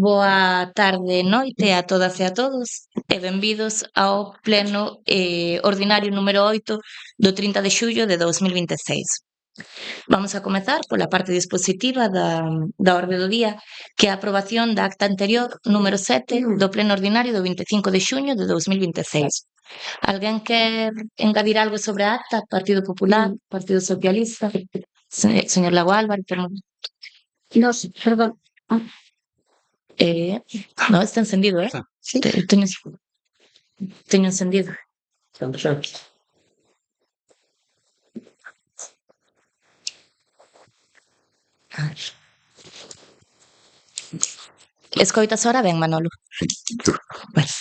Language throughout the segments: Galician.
Boa tarde e noite a todas e a todos e benvidos ao pleno ordinario número 8 do 30 de xullo de 2026. Vamos a comezar pola parte dispositiva da orde do día, que é a aprobación da acta anterior número 7 do pleno ordinario do 25 de xuño de 2026. Alguén quer engadir algo sobre a acta? Partido Popular, Partido Socialista? Señor Lago Álvarez, Nos, perdón. no, está encendido, Sí. Teño encendido. Escoitas ahora ben, Manolo? Bueno,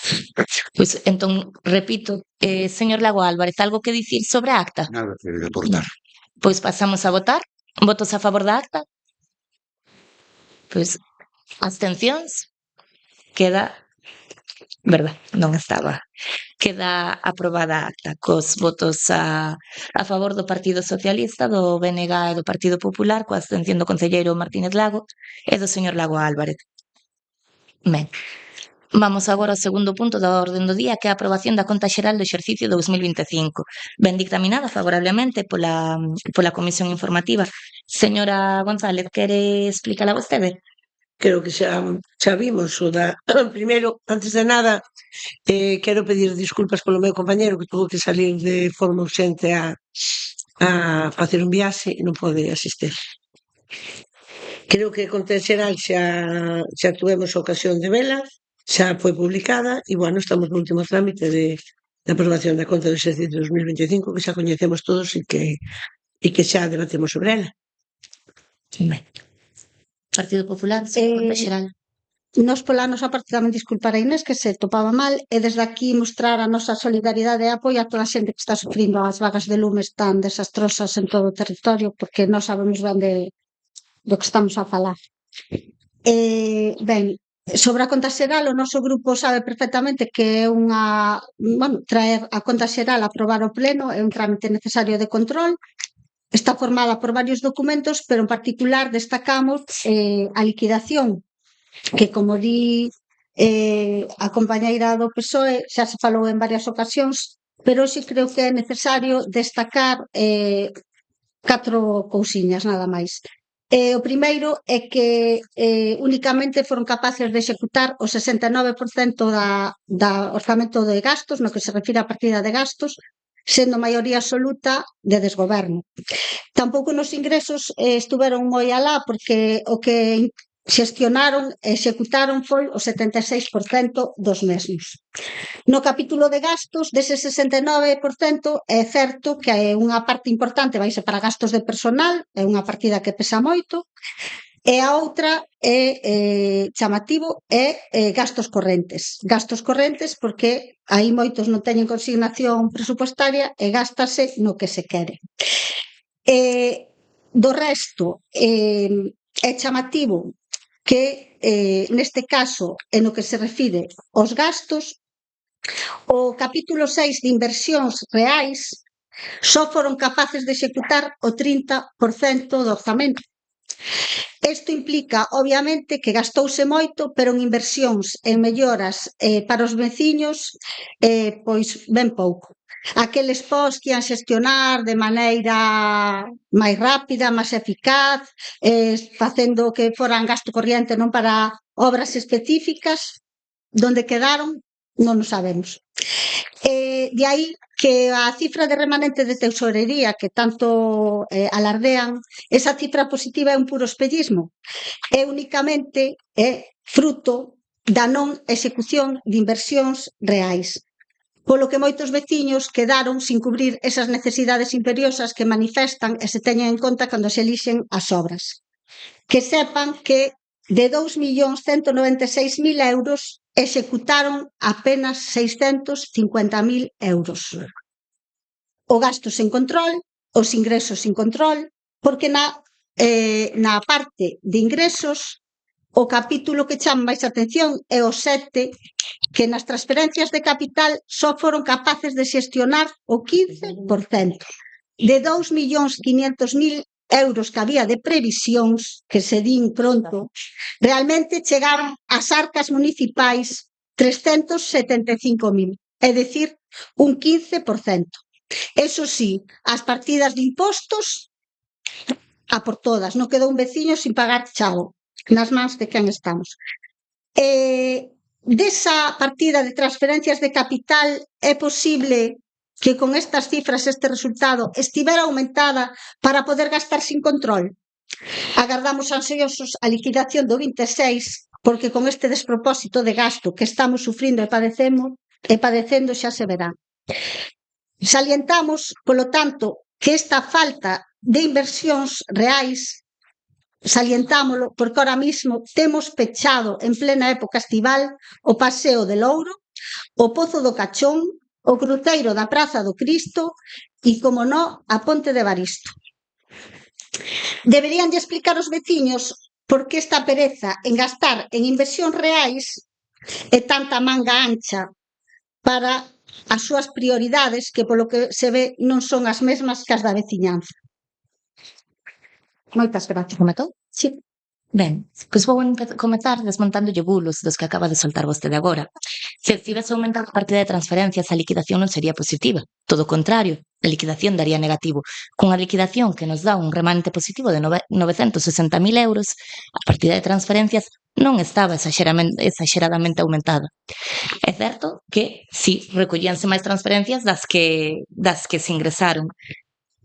pois entón, repito, señor Lago Álvarez, algo que dicir sobre a acta? Nada que aportar. Pois pasamos a votar. Votos a favor da acta? Pois abstencións? Queda, verdad, non estaba. Queda aprobada a acta cos votos a favor do Partido Socialista, do BNG e do Partido Popular, coa abstención do concelleiro Martínez Lago e do señor Lago Álvarez. Ben, vamos agora ao segundo punto da orde do día, que é a aprobación da conta xeral do exercicio 2025. Ben dictaminada favorablemente pola Comisión Informativa. Señora González, quere explicar a vostede? Creo que xa vimos o da... Primeiro, antes de nada, quero pedir disculpas polo meu compañero que tuvo que salir de forma urxente a facer un viaxe e non pode asistir. Creo que a conta xeral xa tuvemos ocasión de vela, xa foi publicada e, bueno, estamos no último trámite de aprobación da conta do exercicio 2025 que xa coñecemos todos e que xa debatemos sobre ela. Ben. Partido Popular, conta xeral. Nos pola nosa parte tamén disculpar a Inés que se topaba mal e desde aquí mostrar a nosa solidaridade e apoio a toda a xente que está sufrindo as vagas de lumes tan desastrosas en todo o territorio porque non sabemos ben do que estamos a falar. Ben, sobre a conta xeral, o noso grupo sabe perfectamente que é traer a conta xeral a aprobar o pleno é un trámite necesario de control. Está formada por varios documentos, pero en particular destacamos a liquidación, que como di a compañeira do PSOE, xa se falou en varias ocasións, pero hoxe creo que é necesario destacar 4 cousiñas, nada máis. O primeiro é que únicamente foron capaces de executar o 69% da orzamento de gastos, no que se refire á partida de gastos, sendo maioría absoluta de desgoberno. Tampouco nos ingresos estuveron moi alá porque o que xestionaron e executaron foi o 76% dos mesmos. No capítulo de gastos, dese 69%, é certo que unha parte importante vai ser para gastos de personal, é unha partida que pesa moito, e a outra é chamativo, é gastos correntes. Gastos correntes porque aí moitos non teñen consignación presupuestaria e gástase no que se quere. Do resto, é chamativo que neste caso, en o que se refire aos gastos, o capítulo 6 de inversións reais só foron capaces de executar o 30% do orzamento. Isto implica, obviamente, que gastouse moito, pero en inversións, en melloras para os veciños, pois ben pouco. Aqueles pós que ian xestionar de maneira máis rápida, máis eficaz, facendo que foran gasto corriente non para obras específicas, donde quedaron non o sabemos. De aí que a cifra de remanente de tesorería que tanto alardean, esa cifra positiva é un puro espellismo. É únicamente fruto da non execución de inversións reais. Polo que moitos veciños quedaron sin cubrir esas necesidades imperiosas que manifestan e se teñen en conta cando se elixen as obras. Que sepan que de 2.196.000 euros executaron apenas 650.000 euros. O gasto sen control, os ingresos sin control, porque na parte de ingresos o capítulo que chama máis atención é o 7, que nas transferencias de capital só foron capaces de xestionar o 15%. De 2.500.000 euros que había de previsións, que se din pronto, realmente chegaron ás arcas municipais 375.000, é dicir, un 15%. Eso sí, as partidas de impostos a por todas, non quedou un veciño sin pagar chavo, nas mans de quen estamos. Desa partida de transferencias de capital é posible que con estas cifras este resultado estivera aumentada para poder gastar sin control. Agardamos ansiosos a liquidación do 26, porque con este despropósito de gasto que estamos sufrindo e padecendo xa se verá. Salientamos, polo tanto, que esta falta de inversións reais, salientámolo, porque ahora mismo temos pechado en plena época estival o Paseo de Louro, o Pozo do Cachón, o cruceiro da Praza do Cristo e, como non, a Ponte de Baristo. Deberían de explicar aos veciños por que esta pereza en gastar en inversións reais e tanta manga ancha para as súas prioridades, que polo que se ve non son as mesmas que as da veciñanza. Moitas gracias. Comentou? Sí. Ben, pois vou comezar desmontándolle bulos dos que acaba de soltar vostede agora. Se estivese aumentando a partida de transferencias, a liquidación non sería positiva. Todo o contrario, a liquidación daría negativo. Cunha liquidación que nos dá un remanente positivo de 960.000 euros, a partida de transferencias non estaba exageradamente aumentada. É certo que, si, recollíanse máis transferencias das que se ingresaron.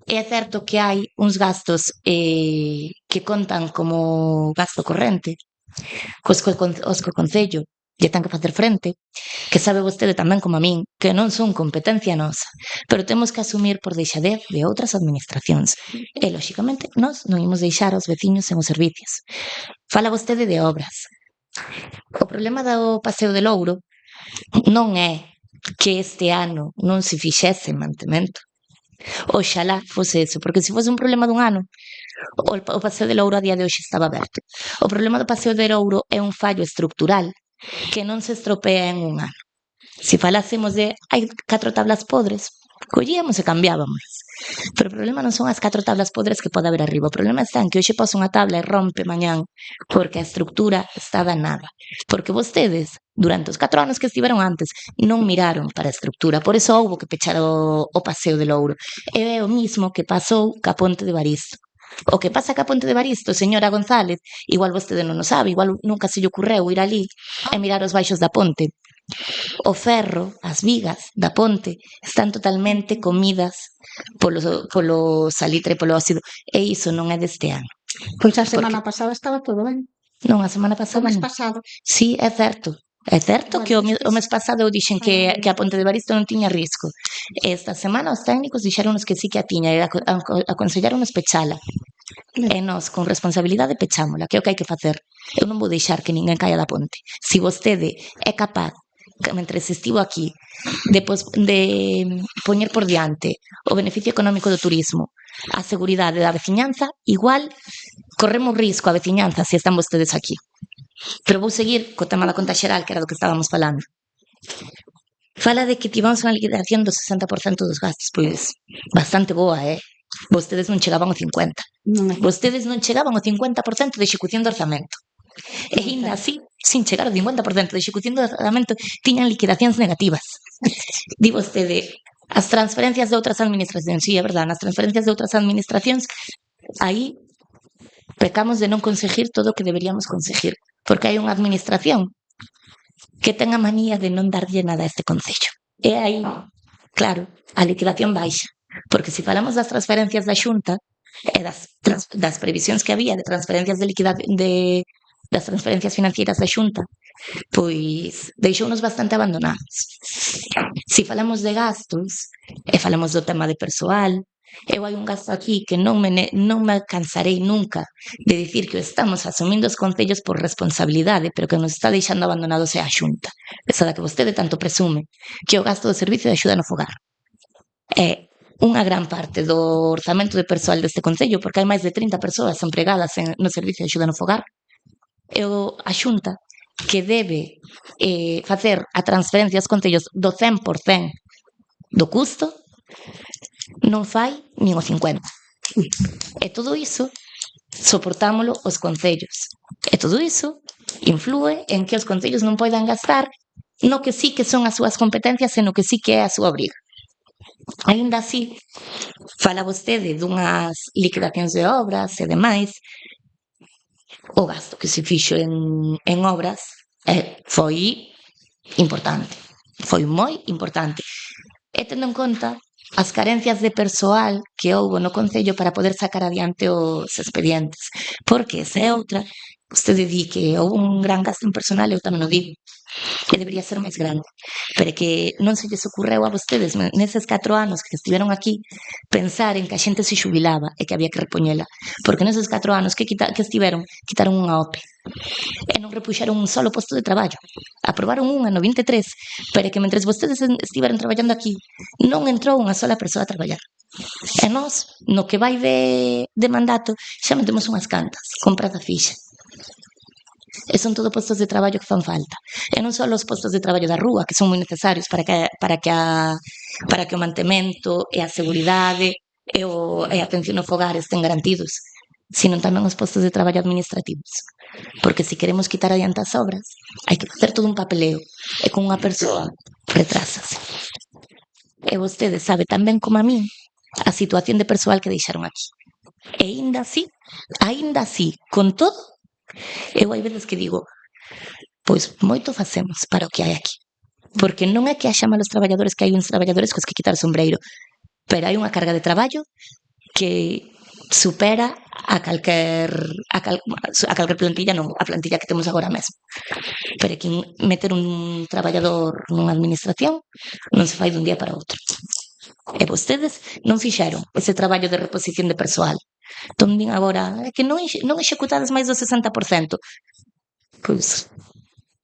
É certo que hai uns gastos que contan como gasto corrente, cos que o Concello lle ten que facer frente, que sabe vostede tamén como a min, que non son competencia nosa, pero temos que asumir por deixadez de outras administracións. E, lóxicamente, nós non imos deixar aos veciños sen os servicios. Fala vostede de obras. O problema do Paseo de Louro non é que este ano non se fixese mantemento. Oxalá fose eso, porque se fose un problema dun ano, o Paseo de Louro a día de hoxe estaba aberto. O problema do Paseo de Louro é un fallo estructural que non se estropea en un ano. Se falásemos de hai 4 tablas podres, collíamos e cambiábamos. Pero o problema non son as 4 tablas podres que pode haber arriba. O problema está en que hoxe pasa unha tabla e rompe mañán porque a estructura está danada. Porque vostedes, durante os 4 anos que estiveron antes, non miraron para a estructura. Por eso houbo que pechar o Paseo de Louro. É o mismo que pasou ca Ponte de Baristo. O que pasa ca Ponte de Baristo, señora González, igual vostede non o sabe, igual nunca se lle ocurreu ir ali e mirar os baixos da ponte. O ferro, as vigas da ponte están totalmente comidas polo salitre e polo óxido, e iso non é deste ano. Pois a semana pasada estaba todo ben. Non, a semana O pasada mes non. pasado. Sí, é certo. É certo que o mes pasado eu dixen que a Ponte de Baristo non tiña risco. Esta semana os técnicos dixéronos que sí que a tiña e aconsellaronos pechala. E nós, con responsabilidade, pechámola, que é o que hai que facer. Eu non vou deixar que ninguén caia da ponte. Se vostede é capaz, mentre estivo aquí, de poñer por diante o beneficio económico do turismo, a seguridade da veciñanza, igual corremos risco a veciñanza se están vostedes aquí. Pero vou seguir co tema da conta xeral, que era do que estábamos falando. Fala de que tivamos unha liquidación do 60% dos gastos, pois bastante boa, Vostedes non chegaban ao 50%. Non é. Vostedes non chegaban ao 50% de execución do orzamento. E ainda así, sin chegar ao 50% de execución do orzamento, tiñan liquidacións negativas. Di vostede, as transferencias de outras administracións, sí, é verdade, nas transferencias de outras administracións, aí pecamos de non conseguir todo o que deberíamos conseguir, porque hai unha administración que ten a manía de non darlle nada a este Concello. E aí, claro, a liquidación baixa, porque se falamos das transferencias da Xunta e das previsións que había de transferencias das transferencias financeiras da Xunta, pois deixounos bastante abandonados. Se falamos de gastos e falamos do tema de persoal, eu hai un gasto aquí que non me cansarei nunca de dicir que o estamos asumindo os concellos por responsabilidade, pero que nos está deixando abandonados é a Xunta, esa da que vostede tanto presume, que é o gasto do servicio de axuda no fogar. É unha gran parte do orzamento de persoal deste concello, porque hai máis de 30 persoas empregadas no servicio de axuda no fogar, é a Xunta que debe facer a transferencia aos concellos do 100% do custo, non fai nin o 50%. E todo iso soportámolo os concellos. E todo iso inflúe en que os concellos non poidan gastar no que sí que son as súas competencias e no que sí que é a súa obriga. Aínda así, fala vostede dunhas liquidacións de obras e demais, o gasto que se fixo en obras foi importante, foi moi importante. E tendo en conta as carencias de persoal que houbo no Concello para poder sacar adiante os expedientes. Porque esa é outra. Vostede di que houve un gran gasto en personal, eu tamén o digo, que debería ser máis grande. Pero é que non se lles ocurreu a vostedes, neses 4 anos que estiveron aquí, pensar en que a xente se xubilaba e que había que repoñela. Porque neses 4 anos que estiveron, quitaron unha OPE. E non repuxeron un solo posto de traballo. Aprobaron unha no 23, pero é que mentres vostedes estiveron traballando aquí, non entrou unha sola persoa a traballar. E nós, no que vai de mandato, xa metemos unhas cantas, con praza fixa. E son todo postos de traballo que fan falta. E non só os postos de traballo da rúa, que son moi necesarios para que o mantemento e a seguridade e a atención ao fogar estén garantidos, sino tamén os postos de traballo administrativos. Porque se queremos quitar adiante as obras, hai que facer todo un papeleo, e con unha persoa retrásase. E vostede sabe tan ben como a min a situación de persoal que deixaron aquí. E aínda así, con todo, eu hai veces que digo, pois moito facemos para o que hai aquí. Porque non é que haxa malos traballadores, que hai uns traballadores cos que quitar o sombreiro, pero hai unha carga de traballo que supera a calquer plantilla, non, a plantilla que temos agora mesmo. Pero é que meter un traballador nunha administración non se fai dun día para outro. E vostedes non fixeron ese traballo de reposición de persoal. Entón din agora, é que non executades máis do 60%. Pois,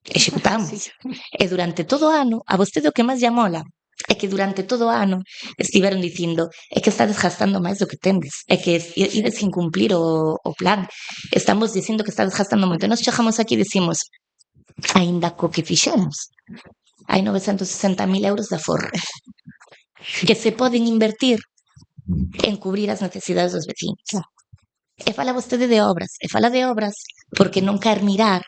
executamos. E durante todo o ano, a vostede o que máis lle mola é que durante todo o ano estiveron dicindo é que estades gastando máis do que tendes, é que ides sin cumplir o plan, estamos dicindo que estades gastando moito. Nós chegamos aquí e decimos, aínda co que fixemos, hai 960.000 euros de aforro que se poden invertir en cubrir as necesidades dos vecinos. E fala vostede de obras, porque non quer mirar.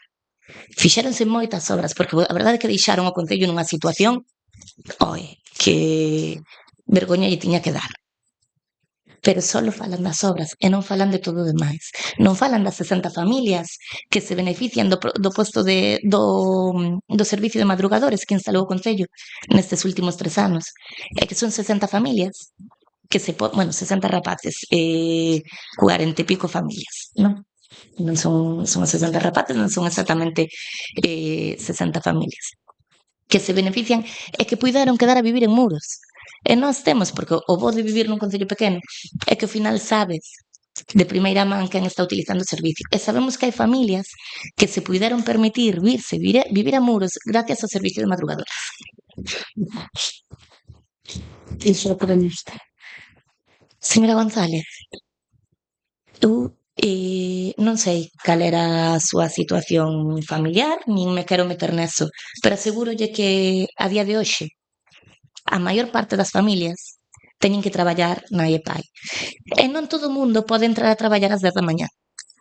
Fixéronse moitas obras, porque a verdade é que deixaron o Concello nunha situación que vergoña lle tiña que dar. Pero só falan das obras e non falan de todo o demais. Non falan das 60 familias que se benefician do posto do servicio de madrugadores que instalou o Concello nestes últimos 3 anos. É que son 60 familias que 60 rapaces, 40 e pico familias, non? Non son 60 rapaces, non son exactamente 60 familias que se benefician e que puideron quedar a vivir en Muros. E nós temos, porque o bo de vivir nun concello pequeno é que ao final sabes de primeira man quen está utilizando o servicio. E sabemos que hai familias que se puideron permitir vivir a Muros gracias ao servicio de madrugadores. Iso aprendiste. Señora González, eu non sei cal era a súa situación familiar, nin me quero meter neso, pero asegúrolle que a día de hoxe a maior parte das familias teñen que traballar na EPAI. E non todo o mundo pode entrar a traballar ás 10 da mañá.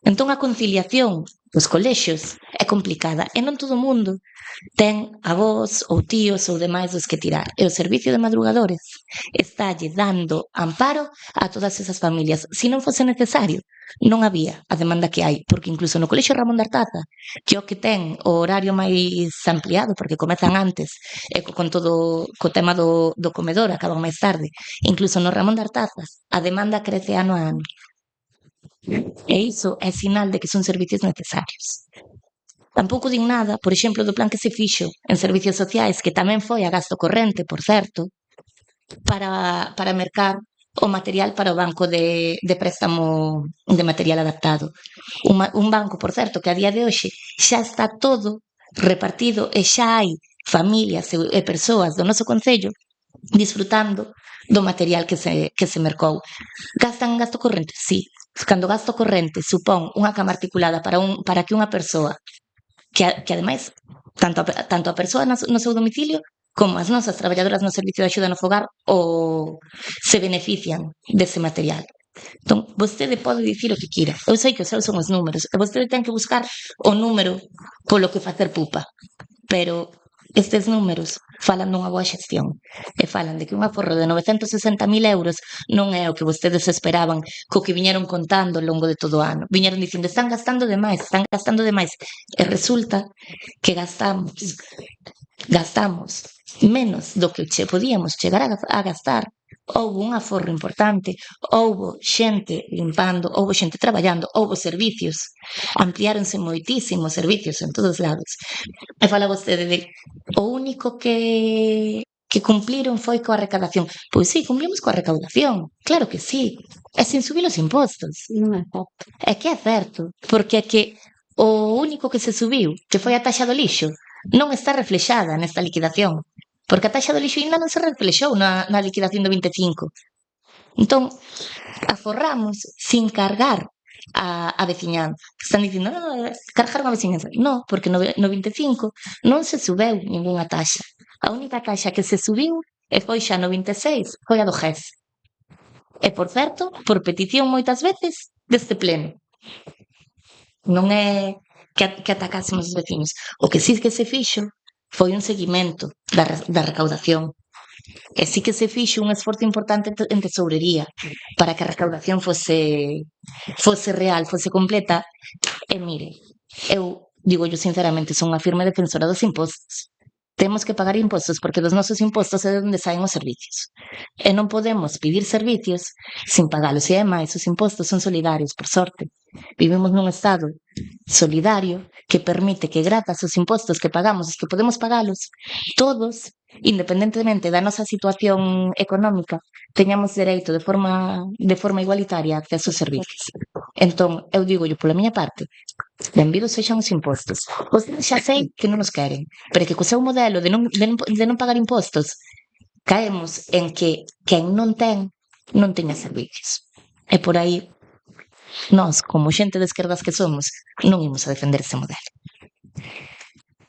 Entón a conciliación dos colexios é complicada e non todo o mundo ten avós ou tíos ou demais dos que tirar. E o servicio de madrugadores estálle dando amparo a todas esas familias. Se non fose necesario, non había a demanda que hai, porque incluso no Colexio Ramón de Artaza, que o que ten o horario máis ampliado, porque comezan antes, e con todo co tema do comedor acaban máis tarde, incluso no Ramón de Artaza, a demanda crece ano a ano. E iso é sinal de que son servicios necesarios. Tampouco din nada, por exemplo, do plan que se fixo en servicios sociais, que tamén foi a gasto corrente, por certo, para mercar o material para o banco de préstamo de material adaptado. Un banco, por certo, que a día de hoxe xa está todo repartido e xa hai familias e persoas do noso concello disfrutando do material que se mercou. Gastan gasto corrente? Sí. Cando gasto corrente supón unha cama articulada para que unha persoa que ademais tanto a persoa no seu domicilio como as nosas traballadoras no servicio de axuda no fogar se benefician dese material. Entón, vostede pode dicir o que quira. Eu sei que os seus son os números, e vostede ten que buscar o número polo que facer pupa. Pero estes números falan dunha boa xestión e falan de que un aforro de 960.000 euros non é o que vostedes esperaban co que viñeron contando ao longo de todo o ano. Viñeron dicindo, están gastando demais, e resulta que gastamos menos do que podíamos chegar a gastar. Houbo un aforro importante, houbo xente limpando, houbo xente traballando, houbo servicios, ampliáronse moitísimos servicios en todos lados. E fala vostede de o único que cumpliron foi coa recaudación. Pois sí, cumplimos coa recaudación, claro que sí, e sin subir os impostos. Non é certo. É que é certo, porque é que o único que se subiu, que foi a taxa do lixo, non está reflexada nesta liquidación, porque a taxa do lixo ainda non se reflexou na liquidación do 25. Entón, aforramos sin cargar a veciñanza. Están dicindo, cargaron a veciñanza. Non, porque no 25 non se subeu ningunha taxa. A única taxa que se subiu e foi xa no 26 foi a do GES. E, por certo, por petición moitas veces deste pleno. Non é que atacásemos os veciños. O que sí que se fixo foi un seguimento da recaudación. E sí que se fixo un esforzo importante en tesourería para que a recaudación fose real, fose completa. E mire, eu digo yo sinceramente, son unha firme defensora dos impostos. Temos que pagar impostos porque dos nosos impostos é de onde saen os servicios. E non podemos pedir servicios sin pagalos. E ademais, os impostos son solidarios, por sorte. Vivimos nun estado solidario que permite que grazas aos impostos que pagamos, os que podemos pagalos, todos, independentemente da nosa situación económica, teñamos dereito de forma igualitaria a acceso aos servicios. Entón, eu digo yo pola miña parte, benvidos sexan os impostos. Vostedes xa sei que non nos queren, pero que co seu modelo de non pagar impostos, caemos en que quen non ten, non teña servicios. E por aí, nós, como xente de esquerdas que somos, non imos a defender ese modelo.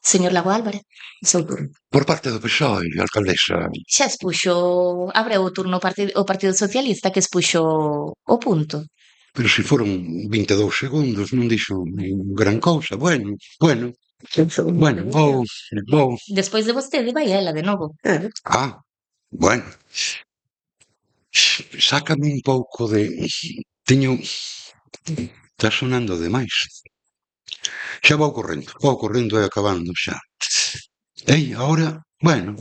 Señor Lago Álvarez, seu turno. Por parte do PSOE, alcaldesa, Xa expuxo, abre o turno o Partido Socialista que expuxo o punto. pero se foron 22 segundos, non dixo gran cousa. Bueno, vou. Despois de vostede vai ela de novo. Bueno. Sácame un pouco de... Está sonando demais. Xa vou correndo e acabando xa. Agora, bueno.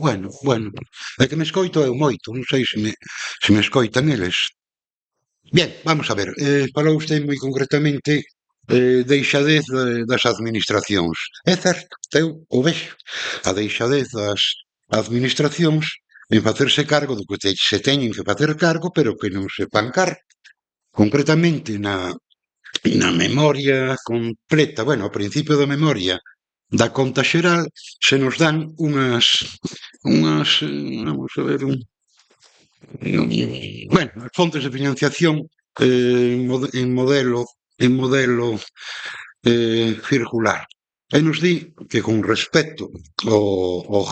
É que me escoito eu moito, non sei se me escoitan eles. Bien, vamos a ver, falou usted moi concretamente deixadez das administracións. É certo, eu o vexo. A deixadez das administracións en facerse cargo do que se teñen que facer cargo, pero que non se fan cargo. Concretamente na memoria completa, bueno, ao principio da memoria da conta xeral, se nos dan unhas vamos a ver, bueno, as fontes de financiación en modelo circular. E nos di que con respecto ao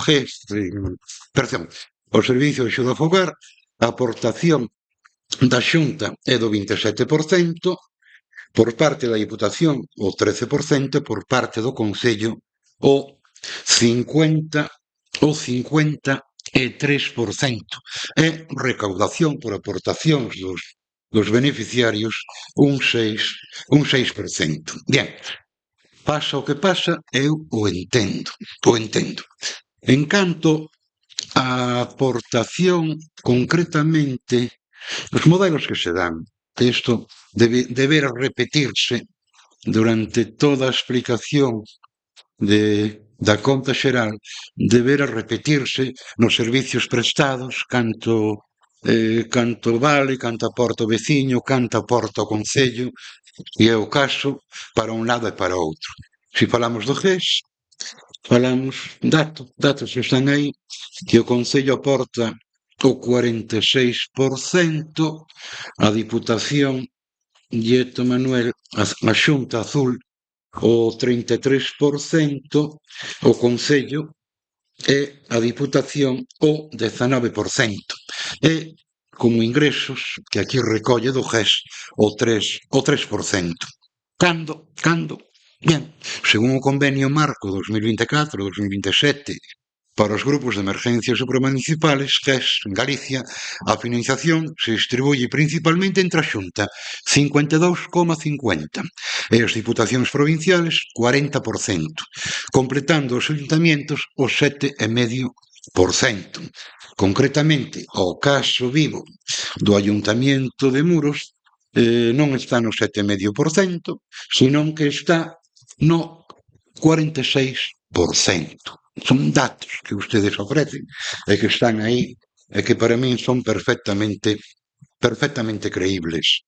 Servicio de Axuda ao Fogar, a aportación da Xunta é do 27%, por parte da Diputación o 13%, por parte do Concello o 53%. É recaudación por aportacións dos beneficiarios un 6%. Bien, pasa o que pasa, eu o entendo. En canto a aportación, concretamente, os modelos que se dan, isto deberá repetirse durante toda a explicación da conta xeral, deberá repetirse nos servicios prestados, canto vale, canto aporta o veciño, canto aporta o Concello, e é o caso para un lado e para outro. Se falamos do GES, falamos datos que están aí, que o Concello aporta o 46%, a Diputación Dieto Manuel, a Xunta Azul, o 33%, o Concello e a Diputación o 19%. E como ingresos que aquí recolle do GES o 3%. Cando? Bien, según o convenio marco 2024-2027 para os grupos de emergencias supramunicipales, GES, en Galicia, a financiación se distribuye principalmente entre a Xunta, 52,50, e as diputacións provinciales, 40%, completando os ayuntamientos o 7,5%. Concretamente, o caso vivo do Ayuntamiento de Muros non está no 7,5%, senón que está no 46%. Son datos que ustedes ofrecen e que están aí e que para min son perfectamente creíbles.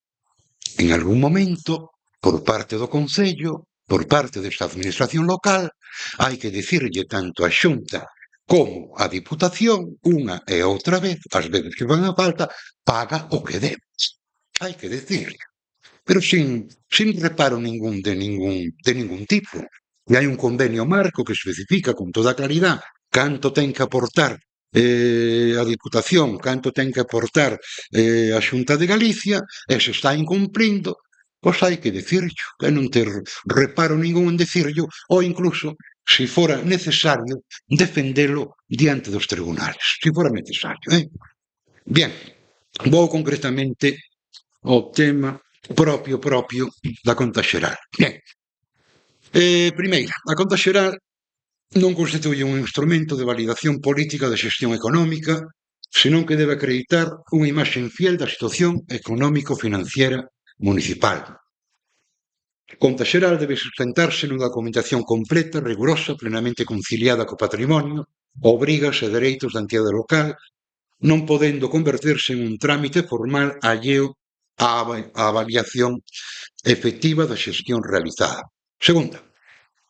En algún momento, por parte do Concello, por parte desta administración local, hai que dicirlle tanto a Xunta como a Diputación, unha e outra vez, as veces que van a falta, paga o que debes. Hai que dicirlle. Pero sin reparo de ningún tipo. E hai un convenio marco que especifica con toda claridade canto ten que aportar a Diputación, canto ten que aportar a Xunta de Galicia, e se está incumplindo, pois hai que dicirlo, e non ter reparo ningún en dicirlo, ou incluso, se fora necesario, defendelo diante dos tribunales, se fora necesario. Bien, vou concretamente ao tema propio da conta xeral. Bien. Primeira, a conta xeral non constituye un instrumento de validación política da xestión económica, senón que debe acreditar unha imaxe fiel da situación económico-financiera municipal. A conta xeral debe sustentarse nunha documentación completa, rigurosa, plenamente conciliada co patrimonio, obrigas e dereitos da entidade local, non podendo converterse en un trámite formal alleo á avaliación efectiva da xestión realizada. Segunda,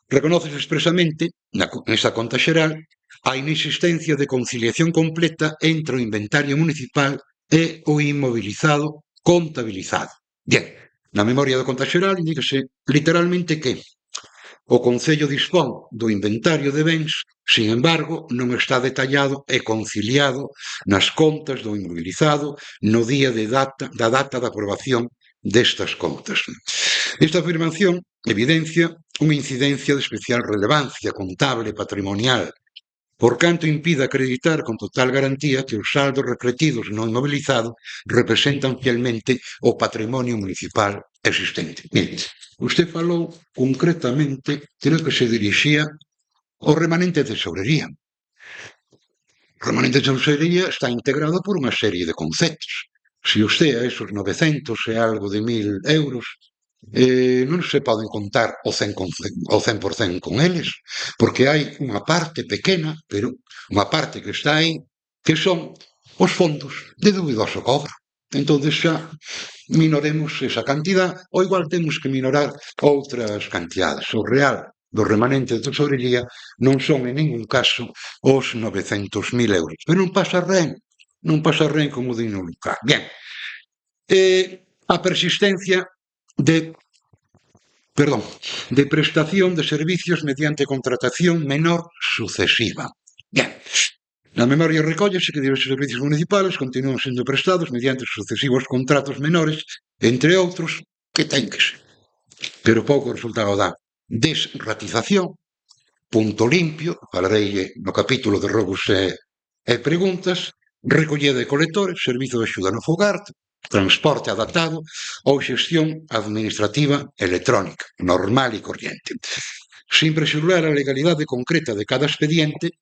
reconoce expresamente, nesa conta xeral, a inexistencia de conciliación completa entre o inventario municipal e o inmobilizado contabilizado. Bien, na memoria da conta xeral indícase literalmente que o Concello dispón do inventario de bens, sin embargo, non está detallado e conciliado nas contas do inmobilizado no día da data da aprobación destas contas. Esta afirmación evidencia unha incidencia de especial relevancia contable e patrimonial, por canto impide acreditar con total garantía que os saldos refletidos no inmobilizado representan fielmente o patrimonio municipal existente. Mire, usted falou concretamente, creo que se dirixía ao remanente de tesourería. O remanente de tesourería está integrado por unha serie de conceptos. Se usted a esos 900 e algo de 1.000 euros non se poden contar o 100% con eles, porque hai unha parte pequena, pero unha parte que está aí, que son os fondos de dubidoso cobro. Entón xa minoremos esa cantidad, ou igual temos que minorar outras cantidades. O real do remanente de tesourería non son en ningún caso os 900.000 euros. Pero non pasa ren como din no lugar. Bien, a persistencia de prestación de servicios mediante contratación menor sucesiva. Bien, na memoria recóllese que diversos servicios municipales continúan sendo prestados mediante sucesivos contratos menores, entre outros, que ten que ser. Pero pouco resultado dá. Desratización, punto limpio, falareille no capítulo de robos e preguntas, recollida de colectores, servizo de axuda no fogar, transporte adaptado ou xestión administrativa electrónica, normal e corriente. Sin preservar a legalidade concreta de cada expediente,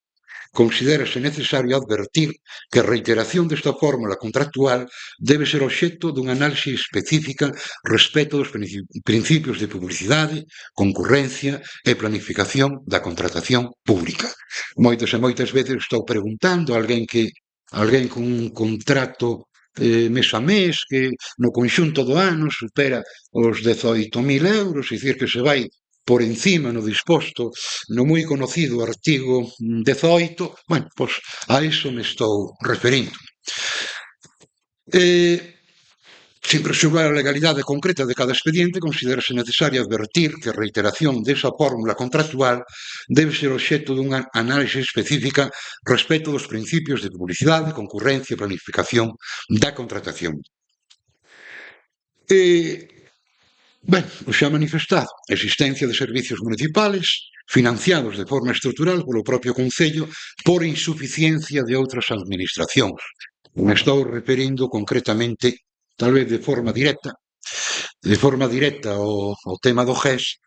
considérase necesario advertir que a reiteración desta fórmula contractual debe ser obxecto dunha análise específica respecto dos principios de publicidade, concurrencia e planificación da contratación pública. Moitas e moitas veces estou preguntando a alguén con un contrato mes a mes, que no conxunto do ano supera os 18.000 euros, é dicir, que se vai por encima no disposto no moi conocido artigo 18, bueno, pois a iso me estou referindo. Sin preservar a legalidade concreta de cada expediente, considérase necesario advertir que a reiteración desa fórmula contractual debe ser obxecto dunha análise específica respecto dos principios de publicidade, concurrencia e planificación da contratación. Ben, xa manifestado, a existencia de servicios municipales financiados de forma estrutural polo propio Concello por insuficiencia de outras administracións. Me estou referindo concretamente, tal vez de forma directa ao tema do GES,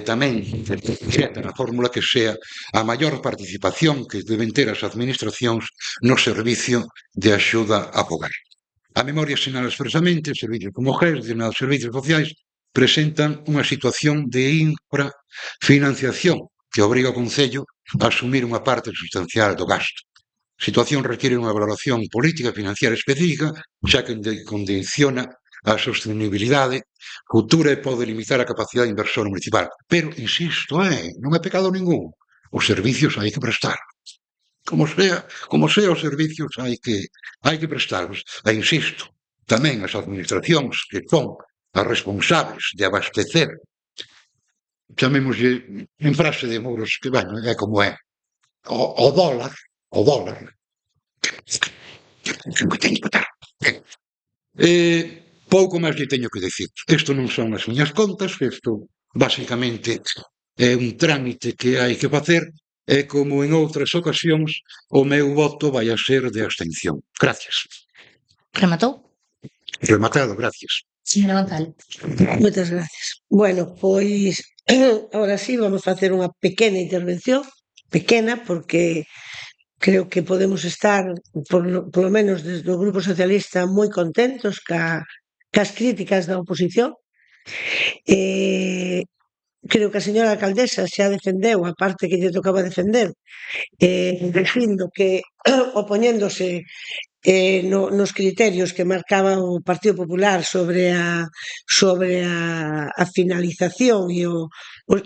tamén directa na fórmula que sea a maior participación que deben ter as administracións no servicio de axuda a fogar. A memoria sinala expresamente servicios como GES, determinados servicios sociais, presentan unha situación de infrafinanciación que obriga ao Concello a asumir unha parte substancial do gasto. A situación requiere unha valoración política e financiera específica, xa que condiciona a sostenibilidade futura e pode limitar a capacidade inversora municipal. Pero, insisto, non é pecado ningún. Os servicios hai que prestar. Como sea os servicios hai que prestarlos. E insisto, tamén as administracións que son as responsables de abastecer, chamémoslle en frase de Muros, que, bueno, é como é, o dólar, que teño que dar. Pouco máis lle teño que dicir. Isto non son as miñas contas, isto basicamente é un trámite que hai que facer e, como en outras ocasións, o meu voto vai a ser de abstención. Gracias. Rematou? Rematado, gracias. Señora González. Moitas gracias. Bueno, pois, ahora sí, vamos facer unha pequena intervención, pequena, porque creo que podemos estar, polo menos desde o Grupo Socialista, moi contentos cas críticas da oposición. Creo que a señora alcaldesa xa defendeu a parte que lle tocaba defender, dicindo que opoñéndose nos criterios que marcaba o Partido Popular sobre a finalización e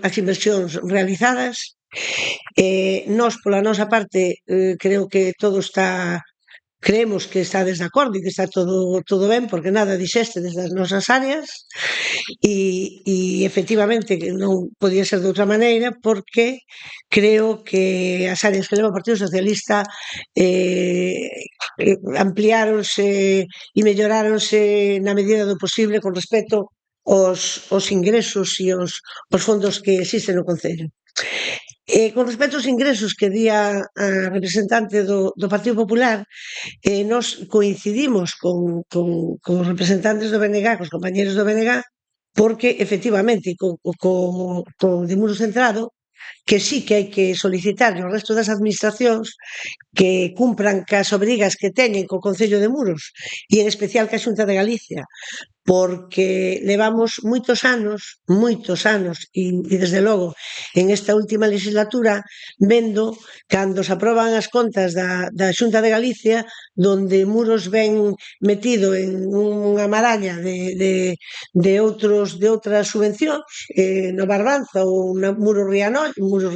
as inversións realizadas. Nós, pola nosa parte, creemos que estades de acordo e que está todo ben, porque nada dixeste desde as nosas áreas e efectivamente non podía ser de outra maneira, porque creo que as áreas que leva o Partido Socialista ampliáronse e melloráronse na medida do posible con respecto aos ingresos e os fondos que existen no Concello. Con respecto aos ingresos que di a representante do Partido Popular, nós coincidimos con os representantes do BNG, cos compañeros do BNG, porque efectivamente co de Muros Centrado, que sí que hai que solicitar ao resto das administracións que cumpran cas obrigas que teñen co Concello de Muros e en especial ca Xunta de Galicia, porque levamos moitos anos e desde logo en esta última legislatura vendo cando se aproban as contas da Xunta de Galicia, donde Muros ven metido en unha maraña de outras subvencións, no Barbanza ou na Muros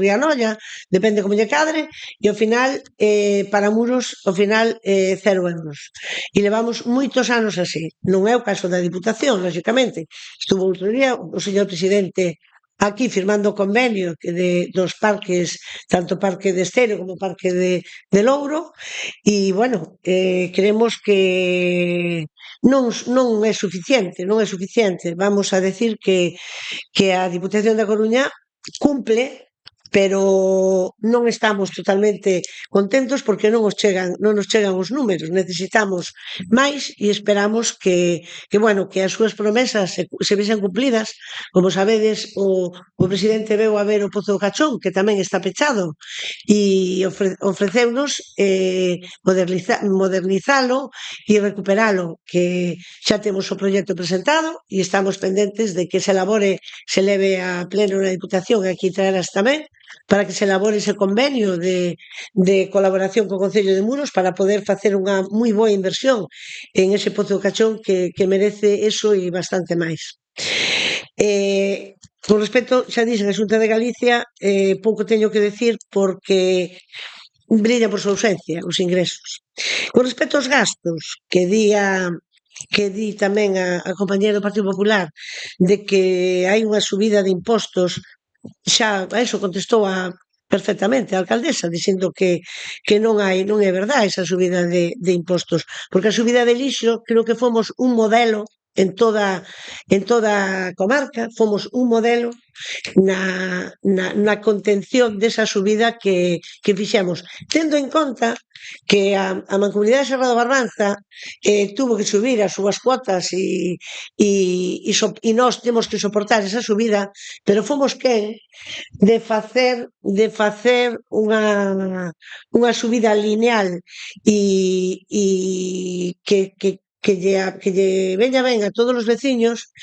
Rianolla, depende como lle cadre, e ao final para Muros, ao final 0 euros. E levamos moitos anos así. Non é o caso da Diputación, lógicamente. Estuvo outro día o señor presidente aquí firmando o convenio dos parques, tanto Parque de Esteiro como Parque de Louro, e, bueno, creemos que non é suficiente. Vamos a decir que a Diputación da Coruña cumple, pero non estamos totalmente contentos porque non nos chegan os números. Necesitamos máis e esperamos que as súas promesas se vexan cumplidas. Como sabedes, o presidente veu a ver o Pozo do Cachón, que tamén está pechado, e ofreceunos modernizalo e recuperalo, que xa temos o proxecto presentado e estamos pendentes de que se leve a pleno na Diputación, e aquí traerás tamén, para que se elabore ese convenio de colaboración co Concello de Muros para poder facer unha moi boa inversión en ese Pozo do Cachón que merece eso e bastante máis. Con respecto, xa dixen, a Xunta de Galicia, pouco teño que decir porque brilla por súa ausencia os ingresos. Con respecto aos gastos que di a que di tamén a compañera do Partido Popular de que hai unha subida de impostos, xa a eso contestou perfectamente a alcaldesa, dicindo que non é verdade esa subida de impostos, porque a subida de lixo creo que fomos un modelo en toda a comarca, fomos un modelo na contención desa subida que fixemos, tendo en conta que a Mancomunidade Serra do Barbanza tuvo que subir as súas cuotas e nós temos que soportar esa subida, pero fomos quen de facer unha subida lineal e que lle veña ben a todos os veciños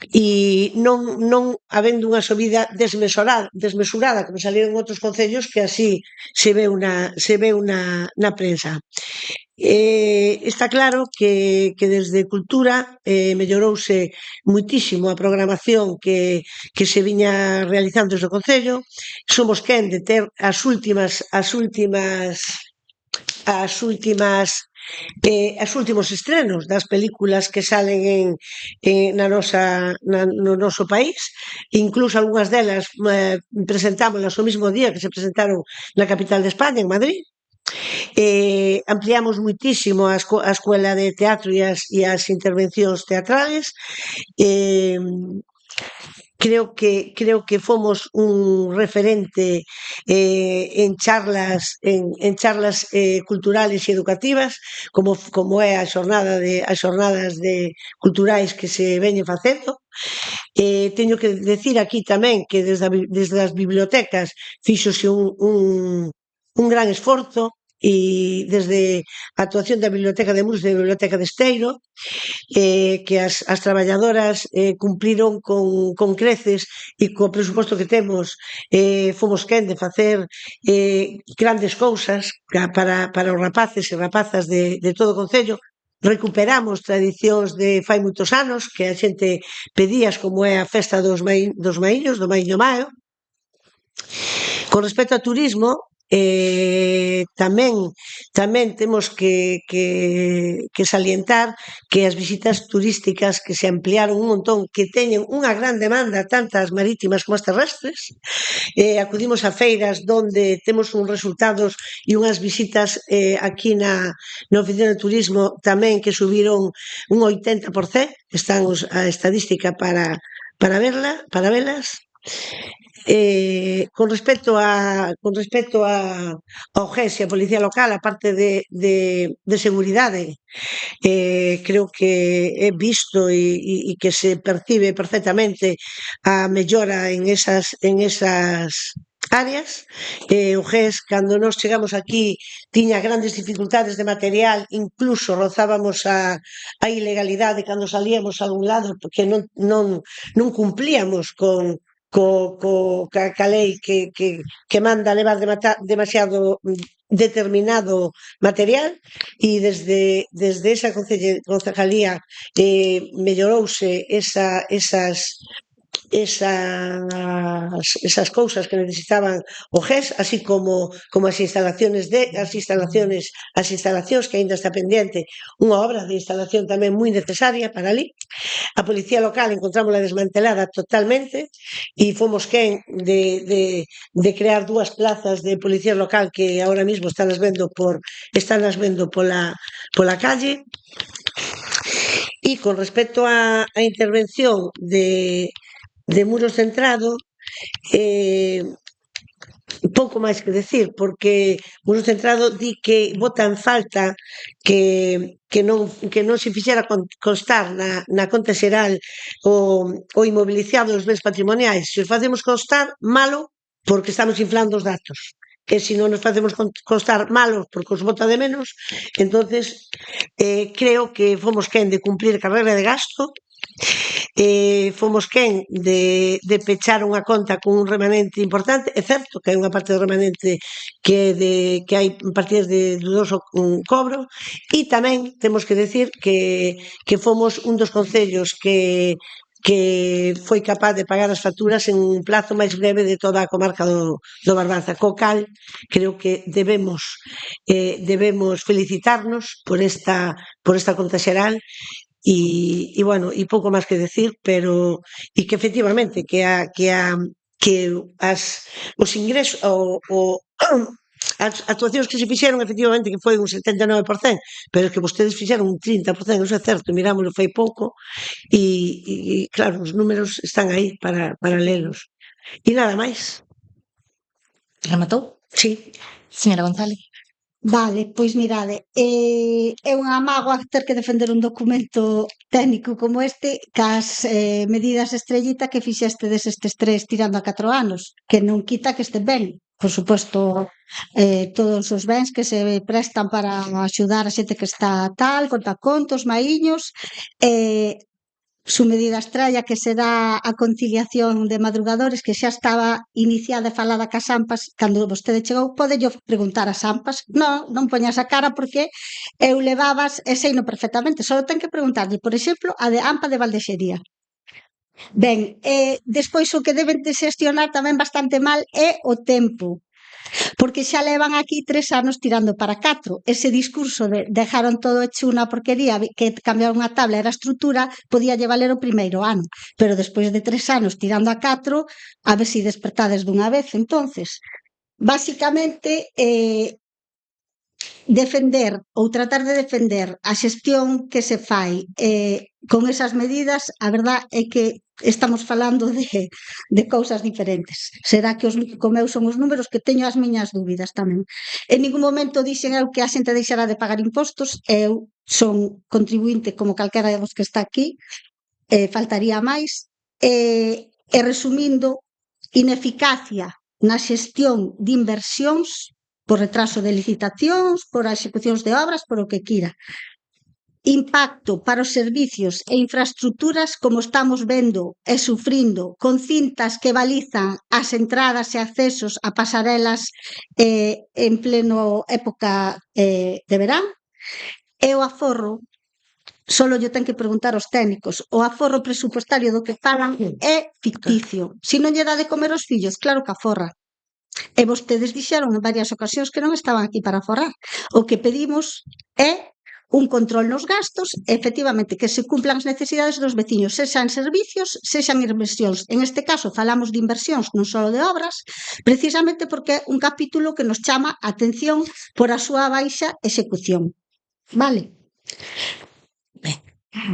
e non habendo unha subida desmesurada como salieron outros concellos que así se veu na prensa. Está claro que desde Cultura mellorouse muitísimo a programación que se viña realizando desde o Concello. Somos quen de ter os últimos estrenos das películas que salen no noso país, incluso algunhas delas presentámolas o mismo día que se presentaron na capital de España, en Madrid. Ampliamos muitísimo a escuela de teatro e as intervencións teatrales. Creo que fomos un referente en charlas culturales e educativas, como é as xornadas culturais que se veñen facendo. Teño que decir aquí tamén que desde as bibliotecas fíxose un gran esforzo, e desde a actuación da Biblioteca de Muros e da Biblioteca de Esteiro, que as traballadoras cumpriron con creces e co presuposto que temos fomos quen de facer grandes cousas para os rapaces e rapazas de todo o Concello. Recuperamos tradicións de fai moitos anos que a xente pedías, como é a festa dos Maíños, do Maíño Maio. Con respecto ao turismo, tamén temos que salientar que as visitas turísticas que se ampliaron un montón, que teñen unha gran demanda tanto as marítimas como as terrestres. Acudimos a feiras donde temos uns resultados e unhas visitas aquí na oficina de turismo tamén que subiron un 80%, están a estadística para velas. Con respecto a OGES e a Policía Local, a parte de seguridade, creo que é visto e que se percibe perfectamente a mellora en esas áreas. O GES, cando nos chegamos aquí, tiña grandes dificultades de material, incluso rozábamos a ilegalidade cando salíamos a algún lado, porque non cumplíamos ca lei que manda levar demasiado determinado material, e desde esa concejalía mellorouse esas cousas que necesitaban o GES, así como as instalacións que aínda está pendiente unha obra de instalación tamén moi necesaria para ali. A Policía Local encontrámola desmantelada totalmente e fomos quen de crear 2 plazas de Policía Local que ahora mismo están as vendo pola calle. E con respecto á intervención de Muros Centrado, pouco máis que decir, porque Muros Centrado di que bota en falta que non se fixera constar na conta xeral o inmobilizado dos bens patrimoniais. Se os facemos constar, malo, porque estamos inflando os datos. Que se non nos facemos constar malos porque os bota de menos, entonces creo que fomos quen de cumplir a regra de gasto. Fomos quen de pechar unha conta con un remanente importante. É certo que hai unha parte do remanente que hai partidas de dudoso cobro, e tamén temos que decir que fomos un dos concellos que foi capaz de pagar as facturas en un plazo máis breve de toda a comarca do Barbanza, co cal creo que debemos felicitarnos por esta conta xeral E bueno, e pouco máis que decir, pero e que efectivamente os ingresos as actuacións que se fixeron efectivamente que foi un 79%, pero que vostedes fixeron un 30%, non é certo, mirámoslo fai pouco e claro, os números están aí para lelos. E nada máis. Rematou? Sí. Señora González. Vale, pois mirade, é unha mágoa ter que defender un documento técnico como este cas medidas estrellita que fixestedes estes 3 tirando a 4 anos, que non quita que este ben. Por suposto, todos os bens que se prestan para axudar a xente que está tal, contacontos, maiños, su medida estralla que se dá a conciliación de madrugadores que xa estaba iniciada e falada cas AMPAs cando vostede chegou, podello preguntar ás AMPAs. Non poñas a cara porque eu levabas e seino perfectamente, só ten que preguntarlle, por exemplo, a de AMPA de Valdexería. Ben, despois o que deben de xestionar tamén bastante mal é o tempo, porque xa levan aquí 3 anos tirando para 4. Ese discurso de dejaron todo hecho unha porquería, que cambiaron a tabla era a estrutura, podía valer o primeiro ano, pero despois de 3 anos tirando a 4, a ver se despertades dunha vez. Entonces, basicamente, defender ou tratar de defender a xestión que se fai con esas medidas, a verdad é que estamos falando de cousas diferentes. Será que os comeu son os números que teño as miñas dúbidas tamén. En ningún momento dixen eu que a xente deixara de pagar impostos, eu son contribuinte como calquera dos que está aquí, faltaría máis, e resumindo, ineficacia na xestión de inversións por retraso de licitacións, por execucións de obras, por o que quira. Impacto para os servicios e infraestructuras como estamos vendo e sufrindo con cintas que balizan as entradas e accesos a pasarelas en pleno época de verán, e o aforro, só lle ten que preguntar aos técnicos, o aforro presupuestario do que pagan é ficticio. Se non lle dá de comer aos fillos, claro que aforra. E vostedes dixeron en varias ocasións que non estaban aquí para aforrar. O que pedimos é un control nos gastos, efectivamente, que se cumplan as necesidades dos veciños, sexan servicios, sexan inversións. En este caso, falamos de inversións, non só de obras, precisamente porque é un capítulo que nos chama a atención por a súa baixa execución. Vale?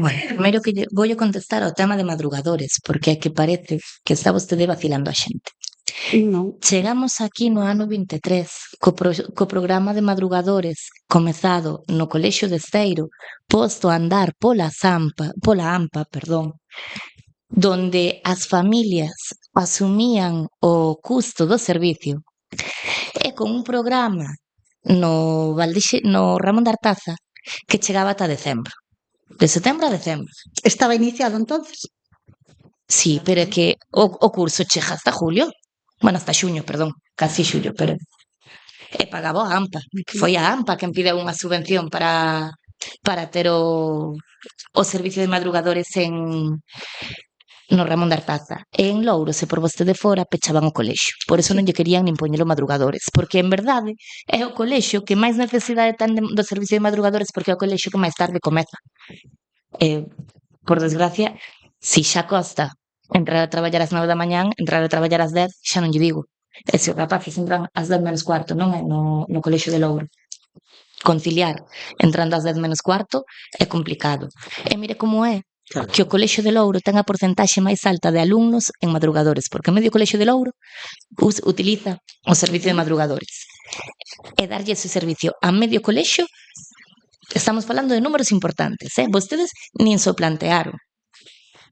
Bueno, primeiro que voulle contestar ao tema de madrugadores, porque é que parece que está vostede vacilando a xente. Non. Chegamos aquí no ano 23 co programa de madrugadores comezado no Colexio de Esteiro, posto a andar pola AMPA, donde as familias asumían o custo do servicio, e con un programa no Ramón de Artaza que chegaba ata decembro. De setembro a decembro. Estaba iniciado entonces? Sí, pero é que o curso chega hasta julio. Bueno, hasta xuño, perdón, casi xullo, pero e pagaba a AMPA. Foi a AMPA quen pideu unha subvención para ter o servicio de madrugadores no Ramón de Artaza. E en Louro, se por vostede fora, pechaban o colexio. Por eso non lle querían nin poñelo madrugadores, porque en verdade é o colexio que máis necesidade ten do servicio de madrugadores, porque é o colexio que máis tarde comeza. Por desgracia, si xa costa entrar a traballar ás 9 da mañán, entrar a traballar ás 10, xa non lle digo. E se os rapaces entran ás 10 menos cuarto, non é no colexio de Louro. Conciliar entrando ás 10 menos cuarto é complicado. E mire como é que o colexio de Louro ten a porcentaxe máis alta de alumnos en madrugadores, porque medio colexio de Louro utiliza o servicio de madrugadores. E darlle ese servicio a medio colexio, estamos falando de números importantes, vostedes nin se o plantearon.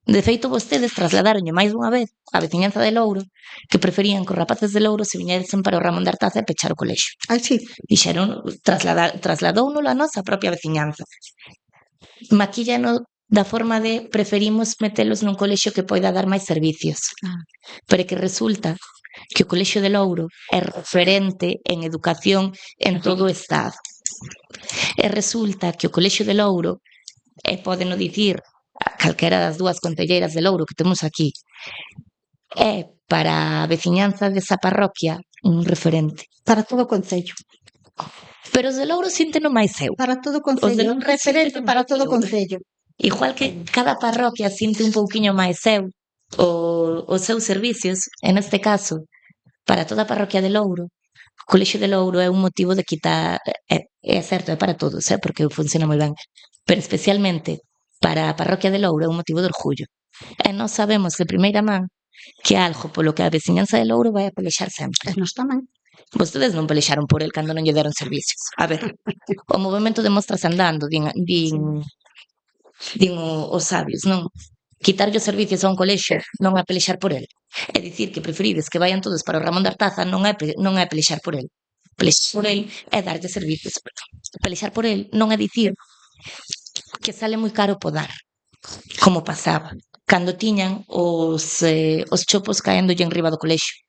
De feito, vostedes trasladaronlle máis dunha vez a veciñanza de Louro que preferían que os rapaces de Louro se viñesen para o Ramón de Artaza e pechar o colexio. Sí. Dixeron, trasladouno a nosa propia veciñanza. Maquíllano da forma de preferimos metelos nun colexio que poida dar máis servicios. Pero que resulta que o colexio de Louro é referente en educación en todo o Estado. E resulta que o colexio de Louro, e podeno dicir calquera das dúas concelleiras de Louro que temos aquí, é para a veciñanza desa parroquia un referente. Para todo o concello. Pero os de Louro sínteno máis eu. Para todo o concello, un referente para todo o concello. Igual que cada parroquia sinte un pouquiño máis os seus servicios, en este caso, para toda a parroquia de Louro, o Colexio de Louro é un motivo de quitar, é certo, é para todos, porque funciona moi ben, pero especialmente para a parroquia de Louro é un motivo de orgullo. E nós sabemos de primeira man que é algo polo que a veciñanza de Louro vai a pelexar sempre. E nós tamén. Vostedes non pelexaron por el cando non lle deron servicios. A ver, o movemento demóstrase andando, din os sabios, non? Quitarlle os servicios a un colexio non é pelexar por el. É dicir que preferides que vayan todos para o Ramón de Artaza non é pelexar por el. Pelexar por el é darlle servicios. Pelexar por el non é dicir que sale moi caro podar, como pasaba cando tiñan os chopos caéndolle en riba do colexio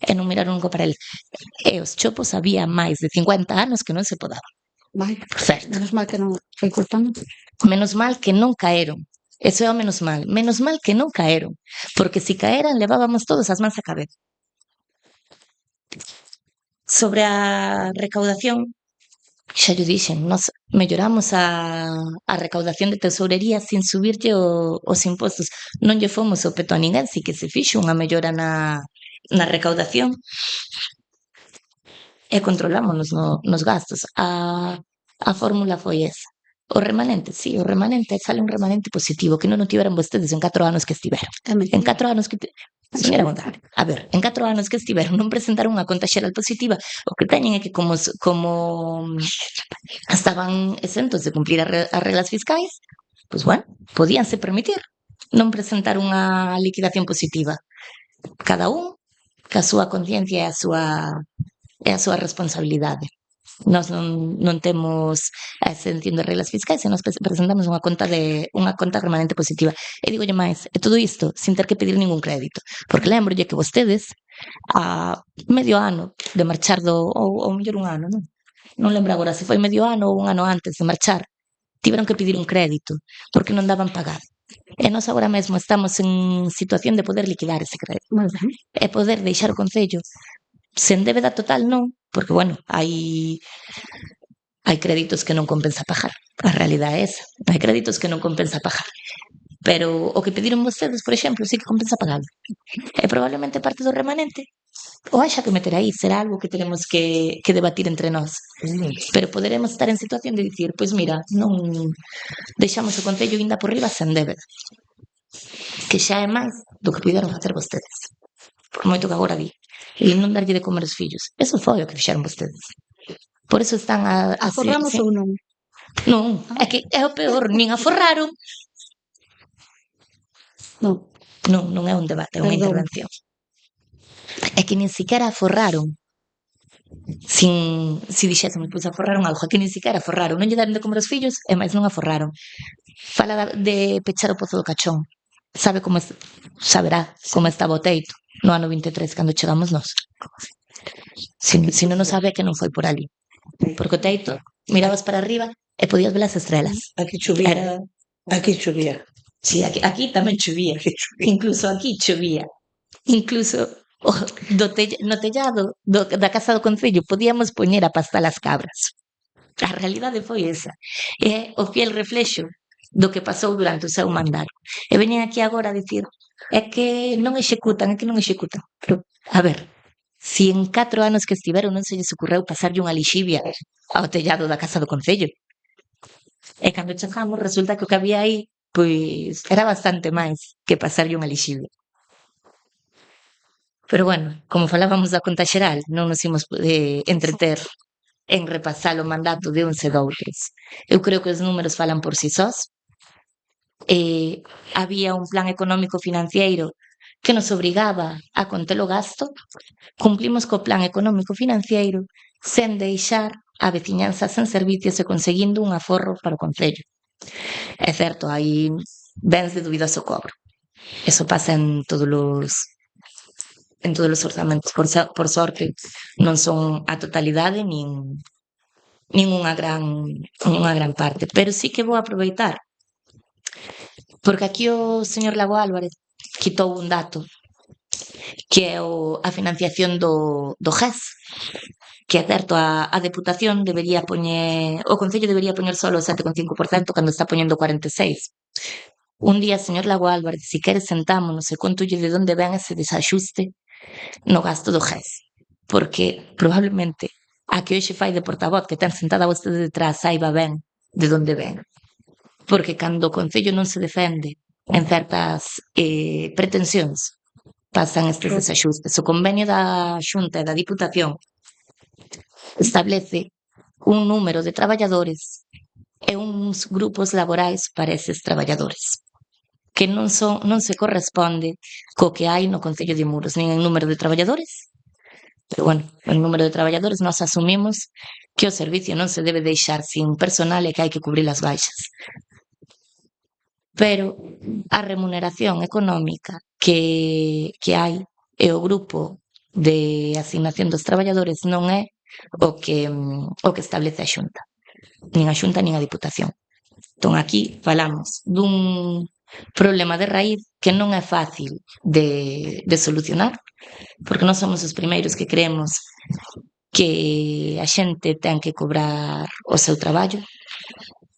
e non miraron nunca para el. E os chopos había máis de 50 anos que non se podaban. Vai, Por certo. menos mal que non foi culpando. Menos mal que non caeron. Eso é o menos mal. Menos mal que non caeron. Porque si caeran, levábamos todos as mans á cabeza. Sobre a recaudación, xa llo dixen, nós melloramos a recaudación de tesourería sin subirlle os impostos. Non lle fomos o peto a ninguén, si que se fixo unha mellora na recaudación e controlámonos nos gastos. A fórmula foi esa. O remanente, sí, o remanente, sale un remanente positivo, que non o tiveron vostedes en 4 anos que estiveron. En 4 anos que... Señora González, a ver, en 4 anos que estiveron non presentaron unha conta xeral positiva, o que teñen é que como estaban exentos de cumplir as reglas fiscais, pois bueno, podíanse permitir non presentar unha liquidación positiva. Cada un, ca súa conciencia e a súa responsabilidade. Nós non temos a exención de reglas fiscais e nós presentamos unha conta remanente positiva. E digolle máis, e todo isto sin ter que pedir ningún crédito, porque lembrolle que vostedes a medio ano de marchar ou mellor un ano, non lembro agora se foi medio ano ou un ano antes de marchar, tiveron que pedir un crédito porque non daban pagado. E nós agora mesmo estamos en situación de poder liquidar ese crédito e poder deixar o Concello sen débeda total non, porque, bueno, hai créditos que non compensa pagar. A realidade é esa. Hai créditos que non compensa pagar. Pero o que pediron vostedes, por exemplo, sí que compensa pagar. E probablemente parte do remanente o haxa que meter aí, será algo que teremos que debatir entre nós. Pero poderemos estar en situación de dicir, pois mira, non deixamos o Concello inda por riba sen débeda. Que xa é máis do que puderon facer vostedes. Por moito que agora di. E non darlle de comer os fillos. Eso foi o que fixeron vostedes. Por eso están Aforramos ou non? Non, é que é o peor, nin aforraron. Non é un debate, é unha intervención. É que nin siquiera aforraron. Si dixésemos, pois aforraron algo, é que nin siquiera aforraron. Non lle daron de comer os fillos e máis non aforraron. Fala de pechar o Pozo do Cachón. Saberá como estaba o teito no ano 23 cando chegamos nós. Se non o sabe é que non foi por ali. Porque o teito, mirabas para arriba e podías ver as estrelas. Aquí chovía. Aquí chovía. Sí, aquí tamén chovía. Incluso aquí chovía. Incluso no tellado da casa do Concello podíamos poñer a pastar as cabras. A realidade foi esa. É o fiel reflexo do que pasou durante o seu mandato. E veñen aquí agora a dicir é que non executan. Pero, a ver, si en 4 anos que estiveron non se lles ocurreu pasarlle unha lixivia ao tellado da casa do Concello. E cando chegamos resulta que o que había aí pois era bastante máis que pasarlle unha lixivia. Pero bueno, como falábamos da conta xeral, non nos imos entreter en repasar o mandato de uns e doutros. Eu creo que os números falan por si sós. Había un plan económico financiero que nos obrigaba a conter o gasto. Cumplimos co plan económico financiero sen deixar a veciñanza sen servicios e conseguindo un aforro para o Concello. É certo, hai bens de dubidoso cobro. Eso pasa en todos os orzamentos. Por sorte, non son a totalidade nin unha gran parte. Pero sí que vou aproveitar porque aquí o señor Lago Álvarez quitou un dato que é a financiación do GES, que é certo, a Deputación debería poñer, o Concello debería poñer solo o 7,5% cando está poñendo 46. Un día, señor Lago Álvarez, si queres sentámonos e contolle de onde ven ese desaxuste no gasto do GES. Porque probablemente a que hoxe fai de portavoz que ten sentada vostede detrás saiba ben de onde ven. Porque cando o Concello non se defende en certas pretensións, pasan estes desaxustes. O convenio da Xunta e da Diputación establece un número de traballadores e uns grupos laborais para eses traballadores que non se corresponde co que hai no Concello de Muros, nin en número de traballadores, pero bueno, en número de traballadores nós asumimos que o servicio non se debe deixar sin personal e que hai que cubrir as baixas. Pero a remuneración económica que hai e o grupo de asignación dos traballadores non é o que establece a Xunta, nin a Xunta nin a Diputación. Entón aquí falamos dun problema de raíz que non é fácil de solucionar, porque nós somos os primeiros que creemos que a xente ten que cobrar o seu traballo,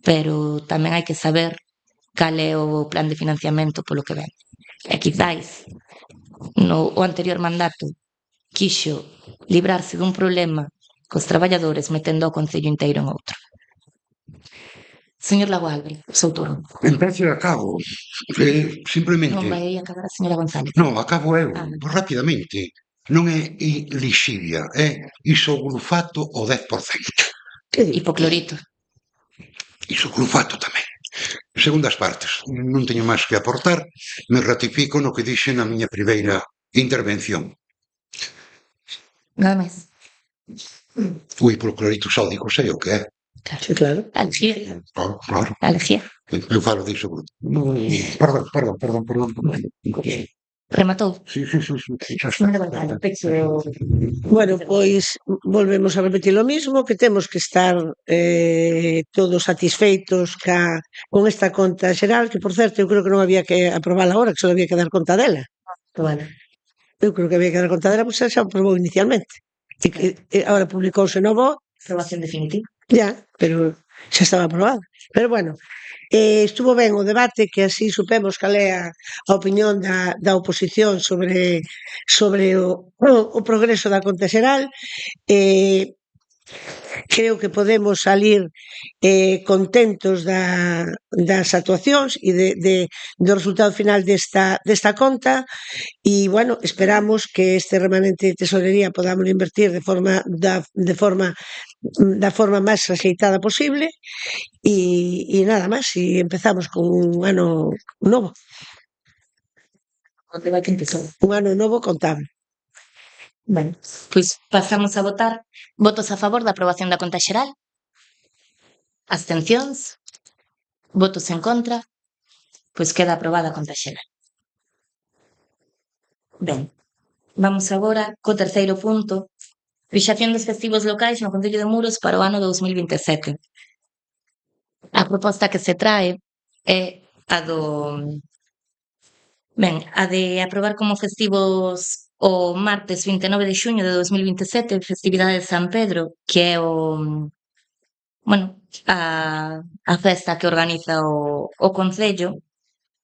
pero tamén hai que saber cal é o plan de financiamento polo que ven. E quizáis o anterior mandato quixo librarse dun problema cos traballadores metendo o Concello inteiro en outro. Señor Lago Álvarez, o seu turno. Empece e acabo. Simplemente... Non vai acabar a señora González. Non, acabo eu, Ah. rapidamente. Non é lixivia, é isoglufato o 10%. Hipoclorito. Isoglufato tamén. Segundas partes, non teño máis que aportar, me ratifico no que dixen na miña primeira intervención. Nada máis. O hipoclorito sódico sei o que é. Claro. Sí, claro. Alergia. Claro. Alergia. Eu falo diso. Perdón. Rematou. Sí. Señora González, pecho. Bueno, pois volvemos a repetir lo mismo, que temos que estar todos satisfeitos con esta conta xeral, que por certo eu creo que non había que aprobarla agora, que só había que dar conta dela. Vale. Eu creo que había que dar conta dela, pois xa aprobou inicialmente. E agora publicouse no BO, Aprobación definitiva. ya, pero xa estaba aprobado. Pero bueno, estuvo ben o debate, que así supemos cal é a opinión da oposición sobre o progreso da conta xeral. Creo que podemos salir contentos das actuacións e do resultado final desta conta, e, bueno, esperamos que este remanente de tesorería podamos invertir da forma máis axeitada posible, e nada máis, e empezamos con un ano novo. Onde vai que empezou? Un ano novo contable. Ben, pois pasamos a votar. Votos a favor da aprobación da conta xeral? Abstencións? Votos en contra? Pois queda aprobada a conta xeral. Ben, vamos agora co terceiro punto. Fixación dos festivos locais no Concello de Muros para o ano 2027. A proposta que se trae é a de aprobar como festivos o martes 29 de xuño de 2027, festividade de San Pedro, que é a festa que organiza o Concello,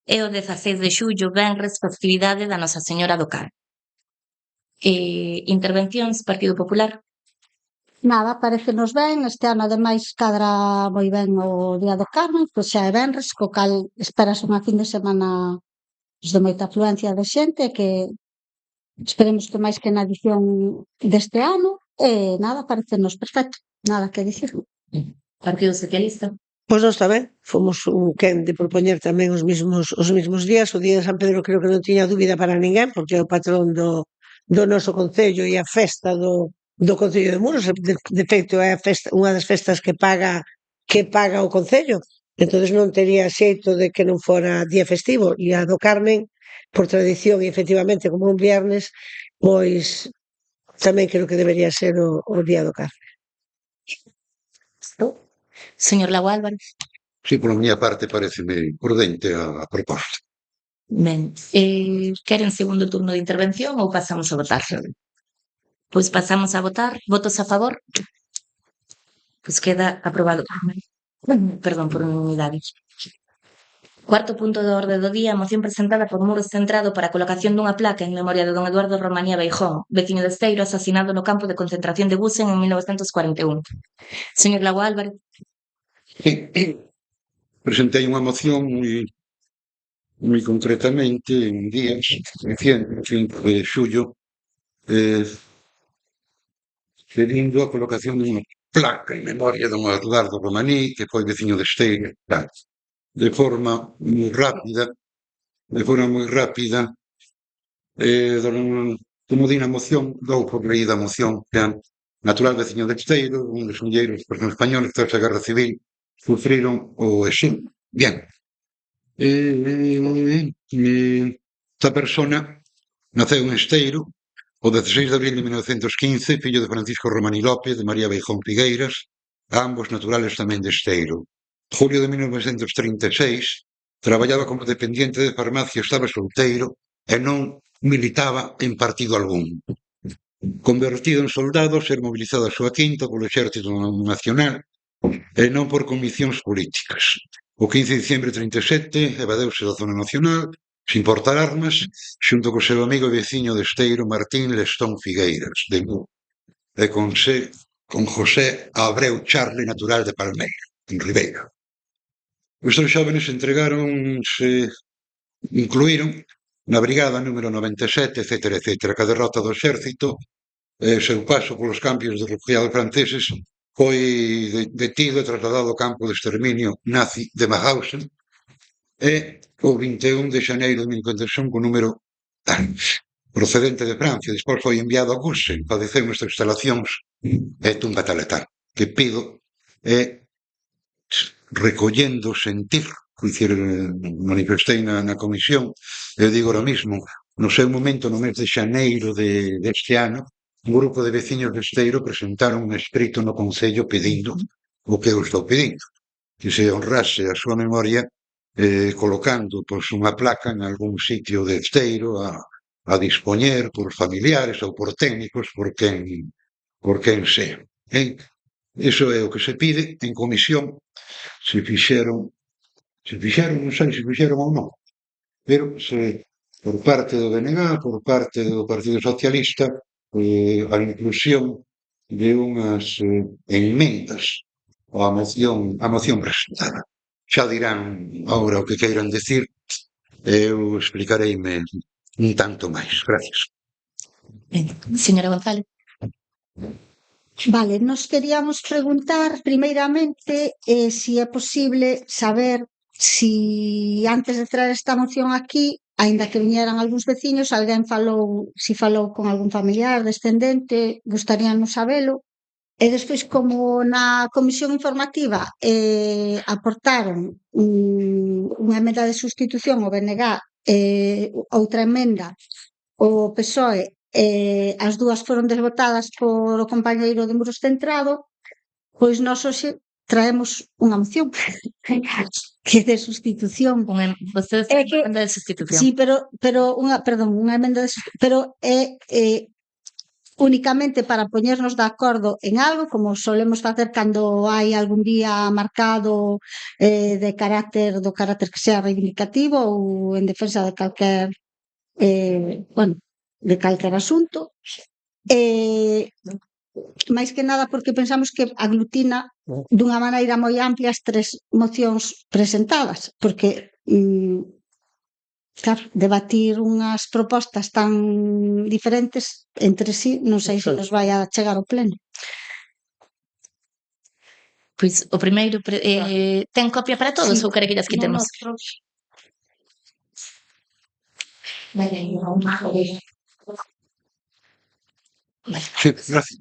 e o 16 de xullo, venres, festividade da Nosa Señora do Carme. Intervencións, Partido Popular. Nada, parecenos ben, este ano ademais cadra moi ben o Día do Carme, pois xa é venres, co cal esperas unha fin de semana de moita afluencia de xente, que esperemos que máis que na edición deste ano, e nada, parecenos perfecto, nada que dicir. Partido Socialista. Pois non está ben, fomos un quen de propoñer tamén os mismos días. O Día de San Pedro creo que non tiña dúbida para ninguén, porque é o patrón do noso concello e a festa do Concello de Muros. De feito, é a festa, unha das festas que paga o concello. Entonces non tería xeito de que non fora día festivo. E a do Carmen, por tradición e efectivamente como un viernes, pois tamén creo que debería ser o Día do Carmen. Señor Lago Álvarez. Sí, por miña parte pareceme prudente a proposta. Ben, queren segundo turno de intervención ou pasamos a votar? Pois pasamos a votar. Votos a favor? Pois queda aprobado perdón, por unanimidade. Cuarto punto de orde do día, a moción presentada por Muros Centrado para a colocación dunha placa en memoria de don Eduardo Romanía Beijón, veciño de Esteiro, asasinado no campo de concentración de Busen en 1941. Señor Lago Álvarez. Sí, presentei unha moción moi concretamente en días recientes, 5 de xullo, pedindo a colocación dunha placa en memoria de don Eduardo Romaní, que foi veciño de Esteiro, de forma moi rápida, como di na moción, dou por leída a moción, que é natural veciño de Esteiro, un dos milleiros personas españoles tras a Guerra Civil sufriron o exilio. Bien. Esta persona naceu en Esteiro o 16 de abril de 1915, fillo de Francisco Romaní López, de María Beijón Figueiras, ambos naturales tamén de Esteiro. Julio de 1936, traballaba como dependiente de farmacia, estaba solteiro e non militaba en partido algún. Convertido en soldado, ser mobilizado a súa quinta polo Exército Nacional e non por conviccións políticas. O 15 de diciembre de 37 evadeuse da zona nacional, sin portar armas, xunto co seu amigo e veciño de Esteiro Martín Lestón Figueiras, de Lugo, e con José Abreu Charle, natural de Palmeira, en Ribeira. Os tres xóvenes incluíron na brigada número 97, etc. Que a derrota do exército e o seu paso polos campos de refugiados franceses foi detido e trasladado ao campo de exterminio nazi de Mauthausen e o 21 de xaneiro de 1951 con número procedente de Francia. Despois foi enviado a Busen, padeceu nestas instalacións e tumba tal e tal. Que pido é recollendo o sentir, manifestei na comisión, eu digo ahora mismo, no seu momento, no mes de xaneiro deste ano, un grupo de veciños de Esteiro presentaron un escrito no Concello pedindo o que eu estou pedindo, que se honrase a súa memoria colocando unha placa en algún sitio de Esteiro a dispoñer por familiares ou por técnicos, por quen sea. Iso é o que se pide en comisión. Se fixeron, non sei se fixeron ou non, pero por parte do BNG, por parte do Partido Socialista, a inclusión de unhas enmendas á moción presentada. Xa dirán agora o que queiran decir, eu explicareime un tanto máis. Gracias. Señora González. Vale, nos queríamos preguntar primeiramente si é posible saber si antes de traer esta moción aquí, aínda que viñeran algúns veciños, alguén falou con algún familiar, descendente, gustaríanos sabelo. E despois, como na comisión informativa aportaron unha emenda de sustitución ao BNG, outra emenda o PSOE, as dúas foron desbotadas por o compañeiro de Muros Centrado, pois nós hoxe traemos unha moción que de sustitución. Vostedes É que, emenda de sustitución. sí, pero unha emenda de sustitución, pero é únicamente para poñernos de acordo en algo, como solemos facer cando hai algún día marcado do carácter que sea reivindicativo ou en defensa de calquer de calquer asunto. Máis que nada porque pensamos que aglutina dunha maneira moi amplia as tres mocións presentadas, porque claro, debatir unhas propostas tan diferentes entre sí, non sei se nos vai a chegar ao pleno. Pois o primeiro ten copia para todos ou quere que llas quitemos? Sí, gracias.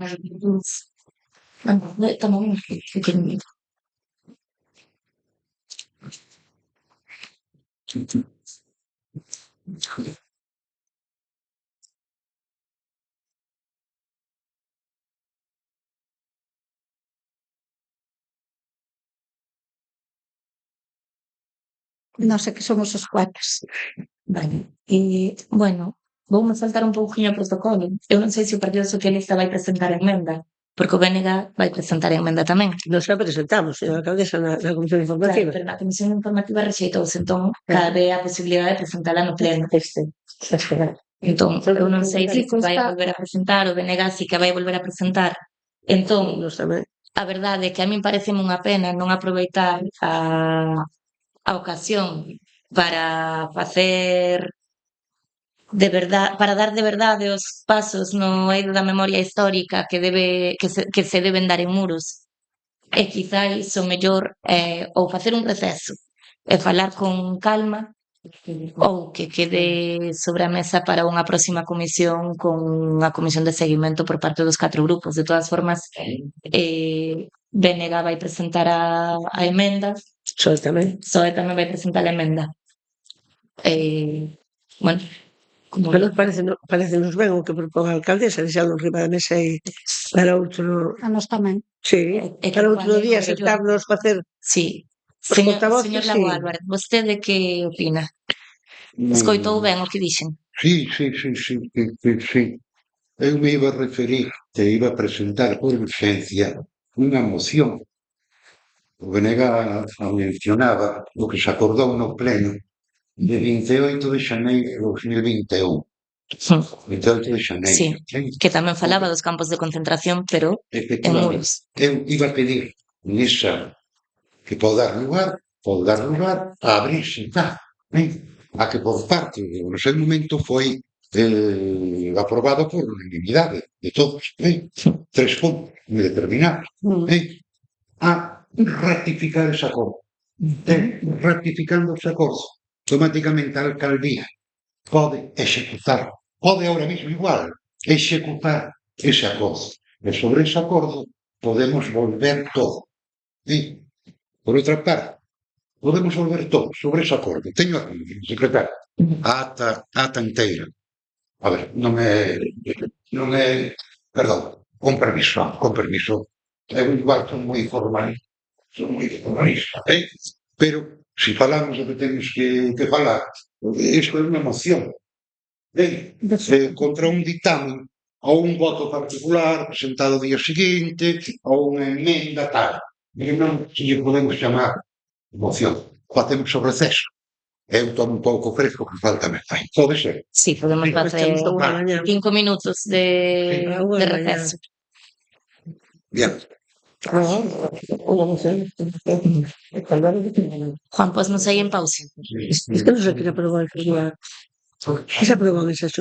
Non sei que somos os cuatro. Vale. Bueno, voume saltar un pouquiño o protocolo. Eu non sei se o Partido Socialista vai presentar emenda, porque o BNG vai presentar emenda tamén. Nos xa presentamos, señora alcaldesa, na Comisión Claro, Informativa. pero na comisión informativa rexeitouse, entón cabe a posibilidade de presentala no pleno. Entón, eu non sei se vai a volver a presentar, o BNG si que vai volver a presentar. Entón, Nos tamén. a verdade é que a min pareceme unha pena non aproveitar a ocasión para facer de verdade, para dar de verdade os pasos no eido da memoria histórica que se deben dar en Muros. E quizáis o mellor ou facer un receso e falar con calma ou que quede sobre a mesa para unha próxima comisión con unha comisión de seguimento por parte dos 4 grupos. De todas formas, BNG vai presentar a emenda, Só tamén. SOE tamén vai presentar a emenda. Bueno, como Pero parecenos ben o que propón a alcaldesa, deixalo enriba da mesa e para outro... A nos tamén. Sí, É que para outro igual é día mellor. sentarnos facer Sí. os portavoces, Señor sí. Lago Álvarez, vostede que opina? Escoitou ben o que dixen? Sí. Eu me iba a referir, te iba a presentar por urgencia unha moción. O Benega mencionaba o que se acordou no pleno de 28 de xaneiro de 2021. 28 de xaneiro. Sí, que tamén falaba dos campos de concentración, pero en Muros. Eu iba a pedir nesa que pode dar lugar a abrirse a que por parte no seu momento foi aprobado por unanimidade de todos, 3 puntos moi determinados, a ratificar ese acordo. Ratificando ese acordo, automáticamente a alcaldía pode executar, pode ahora mismo igual, executar ese acordo. E sobre ese acordo podemos volver todo. Por outra parte, podemos volver todo sobre ese acordo. Teño aquí, secretario, a ata inteira. A ver, non é, perdón, con permiso. Eu igual son moi formalista, pero se falamos do que temos que falar, isto é unha moción, contra un dictamen ou un voto particular presentado o día seguinte ou unha emenda tal, e non se lle podemos chamar moción, facemos o receso. Eu tomo un pouco fresco que falta me fai. Pode ser. Sí, podemos facer 5 minutos de receso. Bien. Juan, posnos aí en pausa. Es que non sei que se aprobou que se aprobou en ese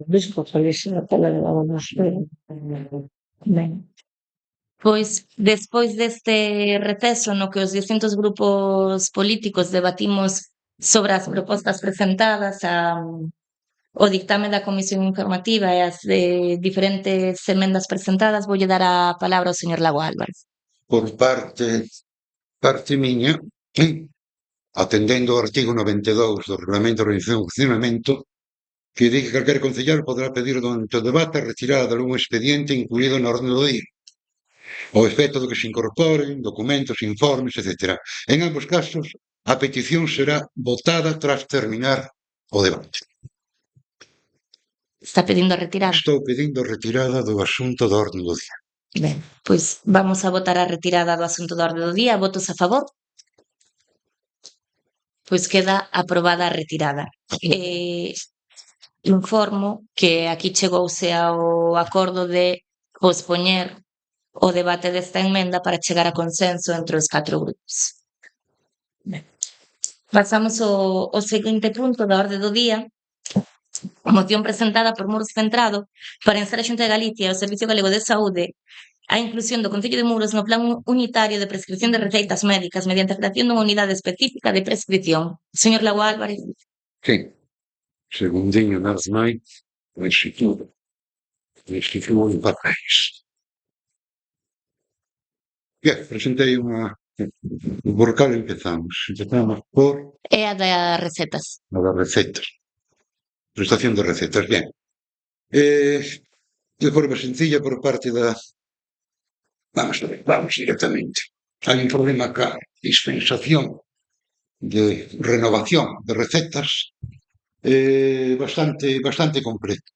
Luis, por favor, pela levábamos. Ben. Pois, despois deste receso no que os distintos grupos políticos debatimos sobre as propostas presentadas ao dictame da Comisión Informativa e as diferentes emendas presentadas, voulle dar a palabra ao señor Lago Álvarez. Por parte miña, atendendo ao artigo 92 do Regulamento de Organización e Funcionamento, que di que calquer concellar poderá pedir durante o debate a retirada de algún expediente incluído na orde do día, ao efecto de que se incorporen documentos, informes, etc. En ambos casos, a petición será votada tras terminar o debate. Está pedindo a retirada? Estou pedindo retirada do asunto da orde do día. Ben, pois vamos a votar a retirada do asunto da orde do día. Votos a favor? Pois queda aprobada a retirada. Informo que aquí chegouse ao acordo de pospoñer o debate desta emenda para chegar a consenso entre os 4 grupos. Ben. Pasamos ao seguinte punto da orde do día, moción presentada por Muros Centrado para instar a Xunta de Galicia e o Servicio Galego de Saúde a inclusión do Concello de Muros no Plan Unitario de Prescripción de Receitas Médicas mediante a creación dunha unidade específica de prescripción. Señor Lago Álvarez. Sí. Segundinho, nada máis, o Instituto de Papéis. Bien, presentei unha... Por cal empezamos? Empezamos por... É a das recetas. A das recetas. Prestación de recetas, bien. De forma sencilla por parte da... Vamos directamente. Hai un problema ca dispensación de renovación de recetas bastante completo.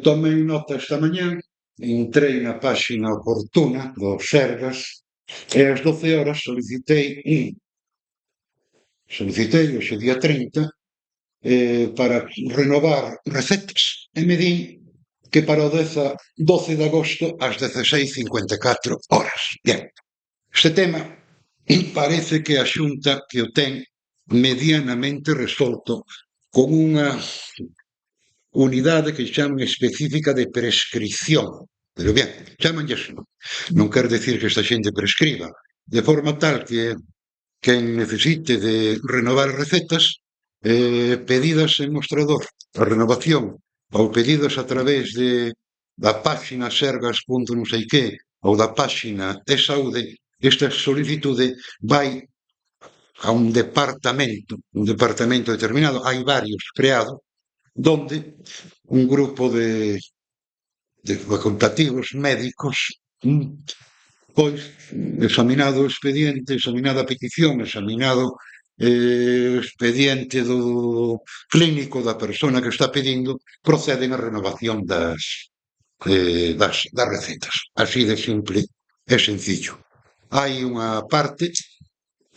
Tomei nota esta mañá, entrei na páxina oportuna do Sergas e ás 12 horas solicitei hoxe día 30 para renovar recetas e me din que para o 12 de agosto ás 16:54 horas. Bien, este tema parece que a Xunta que o ten medianamente resolto con unha unidade que chaman específica de prescripción. Pero bien, chamanlle así. Non quer decir que esta xente prescriba, de forma tal que quen necesite de renovar recetas pedidas en mostrador, a renovación, ou pedidas a través da páxina sergas.nonseique ou da páxina de saúde, esta solicitude vai a un departamento determinado, hai varios creados, donde un grupo de facultativos médicos, pois, examinado o expediente, examinada a petición, examinado o expediente do clínico da persona que está pedindo, proceden a renovación das recetas. Así de simple e sencillo. Hai unha parte,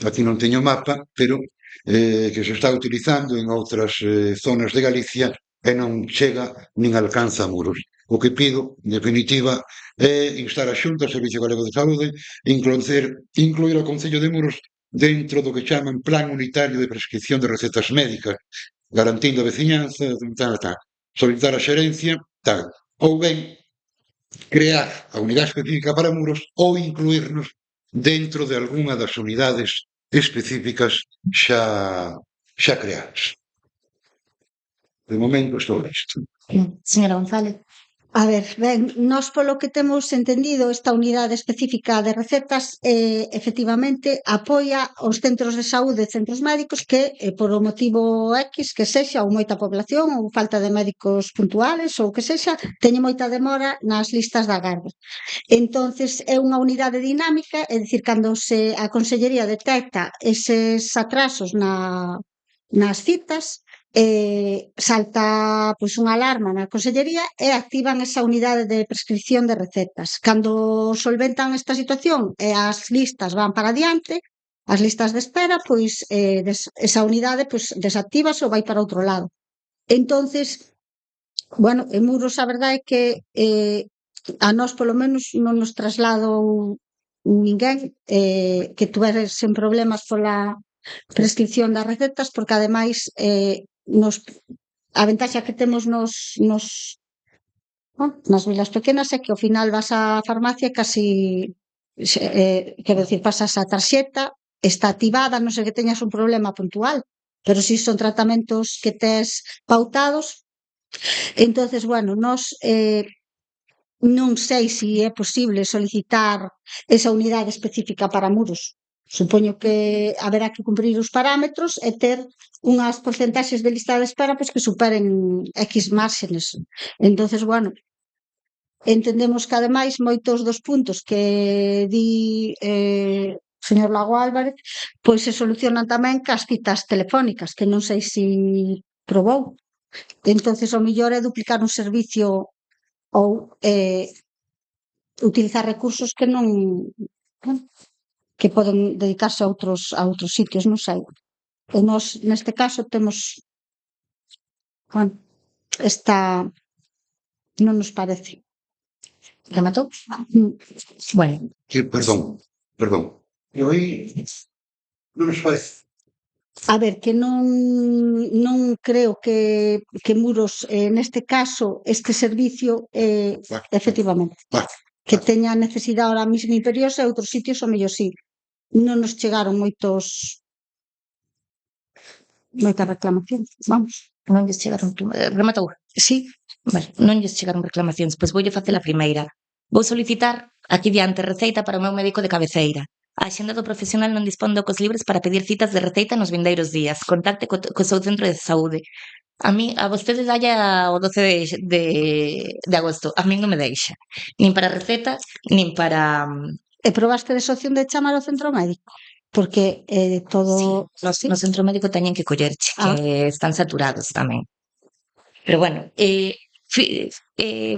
aquí non teño mapa, pero que se está utilizando en outras zonas de Galicia e non chega nin alcanza a Muros. O que pido, en definitiva, é instar a Xunta, o Servicio Galego de Saúde, incluir o Concello de Muros dentro do que chaman Plan Unitario de Prescripción de Recetas Médicas, garantindo a veciñanza, solicitar a xerencia, tal. Ou ben, crear a unidade específica para Muros ou incluirnos dentro de algunha das unidades específicas xa creadas. De momento estou isto. Señora González. A ver, ben, nós polo que temos entendido, esta unidade específica de recetas efectivamente apoia os centros de saúde, centros médicos que por o motivo X que sexa, ou moita población, ou falta de médicos puntuales, ou que sexa, teñen moita demora nas listas de agarda. Entonces é unha unidade dinámica, é dicir, cando a Consellería detecta eses atrasos nas citas, salta pois unha alarma na Consellería e activan esa unidade de prescripción de recetas. Cando solventan esta situación e as listas van para adiante, as listas de espera, pois esa unidade pois desactivase ou vai para outro lado. Entonces, bueno, en Muros a verdade é que a nós polo menos non nos trasladou ninguén que tuveresen problemas pola prescripción das recetas, porque ademais nos a ventaxa que temos nas vilas pequenas é que ao final vas á farmacia e casi, quero dicir, pasas a tarxeta, está activada, non sei que teñas un problema puntual, pero si son tratamentos que tes pautados. Entonces, bueno, nós non sei se é posible solicitar esa unidade específica para Muros. Supoño que haberá que cumprir os parámetros e ter unhas porcentaxes de lista de espera pois que superen X márgenes. Entonces, bueno, entendemos que ademais moitos dos puntos que di o señor Lago Álvarez pois se solucionan tamén cas citas telefónicas, que non sei se probou. Entonces, o mellor é duplicar un servicio ou utilizar recursos que non, que poden dedicarse a outros sitios, non sei. E nós, neste caso, temos, bueno, non nos parece. Rematou? Bueno, Perdón. Eu aí non nos parece. A ver, que non creo que Muros, neste caso, este servicio, efectivamente, que teña necesidade ahora mesmo imperiosa e outros sitios o mellor sí. Non nos chegaron moitas reclamacións, vamos. non lles chegaron... Rematou? Sí, Vale, non lles chegaron reclamacións, pois voulle facer a primeira. Vou solicitar aquí diante receita para o meu médico de cabeceira. A axenda do profesional non dispón de ocos libres para pedir citas de receita nos vindeiros días. Contacte co seu centro de saúde. A vostede dalle o 12 de agosto. A min non me deixa. Nin para receta, nin para... e probaste esa opción de chamar ao centro médico? Porque todo... Sí, no centro médico teñen que collerche, que están saturados tamén. Pero bueno,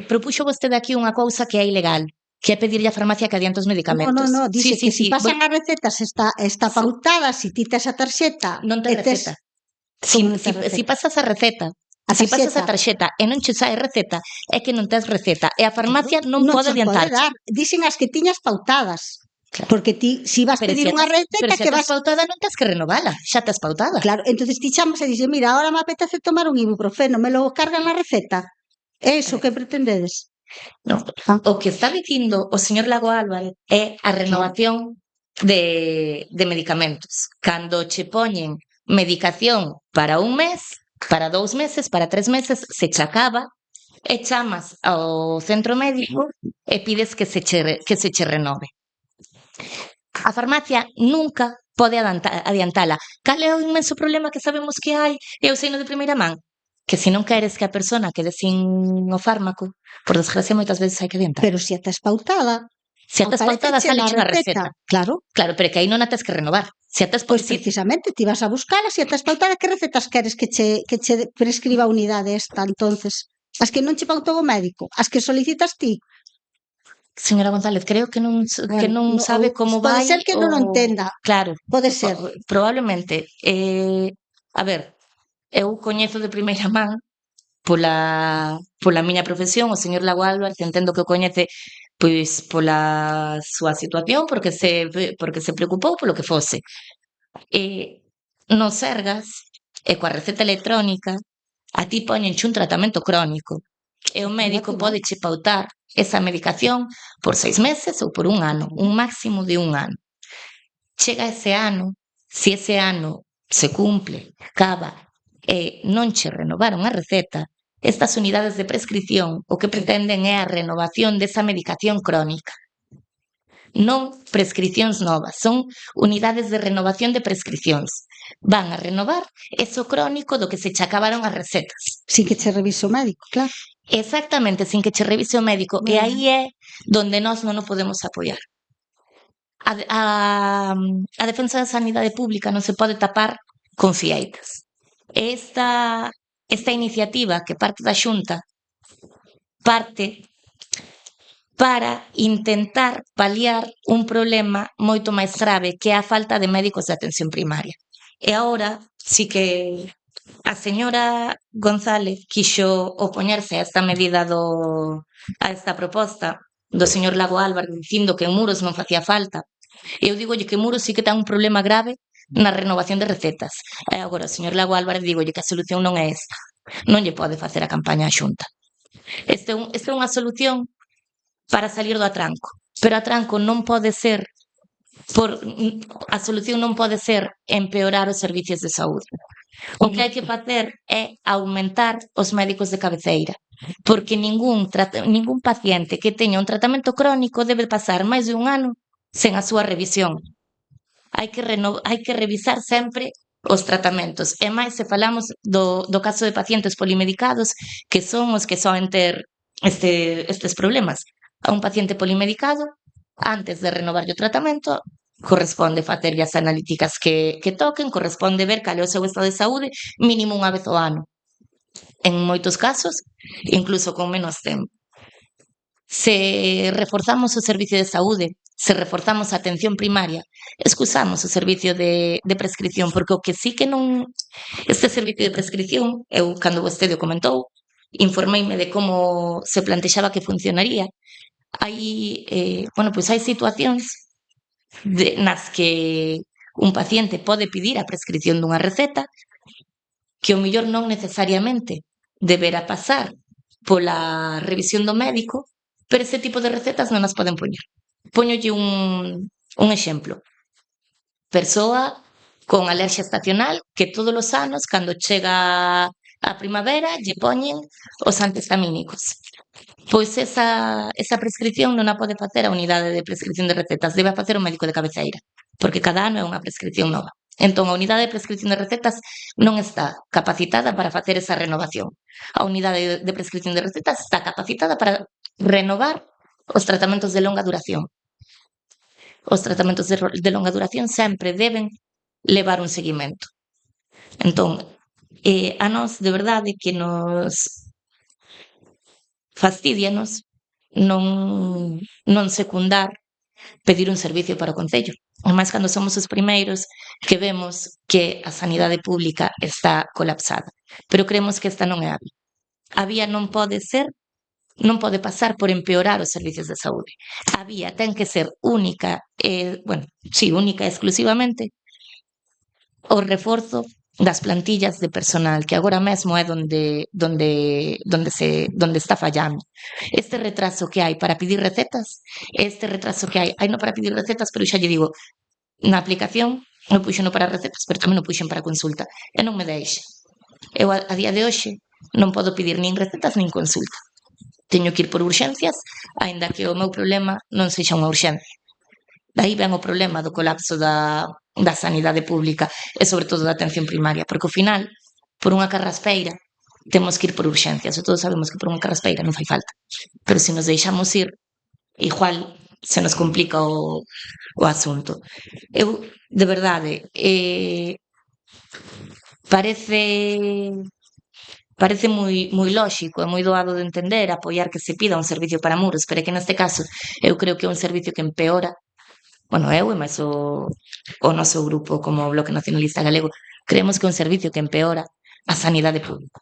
propuxo vostede aquí unha cousa que é ilegal, que é pedirlle á farmacia que adiante os medicamentos. No, dice que se pasan as recetas está pautada, se ti tes a tarxeta... Non ten receta. Si pasas a receta, se pasas a tarxeta e non che sae receta, é que non tes receta. E a farmacia non pode adiantarche. Dicen as que tiñas pautadas. Porque ti, si vas pedir unha receta que vas pautada non tens que renovala, xa tes pautada. Claro, entonces ti chamas e dices, mira, ahora me apetece tomar un ibuprofeno, me lo cargan na receta. É iso que pretendedes? No, o que está dicindo o señor Lago Álvarez é a renovación de medicamentos. Cando che poñen medicación para un mes, para 2 meses, para 3 meses, se che acaba e chamas ao centro médico e pides que se che renove. A farmacia nunca pode adiantala. Cal é o inmenso problema que sabemos que hai? Eu sei no de primeira man, que se non queres que a persona quede sin o fármaco, por desgracia moitas veces hai que adiantar. Pero se a tes pautada... Se a tes pautada, sale unha receta. Claro, pero que aí non a tes que renovar. Se a tes pois precisamente, ti vas a buscala, se a tes pautada, que recetas queres que che prescriba a unidade esta, entonces? As que non che pautou o médico, as que solicitas ti. Señora González, creo que non sabe como vai. Pode ser que non o entenda. Claro. Pode ser. Probablemente. A ver, eu coñezo de primeira man pola miña profesión, o señor Lago Álvarez, entendo que o coñece pois pola súa situación, porque se preocupou polo que fose. Nos Sergas, e coa receta electrónica, a ti poñenche un tratamento crónico, e o médico pode che pautar esa medicación por 6 meses ou por 1 ano, un máximo de 1 ano. Chega ese ano, se ese ano se cumple, acaba, e non che renovaron a receta, estas unidades de prescripción o que pretenden é a renovación desa medicación crónica. Non prescripcións novas, son unidades de renovación de prescripcións. Van a renovar eso crónico do que se che acabaron as recetas. Sin que che revise o médico, claro. Exactamente, sin que che revise o médico. E aí é donde nós non o podemos apoiar. A defensa da sanidade pública non se pode tapar con fieitas. Esta iniciativa que parte da Xunta parte para intentar paliar un problema moito máis grave que é a falta de médicos de atención primaria. E agora, si que a señora González quixo opoñerse a esta medida a esta proposta do señor Lago Álvarez dicindo que en Muros non facía falta. Eu digolle que Muros sí que ten un problema grave na renovación de recetas. E agora o señor Lago Álvarez digolle que a solución non é esta. Non lle pode facer a campaña á Xunta. Esta é unha solución para salir do atranco, pero o atranco non pode ser a solución non pode ser empeorar os servicios de saúde. O que hai que facer é aumentar os médicos de cabeceira, porque ningún paciente que teña un tratamento crónico debe pasar máis de un ano sen a súa revisión. Hai que revisar sempre os tratamentos, e máis se falamos do caso de pacientes polimedicados, que son os que soen ter estes problemas. A un paciente polimedicado, antes de renovarlle o tratamento, corresponde facerlle as analíticas que toquen, corresponde ver cal é o seu estado de saúde mínimo unha vez ao ano. En moitos casos, incluso con menos tempo. Se reforzamos o servicio de saúde, se reforzamos a atención primaria, excusamos o servicio de prescripción, porque o que sí que non... Este servicio de prescripción, eu, cando vostede o comentou, informeime de como se plantexaba que funcionaría. Hai situacións nas que un paciente pode pedir a prescripción dunha receta que o mellor non necesariamente deberá pasar pola revisión do médico, pero ese tipo de recetas non as poden poñer. Póñolle un exemplo. Persoa con alerxia estacional que todos os anos, cando chega a primavera, lle poñen os antihistamínicos. Pois esa prescripción non a pode facer a unidade de prescripción de recetas, debe a facer o médico de cabeceira, porque cada ano é unha prescripción nova. Entón, a unidade de prescripción de recetas non está capacitada para facer esa renovación. A unidade de prescripción de recetas está capacitada para renovar os tratamentos de longa duración. Os tratamentos de longa duración sempre deben levar un seguimento. Entón, a nós, de verdade, que nos fastidianos non secundar pedir un servicio para o Concello. Ademais, cando somos os primeiros que vemos que a sanidade pública está colapsada. Pero creemos que esta non é a vía. A vía non pode pasar por empeorar os servicios de saúde. A vía ten que ser única e exclusivamente o reforzo das plantillas de personal, que agora mesmo é donde está fallando. Este retraso que hai para pedir recetas, hai no para pedir recetas, pero xa lle digo, na aplicación eu puxeno para recetas, pero tamén o puxen para consulta, e non me deixa. Eu a día de hoxe non podo pedir nin recetas nin consulta. Teño que ir por urxencias, aínda que o meu problema non sexa unha urxencia. Daí ven o problema do colapso da sanidade pública e, sobre todo, da atención primaria, porque, ao final, por unha carraspeira, temos que ir por urxencias, e todos sabemos que por unha carraspeira non fai falta. Pero se nos deixamos ir, igual se nos complica o asunto. Eu, de verdade, parece moi lóxico e moi doado de entender apoiar que se pida un servicio para muros, pero é que neste caso eu creo que é un servicio que empeora. Eu e máis o noso grupo como Bloque Nacionalista Galego creemos que é un servicio que empeora a sanidade pública.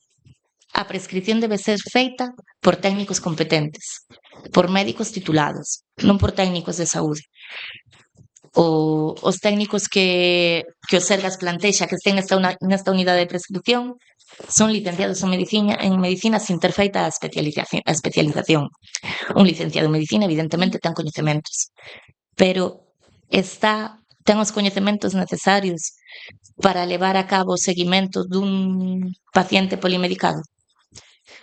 A prescripción debe ser feita por técnicos competentes, por médicos titulados, non por técnicos de saúde. Os técnicos que o Sergas plantexa que estén nesta unidade de prescripción son licenciados en medicina sin ter feita a especialización. Un licenciado en medicina, evidentemente, ten coñecementos, pero ten os coñecementos necesarios para levar a cabo o seguimento dun paciente polimedicado.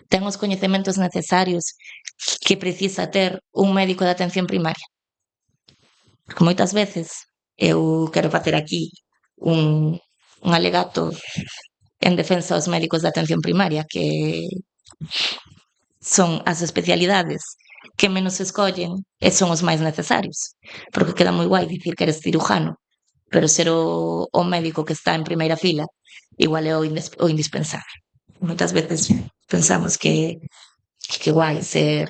Ten os coñecementos necesarios que precisa ter un médico de atención primaria. Porque moitas veces eu quero facer aquí un alegato en defensa aos médicos de atención primaria, que son as especialidades que menos se escollen e son os máis necesarios, porque queda moi guai dicir que eres cirujano, pero ser o médico que está en primeira fila igual é o indispensable. Moitas veces pensamos que guai ser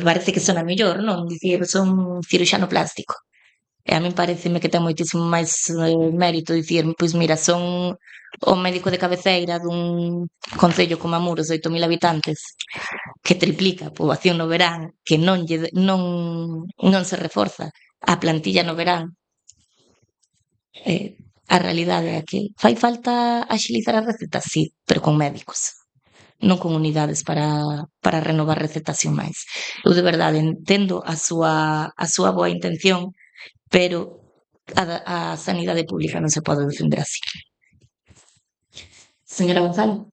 parece que sona mellor, non? Dicir, son ciruxano plástico. E a min pareceme que ten moitísimo máis mérito dicir, pois mira, son o médico de cabeceira dun concello como Muros de 8.000 habitantes que triplica a poboación no verán, que non se reforza a plantilla no verán. A realidade é que fai falta axilizar as recetas, sí, pero con médicos, non con unidades para renovar recetas sin máis. Eu de verdade entendo a súa boa intención, pero a sanidade pública non se pode defender así. Señora Gonzalo.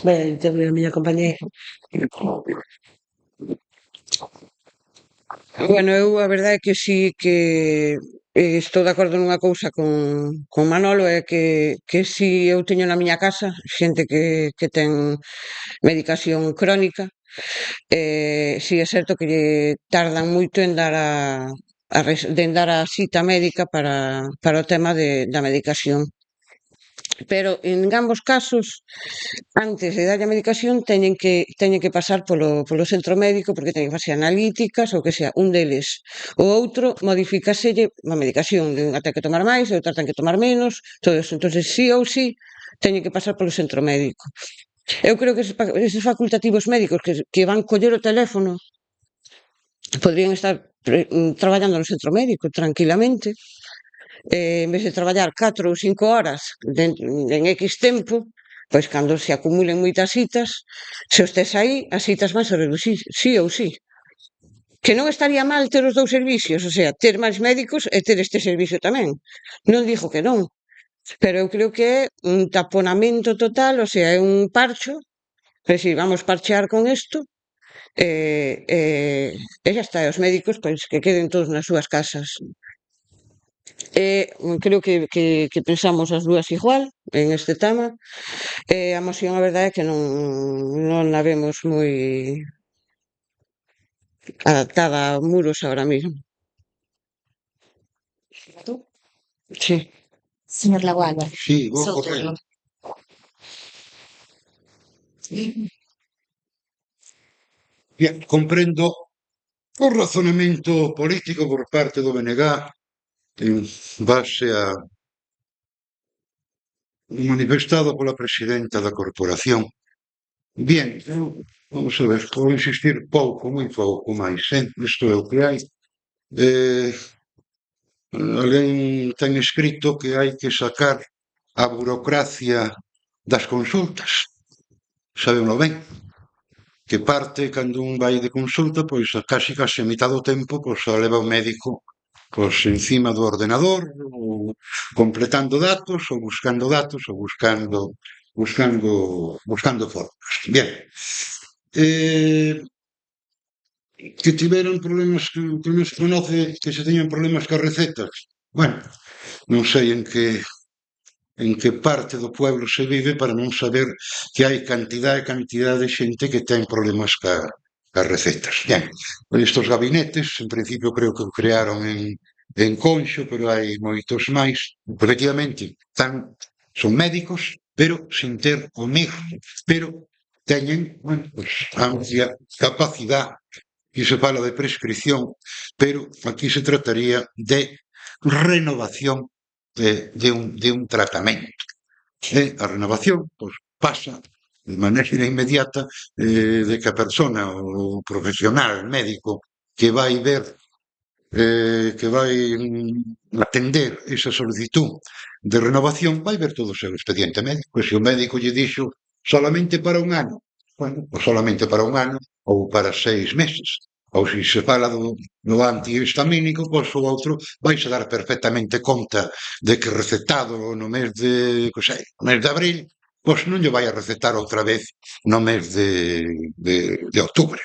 Ben, temos a miña compañeira. Bueno, eu a verdade é que sí que estou de acordo nunha cousa con Manolo, é que si eu teño na miña casa xente que ten medicación crónica, si é certo que lle tardan moito en dar en dar a cita médica para o tema da medicación. Pero en ambos casos, antes de darlle a medicación, teñen que pasar polo centro médico porque teñen que facer analíticas ou que sea un deles. O outro, modifícaselle a medicación, de unha ten que tomar máis, de outra ten que tomar menos, todo eso. Entón, sí ou sí, teñen que pasar polo centro médico. Eu creo que eses facultativos médicos que van coller o teléfono podrían estar traballando no centro médico tranquilamente, en vez de traballar 4 ou 5 horas en X tempo, pois cando se acumulen moitas citas, se os tes aí, as citas van se reducir, sí ou sí. Que non estaría mal ter os dous servicios, o sea, ter máis médicos e ter este servicio tamén. Non digo que non, pero eu creo que é un taponamento total, o sea, é un parcho, pero si vamos parchear con isto, e xa está, os médicos pois que queden todos nas súas casas. Creo que pensamos as dúas igual en este tema. A moción a verdade é que non a vemos moi adaptada a muros ahora mismo. Sí. Señor Laguardia. Sí, vou Seu correr. turno. Bien, comprendo o razonamento político por parte do BNG en base a manifestado pola presidenta da corporación. Bien, vamos a ver, vou insistir pouco, moi pouco máis, isto é o que hai. Alguén ten escrito que hai que sacar a burocracia das consultas. Sabemos ben que parte cando un vai de consulta, pois casi a mitad do tempo pois a leva o médico pois encima do ordenador, ou completando datos, ou buscando formas. Bien. Que tiveron problemas que non se conoce que se teñan problemas cas recetas. Bueno, non sei en que parte do pueblo se vive para non saber que hai cantidad de xente que ten problemas cas recetas. Ben, estes gabinetes, en principio creo que o crearon en Conxo, pero hai moitos máis. Efectivamente, son médicos, pero sin ter o MIR, pero teñen, bueno, pues, amplia capacidade. Aquí se fala de prescripción, pero aquí se trataría de renovación de un tratamento. A renovación pois, pasa de maneira inmediata de que a persona, o profesional médico que vai ver, que vai atender esa solicitud de renovación, vai ver todo o seu expediente médico. E se o médico lle dixo solamente para un ano, bueno, ou solamente para un ano ou para 6 meses. Ou se se fala do antihistamínico, pois o outro vais a dar perfectamente conta de que recetado no mes de, no mes de abril, pois non lle vai a recetar outra vez no mes de outubro.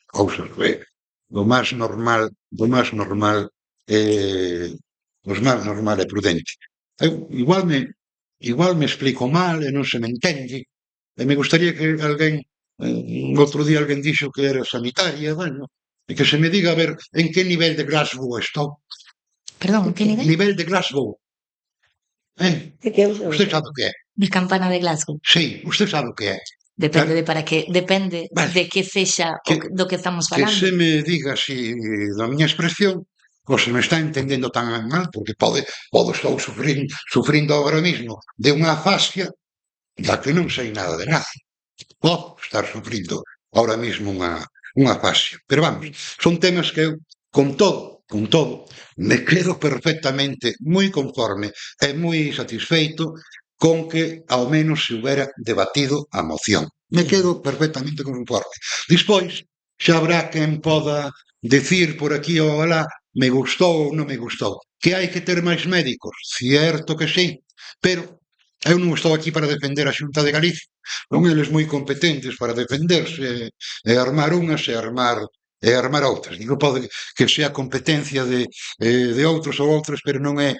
Cousas do máis normal e prudente. Igual me explico mal e non se me entende, e me gustaría que alguén, outro día alguén dixo que era sanitaria, bueno, e que se me diga a ver en que nivel de Glasgow estou. Perdón, en que nivel? Nivel de Glasgow. Usted sabe o que é? De campana de Glasgow. Sí, usted sabe o que é. Depende de que sexa do que estamos Que falando. se me diga así da miña expresión, pois se me está entendendo tan mal, porque pode estou sufrindo agora mismo de unha afasia da que non sei nada de nada. Podo estar sufrindo ahora mismo unha afasia. Pero vamos, son temas que eu, con todo con todo, me quedo perfectamente moi conforme e moi satisfeito con que ao menos se houbera debatido a moción. Me quedo perfectamente conforme. Despois, xa habrá quen poda decir por aquí ou alá me gustou ou non me gustou. Que hai que ter máis médicos? Cierto que sí, pero eu non estou aquí para defender a Xunta de Galicia. Son eles moi competentes para defenderse e armar unhas e armar outras. Digo, pode que sea competencia de outros ou outras, pero non é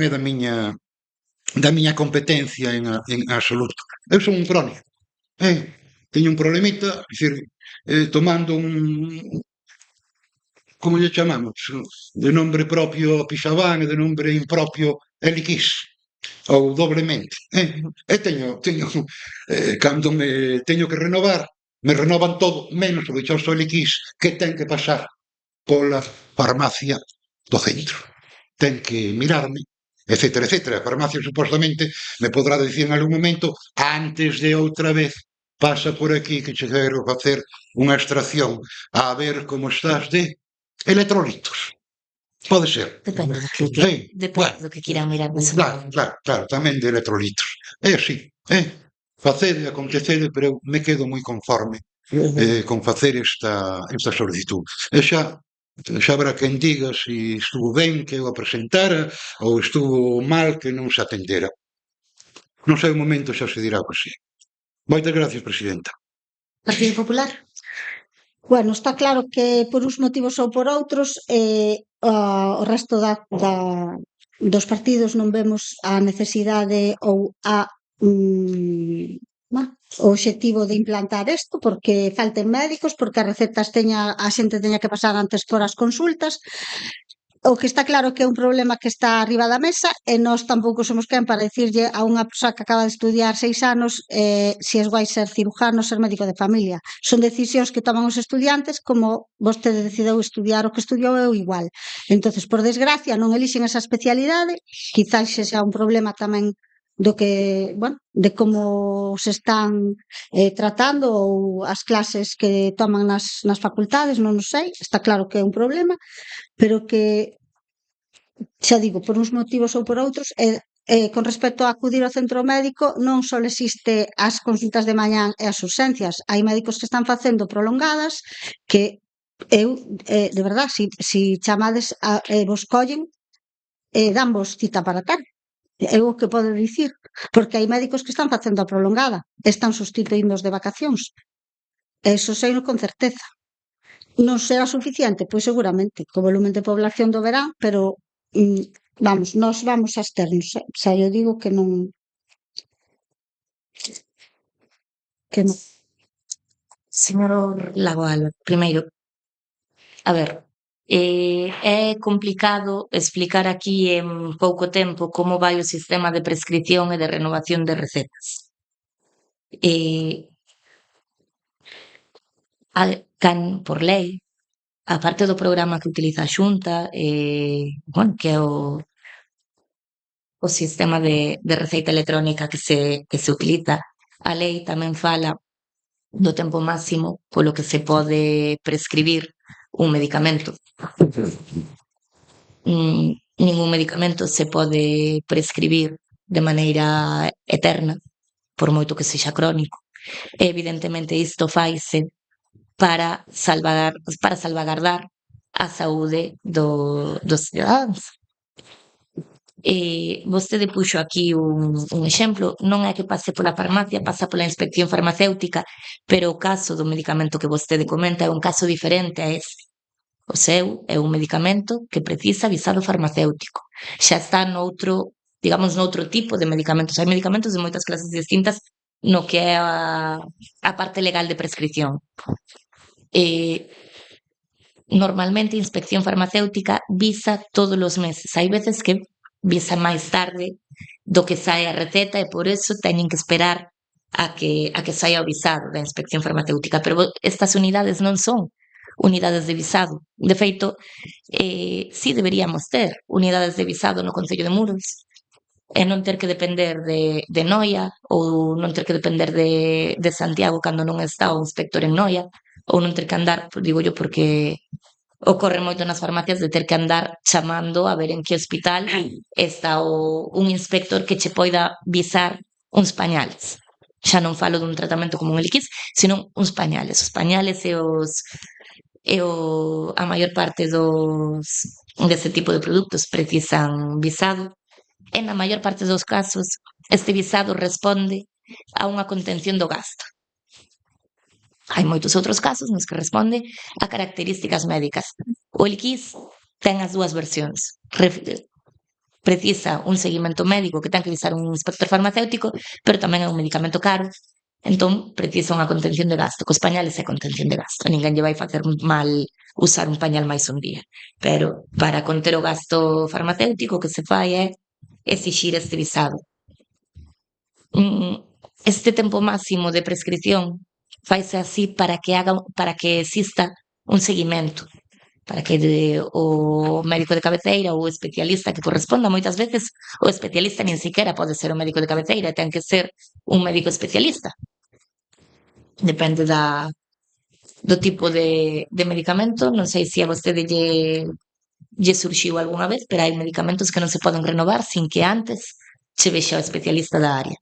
da miña competencia en absoluto. Eu son un crónico. Teño un problemita, dicir, tomando como lle chamamos, de nombre propio Pixabán e de nombre impropio Eliquís, ou doblemente. E cando me teño que renovar, me renovan todo, menos o dichoso Eliquís, que ten que pasar pola farmacia do centro. Ten que mirarme, etcétera, etcétera. A farmacia, supostamente, me podrá dicir en algún momento, antes de outra vez, pasa por aquí que che quero facer unha extracción a ver como estás de electrolitos. Pode ser. Depende Bueno, do que queiran mirar nese momento. claro, tamén de electrolitos. É así, facede, acontecede, pero eu me quedo moi conforme con facer esta solicitud. E xa habrá quen diga se estuvo ben que eu a presentara ou estuvo mal que non se atendera. Non sei o momento xa se dirá o que sí. Moitas gracias, presidenta. Partido Popular? Bueno, está claro que por uns motivos ou por outros o resto dos partidos non vemos a necesidade ou o obxectivo de implantar isto porque falten médicos, porque as recetas a xente teña que pasar antes por as consultas. O que está claro que é un problema que está arriba da mesa e nós tampouco somos quen para dicirlle a unha persoa que acaba de estudiar 6 anos se es vai ser cirujano ou ser médico de familia. Son decisións que toman os estudiantes como vostede decideu estudiar o que estudiou eu igual. Entonces, por desgracia, non elixen esa especialidade, quizás xe sea un problema tamén do que, bueno, de como se están tratando ou as clases que toman nas facultades, non o sei, está claro que é un problema, pero que, xa digo, por uns motivos ou por outros, con respecto a acudir ao centro médico, non só existe as consultas de mañán e as urxencias, hai médicos que están facendo prolongadas que eu, de verdad, si chamades vos collen, danvos cita para tarde. É o que podo dicir, porque hai médicos que están facendo a prolongada, están sustituindo os de vacacións. Eso sei con certeza. Non será suficiente? Pois seguramente, co volumen de población do verán, pero nós vamos a externos, xa eu digo que non. Señor Lagoa, primeiro, a ver, é complicado explicar aquí en pouco tempo como vai o sistema de prescrición e de renovación de recetas. Por lei, a parte do programa que utiliza a Xunta, bueno, que é o sistema de receita electrónica que se utiliza, a lei tamén fala do tempo máximo polo que se pode prescribir un medicamento. Ningún medicamento se pode prescribir de maneira eterna, por moito que sexa crónico. Evidentemente isto faise para salvagardar a saúde dos cidadáns. Vostede puxo aquí un exemplo, non é que pase pola farmacia, pasa pola inspección farmacéutica, pero o caso do medicamento que vostede comenta é un caso diferente a ese. O seu é un medicamento que precisa visado farmacéutico. Xa está noutro tipo de medicamentos. Hai medicamentos de moitas clases distintas no que é a parte legal de prescripción. Normalmente a inspección farmacéutica visa todos os meses. Hai veces que visa máis tarde do que sae a receta e por eso teñen que esperar a que saia o visado da inspección farmacéutica, pero estas unidades non son unidades de visado. De feito, si deberíamos ter unidades de visado no Concello de Muros e non ter que depender de Noia ou non ter que depender de Santiago cando non está o inspector en Noia ou non ter que andar, digo yo, porque Ocorre moito nas farmacias de ter que andar chamando a ver en que hospital está un inspector que che poida visar uns pañales. Xa non falo dun tratamento como un eliquis, sino uns pañales. Os pañales a maior parte deste tipo de produtos precisan visado, e na maior parte dos casos este visado responde a unha contención do gasto. Hai moitos outros casos nos que responde a características médicas. O eliquis ten as dúas versións. Precisa un seguimento médico que ten que visar un inspector farmacéutico, pero tamén é un medicamento caro, entón precisa unha contención de gasto. Cos pañales é contención de gasto. Ninguén lle vai facer mal usar un pañal máis un día. Pero para conter o gasto farmacéutico, o que se fai é exixir este visado. Este tempo máximo de prescripción faise así para que exista un seguimento, para que o médico de cabeceira ou o especialista que corresponda, moitas veces o especialista nin siquiera pode ser o médico de cabeceira, ten que ser un médico especialista. Depende do tipo de medicamento, non sei se a vostede lle surxiu algunha vez, pero hai medicamentos que non se poden renovar sin que antes che vexa o especialista da área.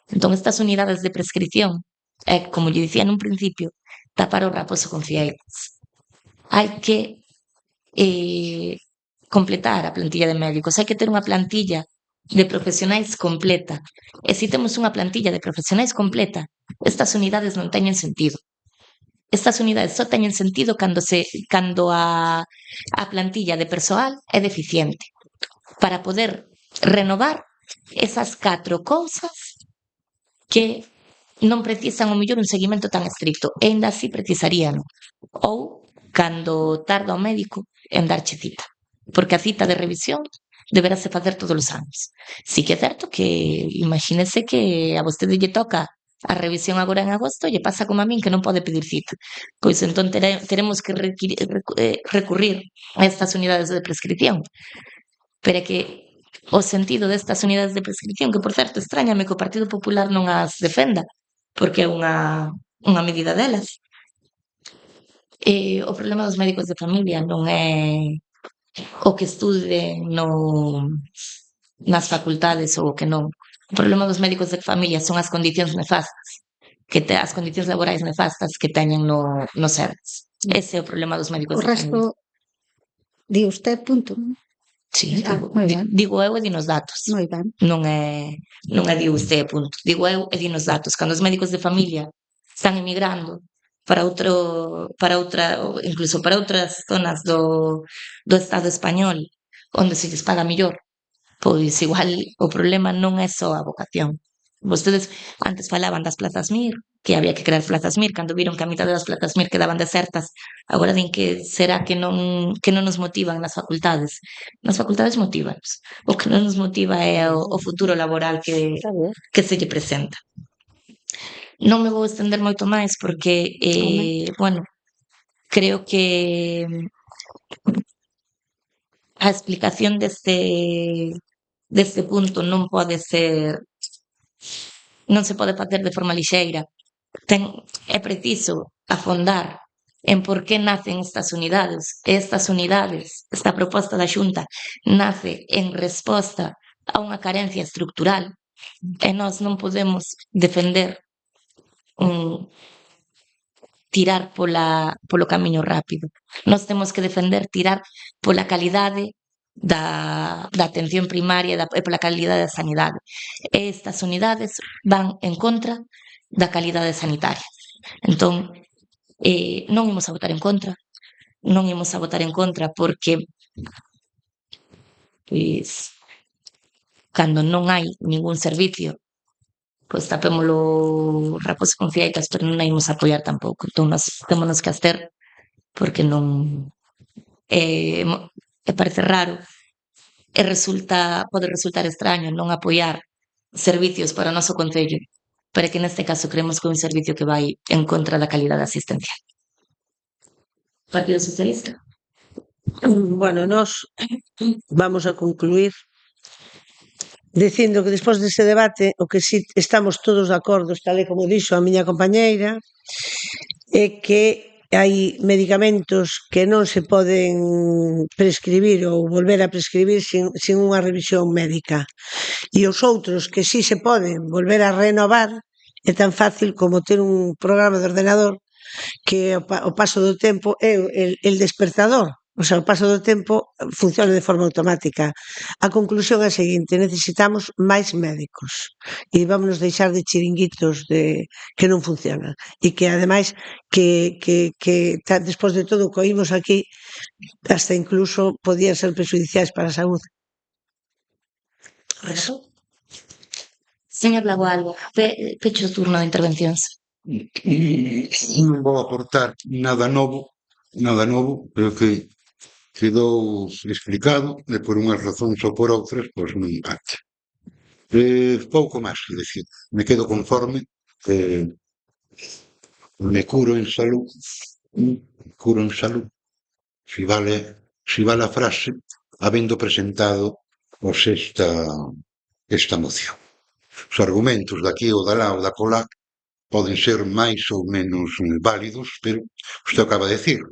Entón, estas unidades de prescripción é, como lle dicía nun principio, tapar o raposo con fieiras. Hai que completar a plantilla de médicos, hai que ter unha plantilla de profesionais completa. E se temos unha plantilla de profesionais completa, estas unidades non teñen sentido. Estas unidades só teñen sentido cando a plantilla de persoal é deficiente. Para poder renovar esas 4 cousas que non precisan o mellor un seguimento tan estricto, e ainda así precisarían. Ou cando tarda o médico en darche cita, porque a cita de revisión deberase facer todos os anos. Si que é certo que imagínese que a vostede lle toca a revisión agora en agosto, lle pasa como a min que non pode pedir cita. Pois entón teremos que recurrir a estas unidades de prescripción. Pero é que o sentido destas unidades de prescripción, que por certo extrañame que o Partido Popular non as defenda, porque é unha medida delas. O problema dos médicos de familia non é o que estude nas facultades ou o que non. O problema dos médicos de familia son as condicións nefastas, as condicións laborais nefastas que teñen no SERVES. Ese é o problema dos médicos O de familia. resto, di usted, punto. Sí, moi ben. digo eu e di nos datos. Moi ben. Non é di usted, punto. Digo eu e di nos datos. Cando os médicos de familia están emigrando incluso para outras zonas do Estado español, onde se lles paga mellor, pois igual o problema non é só a vocación. Vostedes antes falaban das plazas MIR, que había que crear plazas MIR, cando viron que a mitad das plazas MIR quedaban desertas, agora din que será que non nos motivan nas facultades. Nas facultades motívanos. O que non nos motiva é o futuro laboral que se lle presenta. Non me vou estender moito máis porque, creo que a explicación deste punto non se pode facer de forma lixeira. É preciso afondar en por que nacen estas unidades. Estas unidades, esta proposta da Xunta, nace en resposta a unha carencia estructural e nós non podemos defender tirar polo camiño rápido. Nós temos que defender tirar pola calidade da atención primaria e pola calidade da sanidade. Estas unidades van en contra da calidade sanitaria. Entón, non imos a votar en contra, porque pois cando non hai ningún servicio, pois tapémolo raposo con fieitas, pero non a imos a apoiar tampouco. Entón, nós témonos que abster porque non parece raro e pode resultar extraño non apoiar servicios para o noso concello, pero que neste caso creemos que é un servicio que vai en contra da calidade asistencial. Partido Socialista. Bueno, nós vamos a concluir dicindo que despois dese debate o que si estamos todos de acordo, tal e como dixo a miña compañeira, é que hai medicamentos que non se poden prescribir ou volver a prescribir sin unha revisión médica. E os outros que sí se poden volver a renovar é tan fácil como ter un programa de ordenador que o paso do tempo é el despertador. O sea, o paso do tempo funciona de forma automática. A conclusión é a seguinte: necesitamos máis médicos e vámonos deixar de chiringuitos que non funcionan e que ademais despois de todo o que oímos aquí hasta incluso podían ser prexudiciais para a saúde. Señor Lagualbo, peche o turno de intervencións. Non vou aportar nada novo, pero que quedou explicado e por unhas razóns ou por outras, pois non bate. Pouco máis que decir. Me quedo conforme que me curo en salud, si vale a frase, habendo presentado esta moción. Os argumentos daqui ou da lá ou da colá poden ser máis ou menos válidos, pero usted acaba de decir,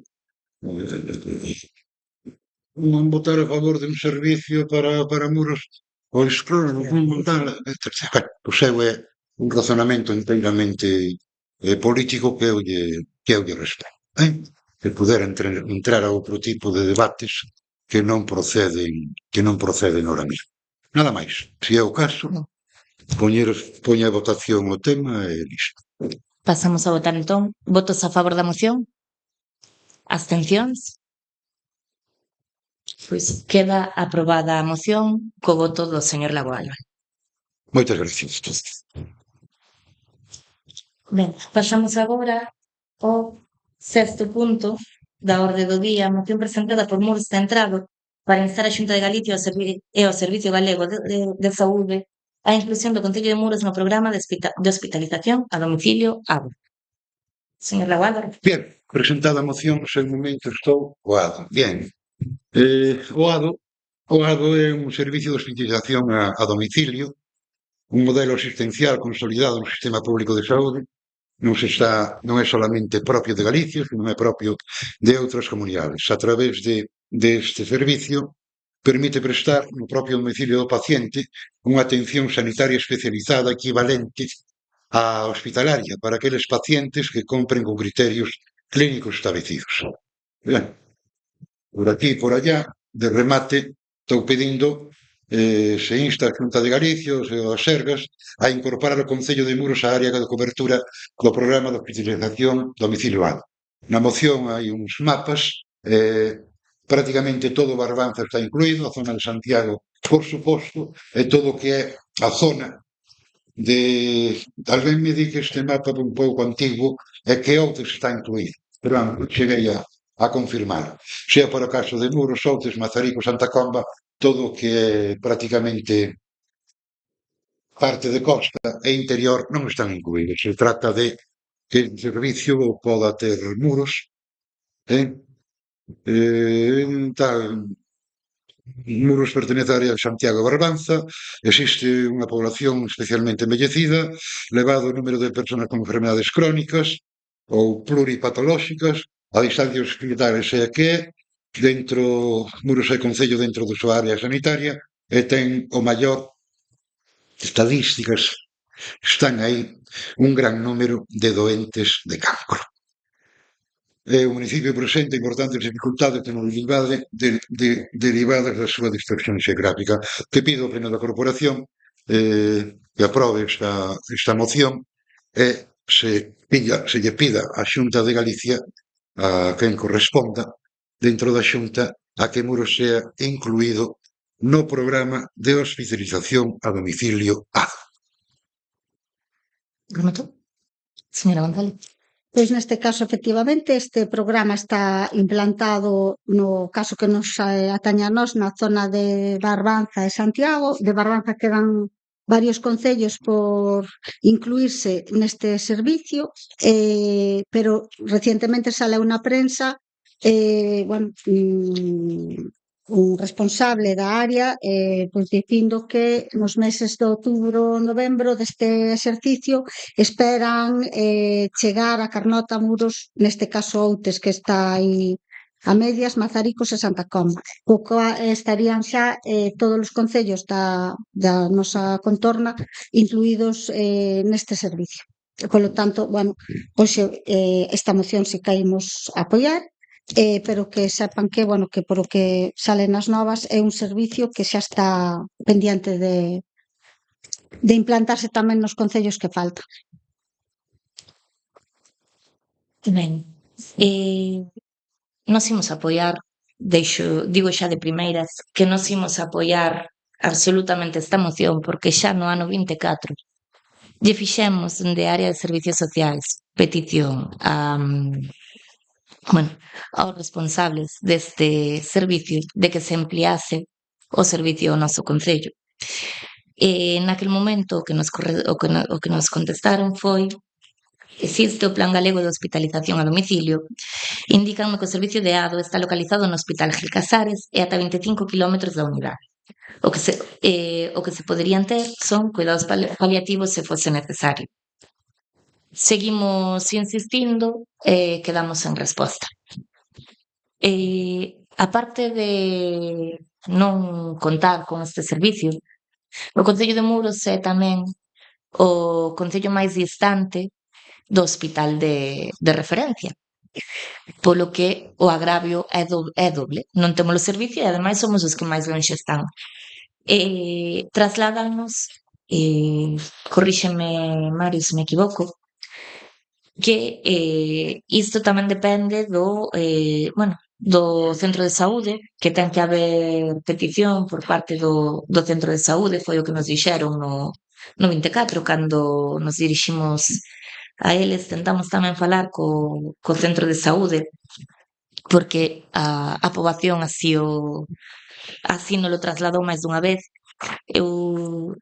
non votar a favor de un servicio para muros, pois claro, non votar, o seu é un razonamento inteiramente político que eu lle respeto, que pudera entrar a outro tipo de debates que non proceden ahora mesmo. Nada máis, se é o caso, poña a votación o tema e listo. Pasamos a votar entón. Votos a favor da moción? Abstencións? Pois queda aprobada a moción co voto do señor Lagualbo. Moitas gracias. Ben, pasamos agora ao sexto punto da orde do día, a moción presentada por Muros Centrado para instar a Xunta de Galicia e ao Servicio Galego de Saúde a inclusión do Concello de Muros no programa de hospitalización a domicilio ABO. Señor Lagualbo. Bien, presentada a moción, no seu momento estou o ADO. Bien, o ADO é un servicio de hospitalización a domicilio, un modelo asistencial consolidado no sistema público de saúde, non é solamente propio de Galicia, sino é propio de outras comunidades. A través deste servicio permite prestar no propio domicilio do paciente unha atención sanitaria especializada equivalente á hospitalaria para aqueles pacientes que compren con criterios clínicos establecidos. Ben, por aquí e por allá, de remate, estou pedindo se insta a Xunta de Galicia ou as Sergas a incorporar o Concello de Muros á área de cobertura do programa de hospitalización domicilio ADO. Na moción hai uns mapas, prácticamente todo Barbanza está incluído, a zona de Santiago, por suposto, e todo o que é a zona de... Alguén me di que este mapa é un pouco antigo e que outros está incluído, pero cheguei a confirmar. Sea para o caso de Muros, Outes, Mazarico, Santa Comba, todo o que é prácticamente parte de costa e interior non están incluídos. Se trata de que o servicio poda ter Muros, Muros pertenece á área de Santiago e Barbanza, existe unha población especialmente envellecida, elevado o número de persoas con enfermedades crónicas ou pluripatolóxicas, a distancia hospitalaria é que é, Muros é concello dentro da súa área sanitaria e ten o maior estadísticas, están aí un gran número de doentes de cancro. É un municipio presente importantes dificultades de mobilidade derivadas da súa dispersión xeográfica. Que pido ao pleno da corporación que aprobe esta moción e se lle pida á Xunta de Galicia, a quen corresponda dentro da Xunta, a que Muros sea incluído no programa de hospitalización a domicilio ADO. Rematou? Señora González. Pois neste caso, efectivamente, este programa está implantado no caso que nos ataña a nós na zona de Barbanza e Santiago. De Barbanza quedan varios concellos por incluírse neste servicio, pero recientemente saleu na prensa un responsable da área, pois dicindo que nos meses de outubro, novembro deste exercicio esperan chegar a Carnota, Muros, neste caso Outes, que está aí a medias, Mazaricos e Santa Comba. Co cual estarían xa todos os concellos da nosa contorna incluídos neste servicio. Polo tanto, bueno, hoxe esta moción se caímos a apoiar, pero que sepan que, bueno, que por o que salen nas novas é un servicio que xa está pendiente de implantarse tamén nos concellos que faltan. Ben, nós imos apoiar, digo xa de primeiras, que nós imos apoiar absolutamente esta moción, porque xa no ano 24 lle fixemos de área de servicios sociais petición aos responsables deste servicio de que se ampliase o servicio ao noso concello. Naquel momento o que nos contestaron foi: existe o Plan Galego de Hospitalización a Domicilio. Indícanme que o servicio de ADO está localizado no Hospital Gil Casares e ata 25 km da unidade. O que se poderían ter son cuidados paliativos se fose necesario. Seguimos insistindo e quedamos sen resposta. A parte de non contar con este servicio, o Concello de Muros é tamén o concello máis distante do hospital de referencia, polo que o agravio é doble. Non temos o servicio e ademais somos os que máis lonxe están. Trasládanos, corríxeme Mario se me equivoco, que isto tamén depende do centro de saúde, que ten que haber petición por parte do centro de saúde, foi o que nos dixeron no 24, cando nos diriximos a eles. Tentamos tamén falar co centro de saúde, porque a poboación así nolo trasladou máis dunha vez. Eu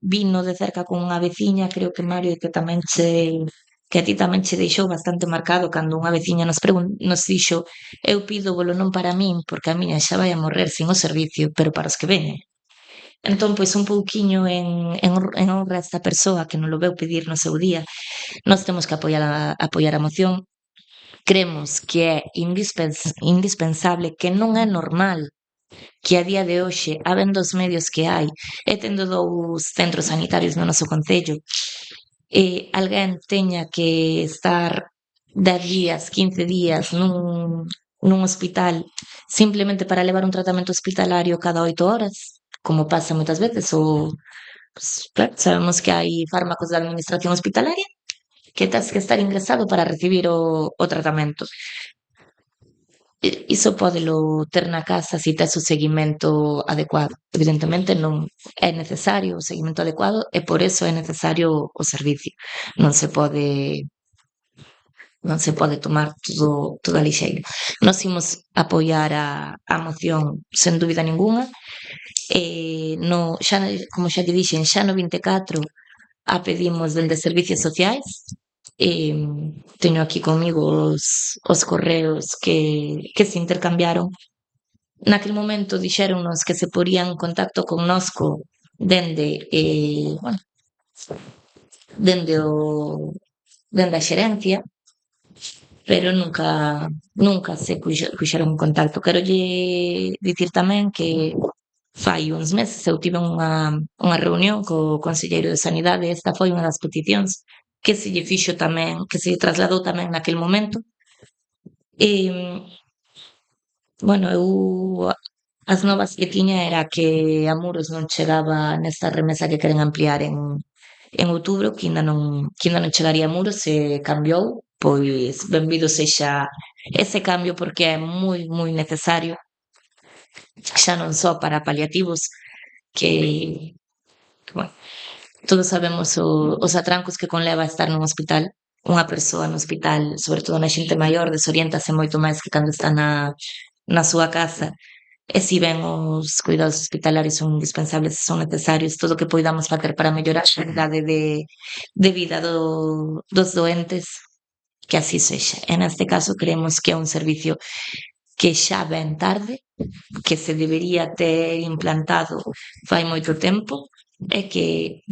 vino de cerca con unha veciña, creo que Mario, que a ti tamén che deixou bastante marcado cando unha veciña nos dixo: eu pídovolo non para min, porque a miña xa vai a morrer sin o servicio, pero para os que veñen. Entón, pois un pouquiño en honra a esta persoa que non lo veu pedir no seu día, nós temos que apoiar a moción. Cremos que é indispensable, que non é normal que a día de hoxe, habendo os medios que hai, e tendo 2 centros sanitarios no noso concello, alguén teña que estar 10 días, 15 días nun hospital simplemente para levar un tratamento hospitalario cada 8 horas, como pasa moitas veces, sabemos que hai fármacos da administración hospitalaria que tens que estar ingresado para recibir o tratamento. Iso pódelo ter na casa se tes o seguimento adecuado. Evidentemente non é necesario o seguimento adecuado e por eso é necesario o servicio. Non se pode tomar todo a lixeiro. Nós imos apoiar a moción sen dúbida ningunha. Como xa te dixen, xa no 24 a pedimos dende servicios sociais. Teño aquí comigo os correos que se intercambiaron. Naquel momento dixéronnos que se porían en contacto connosco dende a xerencia, pero nunca se puxeron en contacto. Querolle dicir tamén que fai uns meses eu tive unha reunión co conselleiro de Sanidade. Esta foi unha das peticións que se lle fixo tamén, que se lle trasladou tamén naquel momento. As novas que tiña era que a Muros non chegaba nesta remesa que queren ampliar en outubro, que ainda non chegaría a Muros, se cambiou. Pois benvido sexa ese cambio, porque é moi, moi necesario, xa non só para paliativos, que todos sabemos os atrancos que conleva estar nun hospital. Unha persoa no hospital, sobre todo na xente maior, desoriéntase moito máis que cando está na súa casa. E si ben os cuidados hospitalarios son indispensables e son necesarios, todo o que poidamos facer para mellorar a calidade de vida dos doentes, que así sexa. E neste caso creemos que é un servicio que xa ven tarde, que se debería ter implantado fai moito tempo, e que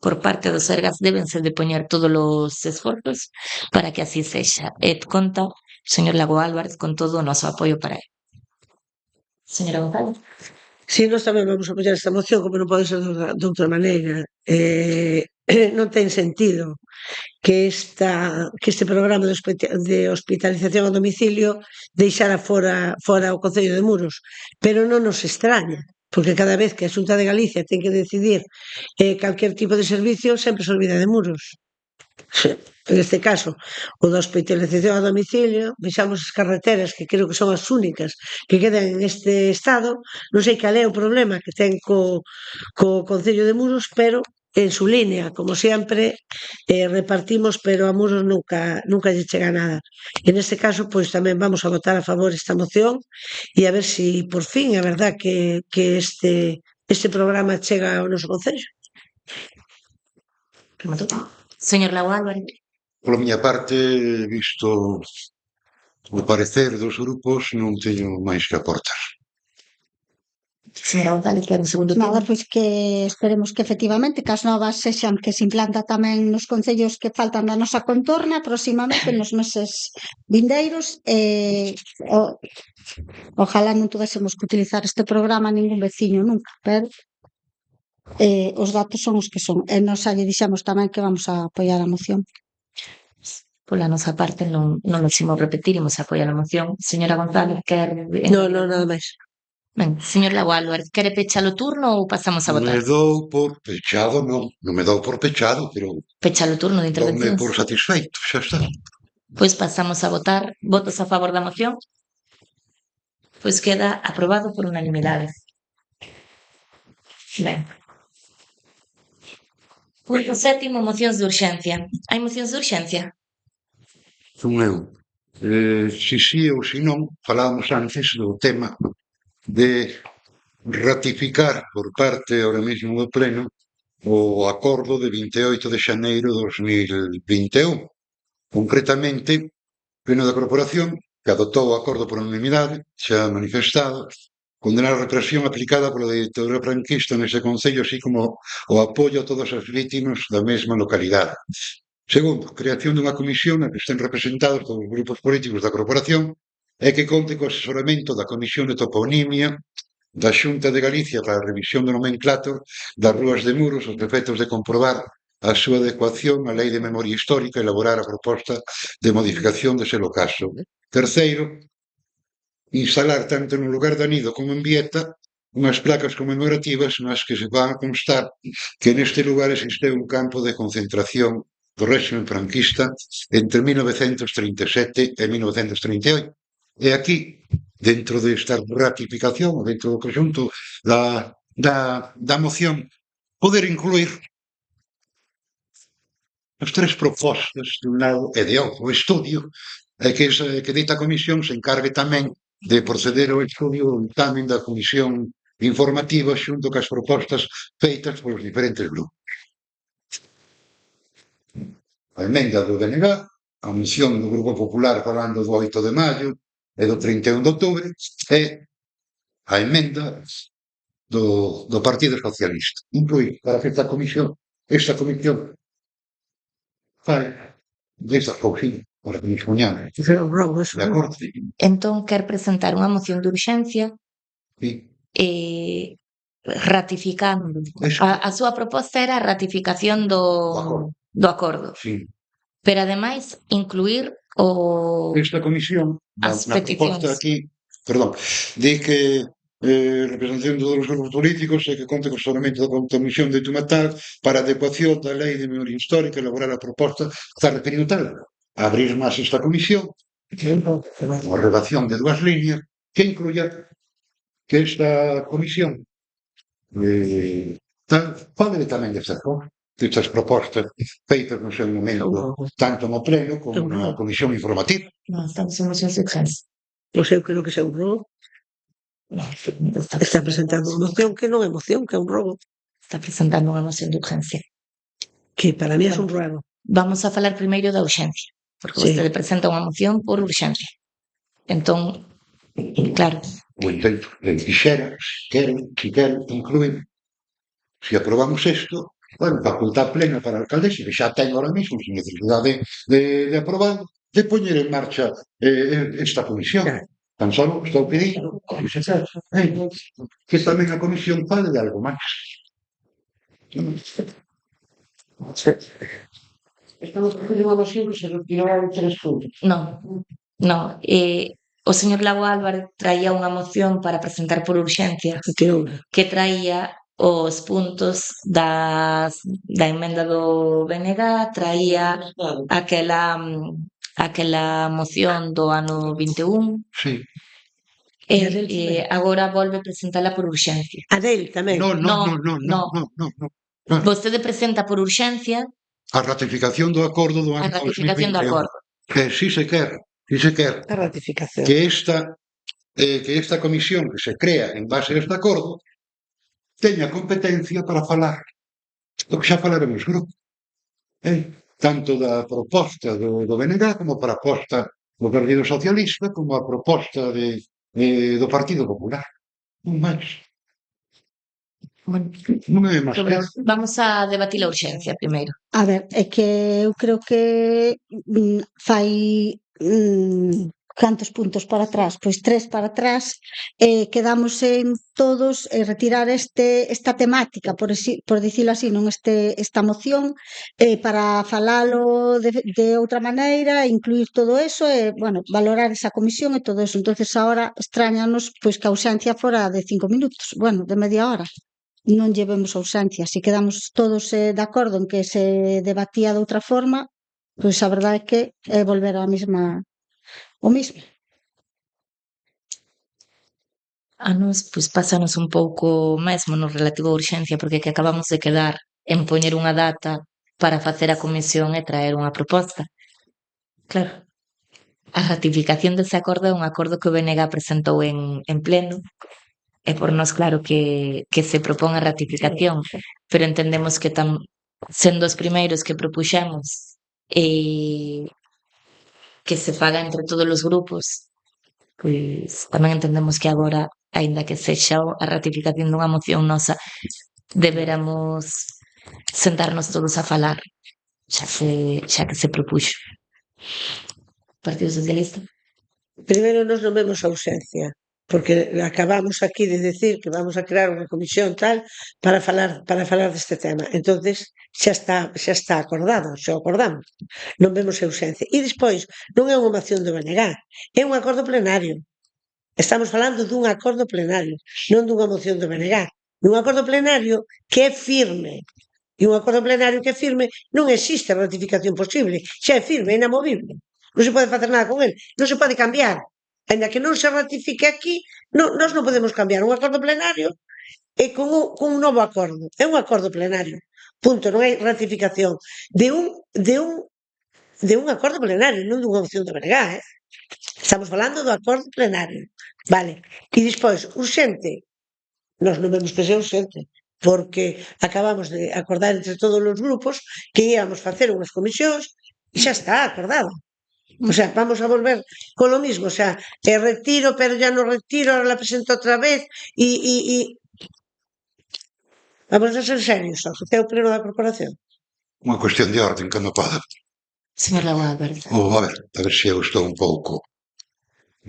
por parte do Sergas débense de poñer todos os esforzos para que así sexa. E conta, señor Lago Álvarez, con todo o noso apoio para ele. Señora González. Si, nós tamén vamos a apoiar esta moción, como non pode ser de outra maneira. Non ten sentido que este programa de hospitalización a domicilio deixara fora o Concello de Muros, pero non nos extraña, porque cada vez que a Xunta de Galicia ten que decidir calquer tipo de servicio, sempre se olvida de Muros. En este caso, o da hospitalización a domicilio, vexamos as carreteras, que creo que son as únicas que quedan en este estado, non sei cal é o problema que ten co Concello de Muros, pero en su línea, como sempre, repartimos, pero a Muros nunca lle chega nada. E neste caso, pois tamén vamos a votar a favor esta moción e a ver se por fin é verdad que este programa chega ao noso Concello. Señor Lago Álvarez. Pola miña parte, visto o parecer dos grupos, non teño máis que aportar. Señora González, quero un segundo turno. Nada, pois que esperemos que efectivamente que as novas sexan que se implanta tamén nos concellos que faltan da nosa contorna próximamente nos meses vindeiros ojalá non tuvésemos que utilizar este programa a ningún veciño nunca, pero os datos son os que son e nos lle dixemos tamén que vamos a apoiar a moción. Pola nosa parte non nos imos repetir, imos apoiar a moción. Señora González, quer... Non, nada máis. Ben, señor Lago Álvarez, quere pechar o turno ou pasamos a votar? Me dou por pechado, non me dou por pechado, pero Pechar o turno de doume intervencións. por satisfeito, xa está. Pois pasamos a votar. Votos a favor da moción? Pois queda aprobado por unanimidade. Ben. Punto 7, mocións de urxencia. Hai mocións de urxencia? Un eu. Si sí ou si non, falábamos antes do tema de ratificar por parte ahora mesmo do Pleno o acordo de 28 de xaneiro de 2021. Concretamente, o Pleno da Corporación, que adotou o acordo por unanimidade, xa manifestado, condenar a represión aplicada pola ditadura franquista nese concello, así como o apoio a todas as vítimas da mesma localidade. Segundo, creación dunha comisión na que estén representados todos os grupos políticos da corporación e que conte co asesoramento da Comisión de Toponimia da Xunta de Galicia para a revisión do nomenclator das rúas de Muros aos efectos de comprobar a súa adecuación á Lei de Memoria Histórica e elaborar a proposta de modificación de ser o caso. Terceiro, instalar tanto no lugar de anido como en Vieta unhas placas conmemorativas nas que se van a constar que neste lugar existe un campo de concentración do réxime franquista entre 1937 e 1938. E aquí, dentro desta ratificación, dentro do conxunto da moción, poder incluir as tres propostas de un lado e de outro, o estudio, que dita comisión se encargue tamén de proceder ao estudio do dictamen da comisión informativa xunto cas propostas feitas polos diferentes grupos. A emenda do DNG, a moción do Grupo Popular falando do 8 de maio e do 31 de outubro, e a emenda do Partido Socialista. Incluir para que esta comisión fai desta cousinha, para que nos poñamos de acordo. Entón, quer presentar unha moción de urxencia Sí. ratificando. A súa proposta era a ratificación do acordo. Sí. Pero, ademais, incluir Esta comisión, na proposta aquí, perdón, di que representación de todos os grupos políticos e que conte co asesoramento da comisión de Tumatal para a adecuación da Lei de Memoria Histórica e elaborar a proposta está referido tal. Abrir máis esta comisión, unha redacción de 2 líneas, que incluya que esta comisión fale tamén destas cosas, destas propostas feitas no seu momento, tanto no pleno como na comisión informativa. Non, estamos en mocións de urxencia. Pois eu creo que é un robo. Está presentando unha moción que non é moción, que é un robo. Está presentando unha moción de urxencia. Que para mí é un robo. Vamos a falar primeiro da urxencia, porque vostede presenta unha moción por urxencia. Entón, Claro. O intento de quixera, se queren incluir, se aprobamos isto, bueno, facultad plena para a alcaldesa, que xa ten ahora mismo, sin necesidade de aprobar, de poñer en marcha esta comisión. Claro. Tan só estou pedindo que tamén a comisión fale de algo máis. Estamos facendo unha moción que se retiraron 3 puntos. No, no. O señor Lago Álvarez traía unha moción para presentar por urxencia que traía os puntos da emenda do BNG, traía aquela moción do ano 21 Sí. e agora volve presentala por urxencia. A del tamén. No. Vostede presenta por urxencia A ratificación do acordo do a ano ratificación do 2021. acordo. Que si se quer A ratificación. que esta comisión que se crea en base a este acordo teña competencia para falar do que xa falaremos grupo. Tanto da proposta do BNG como para a proposta do Partido Socialista como a proposta do Partido Popular. Non máis. Bueno, Non é máis que eso. vamos a debatir a urxencia primeiro. A ver, é que eu creo que fai cantos puntos para atrás? Pois 3 para atrás, quedamos en todos retirar esta temática, por dicilo así, non esta moción, para falalo de outra maneira, incluir todo eso e, bueno, valorar esa comisión e todo eso. Entonces, ahora extrañanos pois que a ausencia fora de 5 minutos, bueno, de media hora. Non llevemos ausencia. Se quedamos todos de acordo en que se debatía de outra forma, pois a verdade é que é volver ao mismo. A nos, pois, pásanos un pouco mesmo no relativo a urxencia, porque que acabamos de quedar en poñer unha data para facer a comisión e traer unha proposta. Claro. A ratificación dese acordo é un acordo que o BNG presentou en pleno, e por nós claro que se propón a ratificación, pero entendemos que sendo os primeiros que propuxemos que se faga entre todos os grupos, pois tamén entendemos que agora, aínda que sexa a ratificación dunha moción nosa, deberamos sentarnos todos a falar, xa que se propuxo. Partido Socialista? Primeiro, nos non vemos ausencia, porque acabamos aquí de decir que vamos a crear unha comisión tal para falar deste tema. Entonces, xa está acordado, xa o acordamos. Non vemos ausencia. E despois, non é unha moción do BNG, é un acordo plenario. Estamos falando dun acordo plenario, non dunha moción do BNG. Dun acordo plenario que é firme. E un acordo plenario que é firme non existe ratificación posible. Xa é firme, é inamovible. Non se pode facer nada con el, non se pode cambiar. Ainda que non se ratifique aquí, nós non podemos cambiar un acordo plenario e con un novo acordo. É un acordo plenario. Punto, non hai ratificación de un acordo plenario, non dunha opción de BNG, Estamos falando do acordo plenario. Vale. E despois, urxente. Nós non vemos que sea urxente, porque acabamos de acordar entre todos os grupos que íamos facer unhas comisións e xa está acordado. O sea, vamos a volver con lo mismo, o sea, retiro, pero ya non retiro, ahora la presento outra vez e vamos a ser serios, é o pleno da corporación. Unha cuestión de orden que non podo. Señor Lago Álvarez. A ver se eu estou un pouco.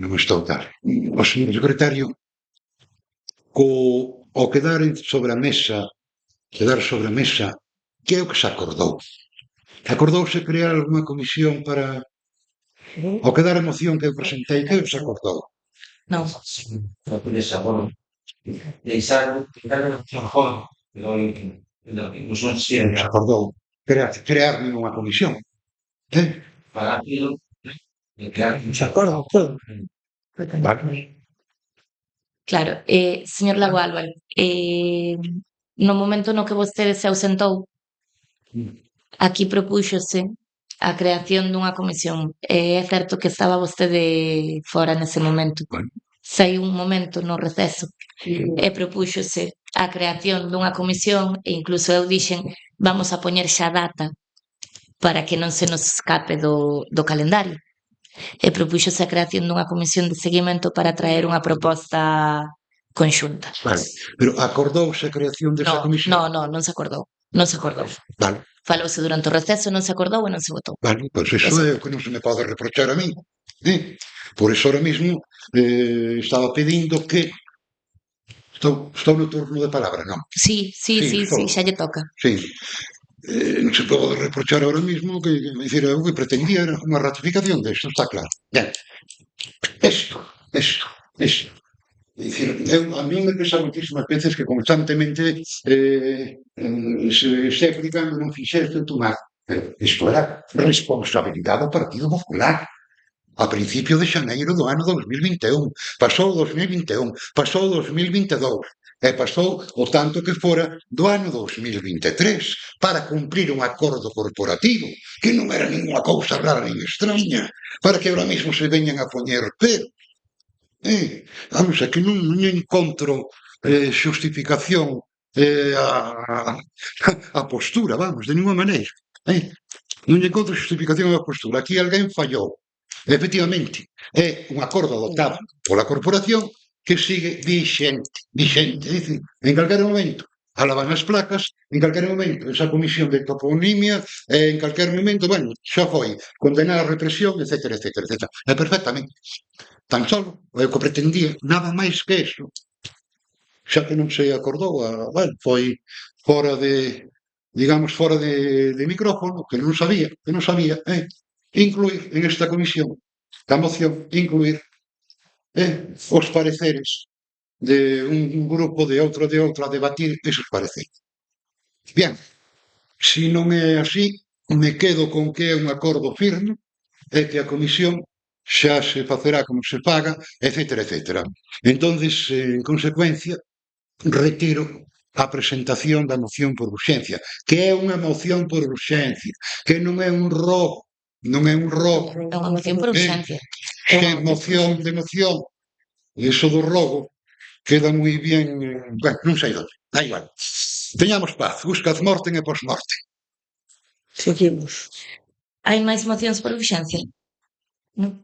Non estou tal. O señor secretario, o quedar sobre a mesa, que é o que se acordou? Acordouse crear unha comisión para... O quedar a moción que eu presentei, que se acordou? Non. Se acordou crear unha comisión. Se acorda todo. Claro, señor Lago Álvarez, no momento no que vostede se ausentou, aquí propúxose a creación dunha comisión. É certo que estaba vostede fora nese momento. Saiu un momento no receso e propúxose a creación dunha comisión e incluso eu dixen vamos a poñer xa data para que non se nos escape do calendario. e propúxose a creación dunha comisión de seguimento para traer unha proposta conxunta. Vale, pero acordouse a creación desa comisión? Non se acordou. Non se acordou. Vale, Falouse durante o receso, non se acordou e non se votou. vale, pois iso é o que non se me pode reprochar a mí. Por iso ahora mismo estaba pedindo que estou no turno de palabra, non? Sí, estou. xa lle toca. Sí. Non se pode reprochar ahora mismo que dicir, o que pretendía era unha ratificación desto, está claro. Ben. Isto. Dicir, a mí me pesa moitísimas veces que constantemente se este aplicando non fixeste tomar. Isto era responsabilidade do Partido Popular. A principio de xaneiro do ano 2021. Pasou o 2021, pasou o 2022 e pasou o tanto que fora do ano 2023 para cumprir un acordo corporativo que non era ninguna cousa rara nin extraña para que ahora mismo se veñan a poñer peros. Vamos, é que non encontro xustificación a postura, vamos, de ninguna maneira. Non encontro xustificación a postura. Aquí alguén fallou. Efectivamente, é un acordo adoptado pola corporación que sigue vixente. Dicir, en calquer momento alaban as placas, en calquer momento esa comisión de toponimia, en calquer momento, bueno, xa foi condenar a represión, etcétera. É perfectamente. Tan solo, é o que pretendía, nada máis que eso. Xa que non se acordou, bueno, foi fora de, digamos, fora de micrófono, que non sabía, incluir en esta comisión da moción, incluir os pareceres de un grupo, de outro, a debatir esos pareceres. Bien, se non é así, me quedo con que é un acordo firme e que a comisión xa se facerá como se paga, etcétera. Entonces, en consecuencia, retiro a presentación da moción por urxencia, que é unha moción por urxencia, que non é un rogo, É unha moción por urxencia. que moción de moción. E iso do rogo queda moi bien, bueno, non sei onde, da igual. Teñamos paz, buscad morte e posmorte. Seguimos. Hai máis mocións por urxencia? Non?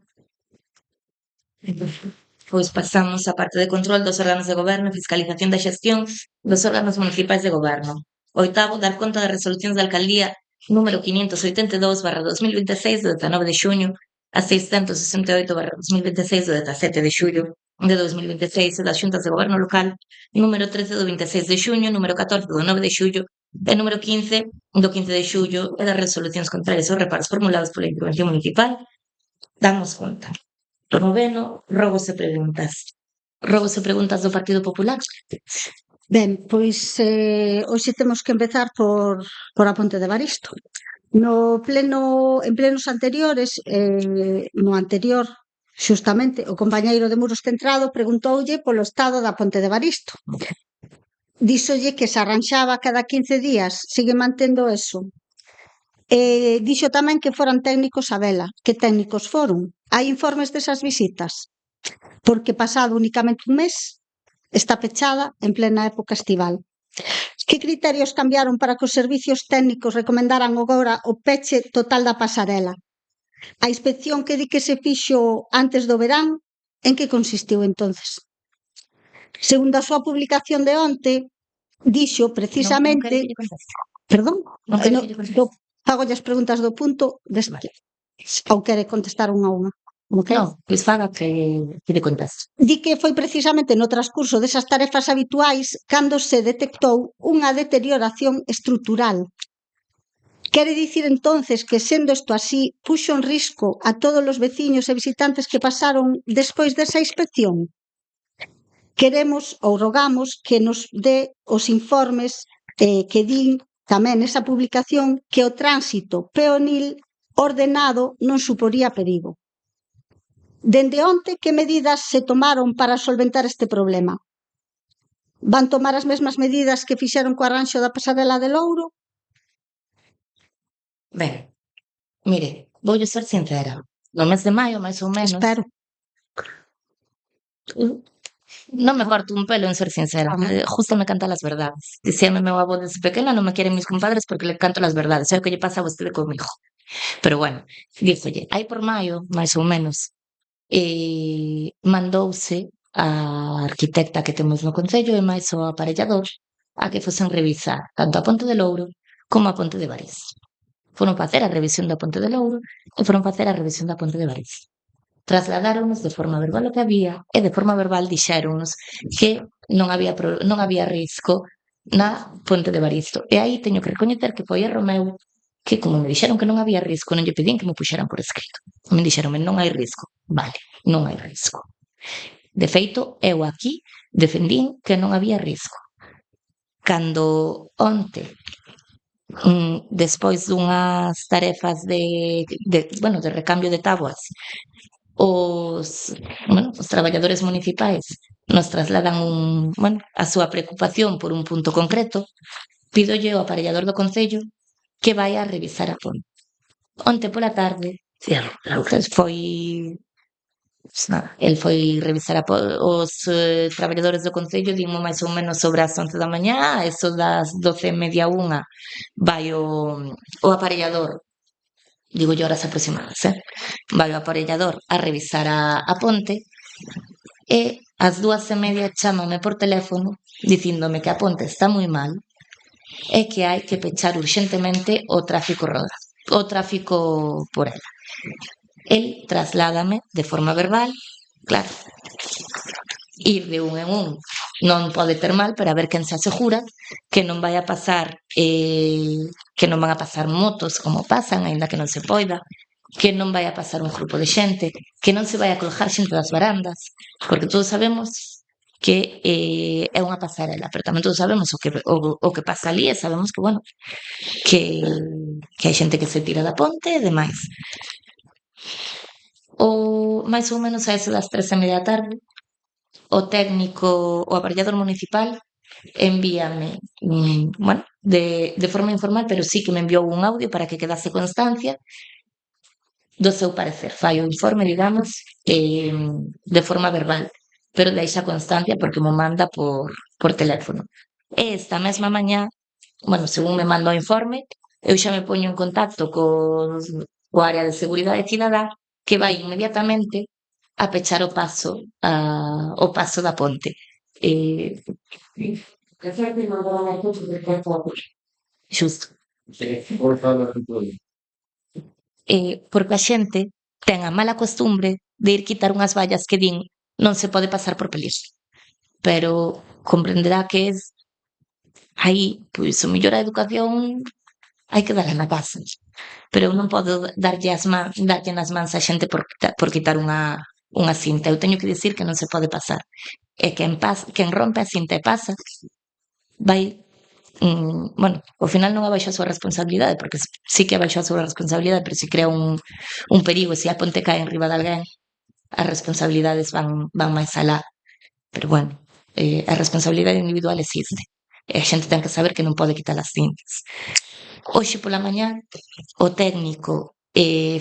Pois pasamos á parte de control dos órganos de goberno e fiscalización da xestión dos órganos municipais de goberno. Oitavo, dar conta das resolucións da alcaldía número 582/2026 do 19 de xuño a 668/2026 do 17 de xullo de 2026 e das xuntas de goberno local número 13 do 26 de xuño, número 14 do 9 de xullo e número 15 do 15 de xullo e das resolucións contrarias aos reparos formulados pola intervención municipal. Damos conta. Noveno, rogos e preguntas. Rogos e preguntas do Partido Popular. Ben, pois hoxe temos que empezar por a Ponte de Baristo. En plenos anteriores, no anterior, xustamente, o compañeiro de Muros Centrado preguntoulle polo estado da Ponte de Baristo. Díxolle que se arranxaba cada 15 días, sigue mantendo eso. Dixo tamén que foran técnicos a vela. Que técnicos foron? Hai informes desas visitas? Porque pasado únicamente un mes está pechada en plena época estival. Que criterios cambiaron para que os servicios técnicos recomendaran agora o peche total da pasarela? A inspección que di que se fixo antes do verán, en que consistiu entonces? Segundo a súa publicación de onte, dixo precisamente... Perdón? Fago as preguntas do punto ou quere contestar unha a unha? Non, pois faga que lle contas. Di que foi precisamente no transcurso desas tarefas habituais cando se detectou unha deterioración estrutural. Quere dicir entonces que, sendo isto así, puxo en risco a todos os veciños e visitantes que pasaron despois desa inspección? Queremos ou rogamos que nos dé os informes que din tamén esa publicación que o tránsito peonil ordenado non suporía perigo. Dende onte, que medidas se tomaron para solventar este problema? Van tomar as mesmas medidas que fixeron co arranxo da pasarela de Louro? Ben, mire, voulle ser sincera. No mes de maio, máis ou menos... Espero. Non me corto un pelo en ser sincera. Justo me canta las verdades. Dicíame meu avó desde pequena, non me queren mis compadres porque le canto las verdades. É o que lle pasa a vostede comigo. Pero bueno, díxolle, hai por maio, máis ou menos, mandouse a arquitecta que temos no concello e máis o aparellador a que fosen revisar tanto a Ponte de Louro como a Ponte de París. Foron facer a revisión da Ponte de Louro e foron facer a revisión da Ponte de París. Trasladáronnos de forma verbal o que había e de forma verbal dixéronnos que non había risco na Ponte de Baristo. E aí teño que recoñecer que foi erro meu que como me dixeron que non había risco, non lle pedín que me puxeran por escrito. Me dixeronme non hai risco. Vale, non hai risco. De feito, eu aquí defendín que non había risco. Cando onte, despois dunhas tarefas de recambio de táboas, os traballadores municipais nos trasladan a súa preocupación por un punto concreto, pídolle ao aparellador do concello que vai a revisar a ponte. Onte pola tarde, el foi revisar os traballadores do concello, dimo máis ou menos sobre as 11 da mañá, a eso das 12:30, 1, vai o aparellador, digo yo horas aproximadas, vai o aparellador a revisar a ponte e ás 2:30 chámame por teléfono dicíndome que a ponte está moi mal e que hai que pechar urxentemente o tráfico por ela. El trasládame de forma verbal, claro, ir de un en un non pode ter mal, pero a ver quen se asegura que non vai a pasar, que non van a pasar motos como pasan, aínda que non se poida, que non vai a pasar un grupo de xente, que non se vai a colgar xente das barandas, porque todos sabemos que é unha pasarela, pero tamén todos sabemos o que pasa ali e sabemos que, bueno, que hai xente que se tira da ponte e demais. Máis ou menos a eso das 3:30 da tarde, o técnico, o aparellador municipal, envíame, de forma informal, pero sí que me enviou un audio para que quedase constancia do seu parecer. Fai o informe, digamos, de forma verbal, pero deixa constancia porque mo manda por teléfono. E esta mesma mañá, según me manda o informe, eu xa me poño en contacto co área de seguridade cidadá que vai inmediatamente a pechar o paso da ponte. Xusto. Porque a xente ten a mala costumbre de ir quitar unhas vallas que din non se pode pasar por peligro. Pero comprenderá que aí, pois, o mellor a educación hai que darla na casa. Pero eu non podo darlle nas mans a xente por quitar unha cinta. Eu teño que dicir que non se pode pasar. E quen rompe a cinta e pasa, vai, ao final non abaixo a súa responsabilidade, porque sí que abaixo a súa responsabilidade, pero se crea un perigo, se a ponte cae en riba de alguén, as responsabilidades van máis alá. Pero bueno, a responsabilidade individual existe. E a xente ten que saber que non pode quitar as cintas. Hoxe pola mañá, o técnico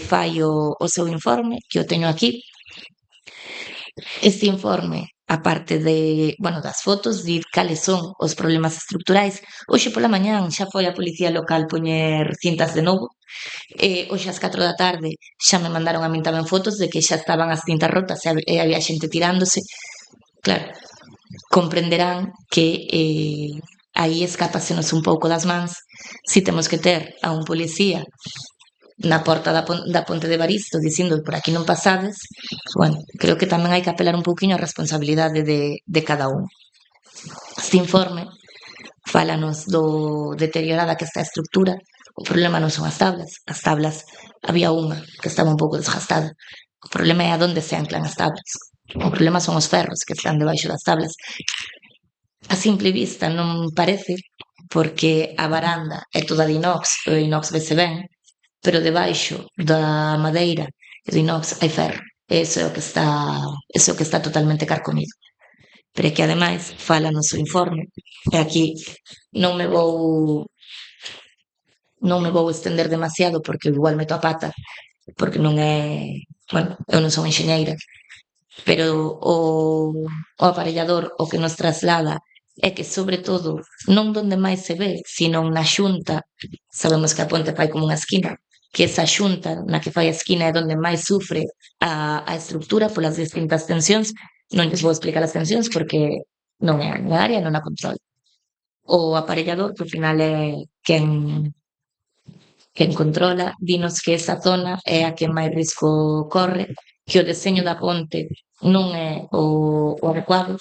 fai o seu informe, que o teño aquí. Este informe, aparte das fotos, di cales son os problemas estruturais. Hoxe pola mañán xa foi a policía local poñer cintas de novo. Hoxe ás 4 da tarde xa me mandaron a min tamén fotos de que xa estaban as cintas rotas e había xente tirándose. Claro, comprenderán que aí escápasenos un pouco das mans si temos que ter a un policía na porta da ponte de Baristo dicindo por aquí non pasades. Creo que tamén hai que apelar un pouquiño á responsabilidade de cada un. Este informe fálanos do deteriorada que está a estrutura. O problema non son as tablas había unha que estaba un pouco desgastada. O problema é a donde se anclan as tablas. O problema son os ferros que están debaixo das tablas. A simple vista non parece, porque a baranda é toda de inox, o inox vese ben, pero debaixo da madeira e do inox hai ferro. Eso é o que está totalmente carcomido. Pero é que ademais fálanos o informe, e aquí non me vou estender demasiado porque igual meto a pata, porque non é, eu non son enxeñeira, pero o aparellador o que nos traslada é que, sobre todo, non donde máis se ve, sino na xunta, sabemos que a ponte fai como unha esquina, que esa xunta na que fai a esquina é onde máis sufre a estructura polas distintas tensións. Non lles vou explicar as tensións porque non é a miña área, non a controlo. O aparellador, que ao final é quen controla, dinos que esa zona é a que máis risco corre, que o deseño da ponte non é o adecuado,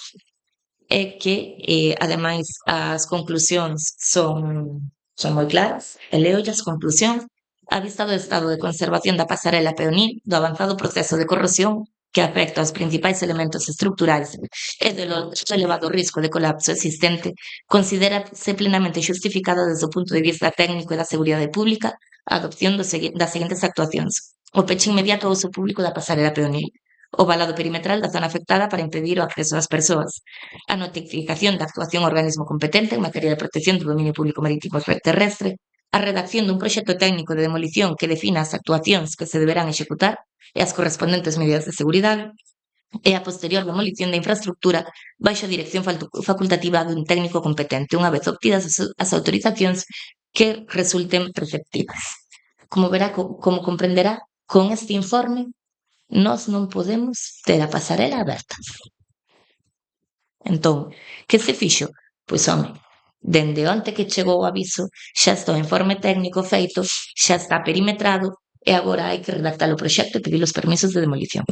é que, ademais, as conclusións son moi claras, e leo as conclusións. A vista do estado de conservación da pasarela peonil, do avanzado proceso de corrosión que afecta aos principais elementos estruturais e do elevado risco de colapso existente, considérase plenamente xustificada desde o punto de vista técnico e da seguridade pública a adopción das seguintes actuacións: o peche inmediato ao uso público da pasarela peonil, o valado perimetral da zona afectada para impedir o acceso das persoas, a notificación da actuación ao organismo competente en materia de protección do dominio público marítimo e terrestre, a redacción dun proxecto técnico de demolición que defina as actuacións que se deberán executar e as correspondentes medidas de seguridade, e a posterior demolición da infraestructura baixo a dirección facultativa dun técnico competente, unha vez obtidas as autorizacións que resulten preceptivas. Como verá, como comprenderá, con este informe nós non podemos ter a pasarela aberta. Entón, que se fixo? Pois, home, dende onte que chegou o aviso, xa está o informe técnico feito, xa está perimetrado, e agora hai que redactar o proxecto e pedir os permisos de demolición.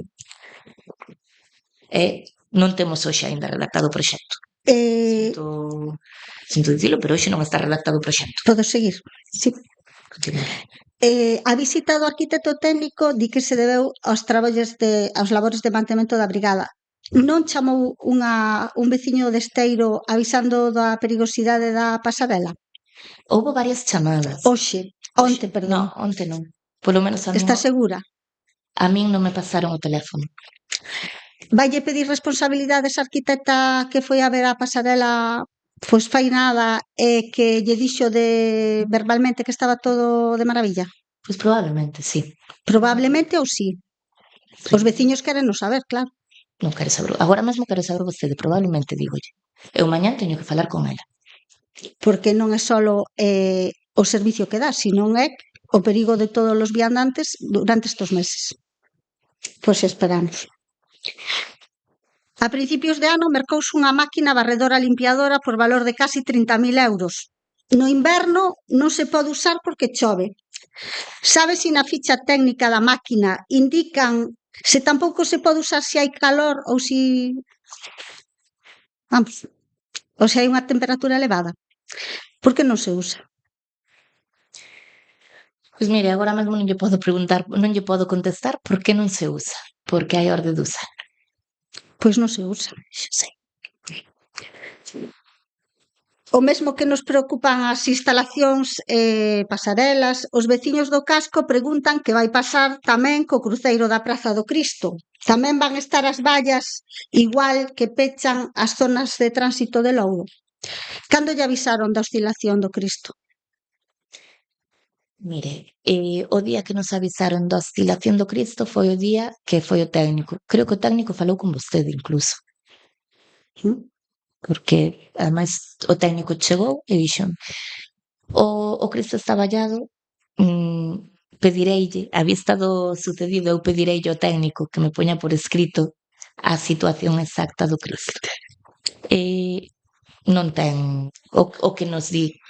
E non temos hoxe aínda redactado o proxecto. Sinto dicilo, pero hoxe non está redactado o proxecto. Podo seguir? Sí. Continúa. A visita do arquitecto técnico di que se debeu aos labores de mantemento da brigada. Non chamou un veciño de Esteiro avisando da perigosidade da pasarela? Houbo varias chamadas. Onte, perdón. No, onte non. Polo menos a min, Está segura? a min non me pasaron o teléfono. Vaille pedir responsabilidades á arquitecta que foi a ver a pasarela, pois fai nada, e que lle dixo verbalmente que estaba todo de maravilla? Pois probablemente, sí. Probablemente ou sí. Os veciños queren non saber, claro. Non quero saber. Agora mesmo quero saber vostede, probablemente, dígolle. Eu mañán teño que falar con ela. Porque non é só o servicio que dá, senón é o perigo de todos os viandantes durante estes meses. Pois esperamos. A principios de ano mercouse unha máquina varredora limpiadora por valor de casi 30.000 euros. No inverno non se pode usar porque chove. Sabe se na ficha técnica da máquina indican se tampouco se pode usar se hai calor ou se... Vamos, ou se hai unha temperatura elevada? Por que non se usa? Pois mire, agora mesmo non lle podo preguntar, non lle podo contestar por que non se usa, porque hai orde de usar. Pois non se usa. Xo sei. O mesmo que nos preocupan as instalacións pasarelas, os veciños do casco preguntan que vai pasar tamén co cruceiro da Praza do Cristo. Tamén van estar as vallas igual que pechan as zonas de tránsito de Louro. Cando lle avisaron da oscilación do Cristo? Mire, o día que nos avisaron da oscilación do Cristo foi o día que foi o técnico. Creo que o técnico falou con vostede incluso. Porque, ademais, o técnico chegou e dixo o Cristo está vallado, pedireille, a vista do sucedido, eu pedireille ao técnico que me poña por escrito a situación exacta do Cristo. Non ten o que nos di,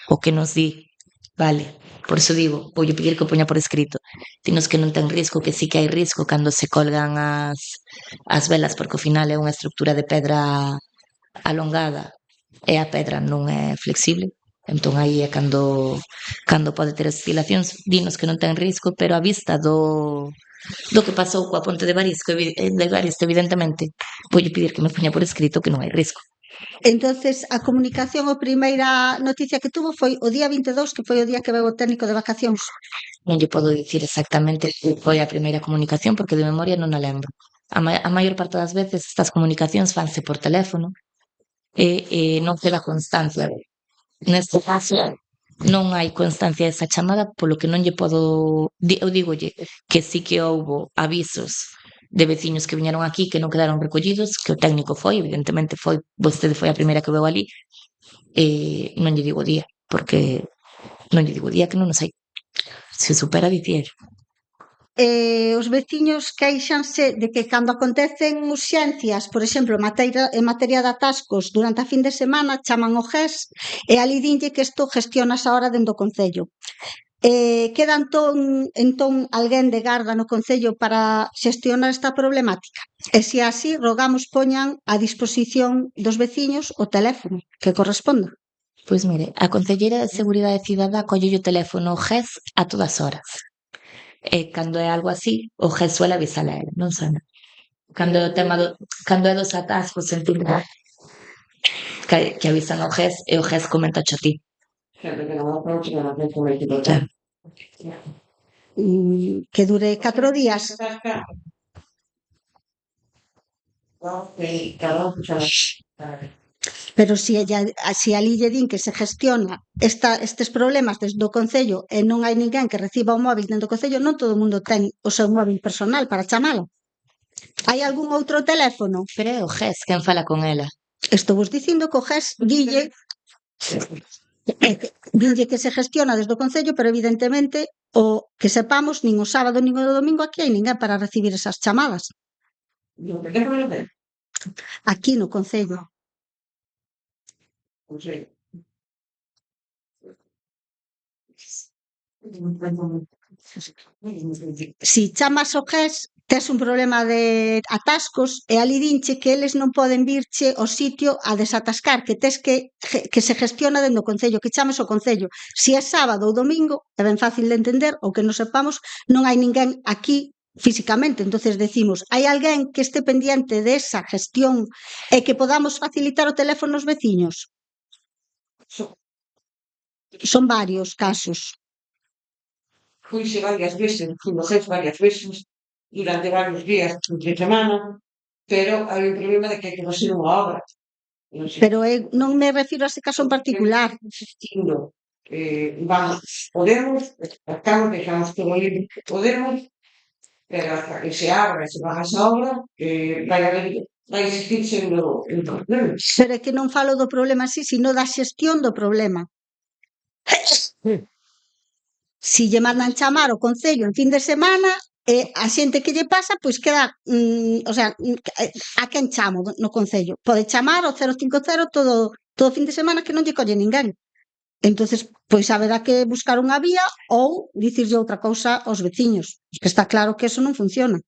vale, por iso digo, voulle pedir que o poña por escrito. Dinos que non ten risco, que sí que hai risco cando se colgan as velas, porque ao final é unha estructura de pedra alongada e a pedra non é flexible, entón aí é cando pode ter oscilacións. Dinos que non ten risco, pero a vista do que pasou coa ponte de Baristo, evidentemente, voulle pedir que me poña por escrito que non hai risco. Entonces, a comunicación, a primeira noticia que tuvo foi o día 22, que foi o día que veu o técnico de vacacións. Non lle podo dicir exactamente que foi a primeira comunicación, porque de memoria non a lembro. A maior parte das veces estas comunicacións fanse por teléfono e non queda constancia. Neste caso, non hai constancia desa chamada, polo que non lle podo... Eu dígolle que sí que houbo avisos de veciños que viñeron aquí que non quedaron recollidos, que o técnico foi, evidentemente foi, vostede foi a primeira que veu ali, e non lle digo o día, porque non lle digo o día que non o sei. Se supera dicir. Os veciños queixanse de que cando acontecen urxencias, por exemplo, en materia de atascos durante a fin de semana, chaman o GES e ali dinlle que isto gestiónase ahora dentro do Concello. Queda entón alguén de garda no Concello para xestionar esta problemática? E se así, rogamos poñan a disposición dos veciños o teléfono que corresponda. Pois mire, a concelleira de Seguridade Cidadá collelle o teléfono ao GES a todas horas. E cando é algo así, o GES suele avisala a ela, non sona. Cando é o tema cando é dos atascos, entiendo que avisan ao GES e o GES comenta a ti. Claro. Que dure 4 días. Pero se ali lle din que se gestiona estes problemas desde o Concello e non hai ninguén que reciba o móvil dentro do Concello, non todo o mundo ten o seu móvil personal para chamalo. Hai algún outro teléfono? Pero é o GES quen fala con ela. Estou vos dicindo que o GES dille que se gestiona desde o Concello, pero evidentemente o que sepamos nin o sábado nin o domingo aquí hai ninguén para recibir esas chamadas. Aquí no Concello. Si chamas ao GES, tes un problema de atascos e ali dinche que eles non poden virche ao sitio a desatascar, que tes que se gestiona dentro do Concello, que chames ao Concello. Si é sábado ou domingo, é ben fácil de entender, ou que non sepamos, non hai ninguén aquí físicamente. Entonces decimos, hai alguén que este pendiente desa gestión e que podamos facilitar o teléfono aos veciños? Son varios casos. Fuise varias veces, fui no GES varias veces, durante varios días de semana, pero hai un problema de que hai que facer unha obra. Pero non me refiro a ese caso en particular. Insistindo, vamos, podemos, dejamos todo libre que podemos, pero hasta que se abra, se faga esa obra, vai existir sendo un problema. Pero é que non falo do problema así, sino da xestión do problema. Si lle mandan chamar ao Concello en fin de semana, a xente que lle pasa, pois queda, a quen chamo no Concello? Pode chamar ao 050 todo fin de semana que non lle colle ninguén. Entonces, pois haberá que buscar unha vía ou dicirlle outra cousa aos veciños, que está claro que eso non funciona.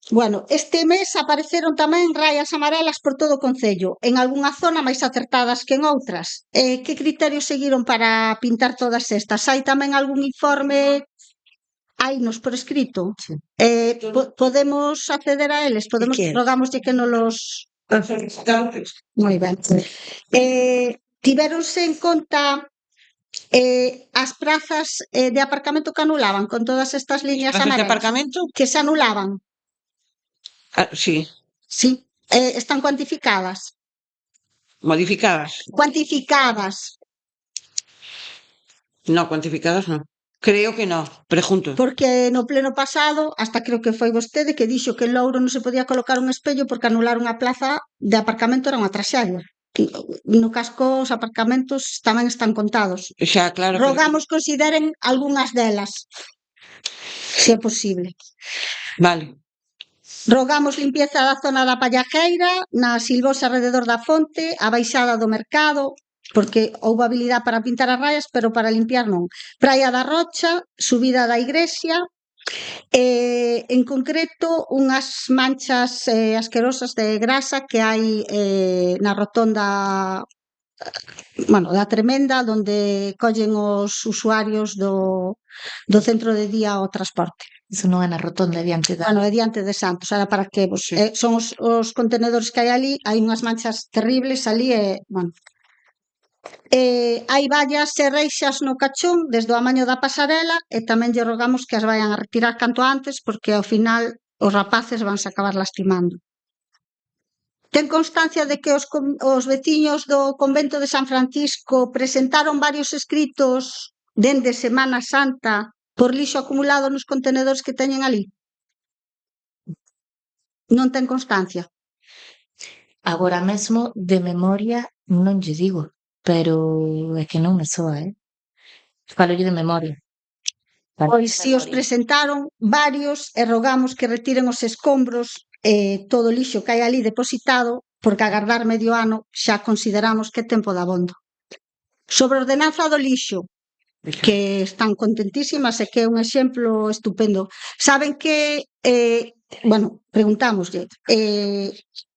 Bueno, este mes apareceron tamén raias amarelas por todo o Concello, en algunha zona máis acertadas que en outras. Que criterios seguiron para pintar todas estas? Hai tamén algún informe? Hainos por escrito? Sí. Podemos acceder a eles? Rogámoslle que non los... Moi ben. Tivéronse en conta as prazas de aparcamento que anulaban con todas estas líneas Prazas de amarelas? aparcamento? Que se anulaban. Sí. Sí. Están cuantificadas? Modificadas. Cuantificadas. No, cuantificadas no. Creo que no, pregunto. Porque no pleno pasado, hasta creo que foi vostede que dixo que en Louro non se podía colocar un espello porque anular unha plaza de aparcamento era unha traxedia. No casco os aparcamentos tamén están contados. Xa, claro. Rogamos consideren algunhas delas, se é posible. Vale. Rogamos limpieza da zona da Pallajeira, na silvosa alrededor da fonte, a baixada do mercado, porque houve habilidade para pintar as raias, pero para limpiar non. Praia da Rocha, subida da igrexa, en concreto unhas manchas asquerosas de grasa que hai na rotonda, da Tremenda, onde collen os usuarios do centro de día ao transporte. Iso non é na rotonda diante da... É diante de Santos, era para que Sí. son os contenedores que hai ali, hai unhas manchas terribles ali hai vallas e reixas no cachón desde o amaño da pasarela e tamén lle rogamos que as vayan a retirar canto antes porque ao final os rapaces vanse acabar lastimando. Ten constancia de que os veciños do convento de San Francisco presentaron varios escritos dende Semana Santa por lixo acumulado nos contenedores que teñen ali? Non ten constancia? Agora mesmo, de memoria, non lle digo, pero é que non me soa, Falolle de memoria. Pois si os presentaron varios e rogamos que retiren os escombros e todo o lixo que hai ali depositado, porque agardar medio ano xa consideramos que é tempo de abondo. Sobre a ordenanza do lixo, que están contentísimas e que é un exemplo estupendo. Saben que, preguntámoslle,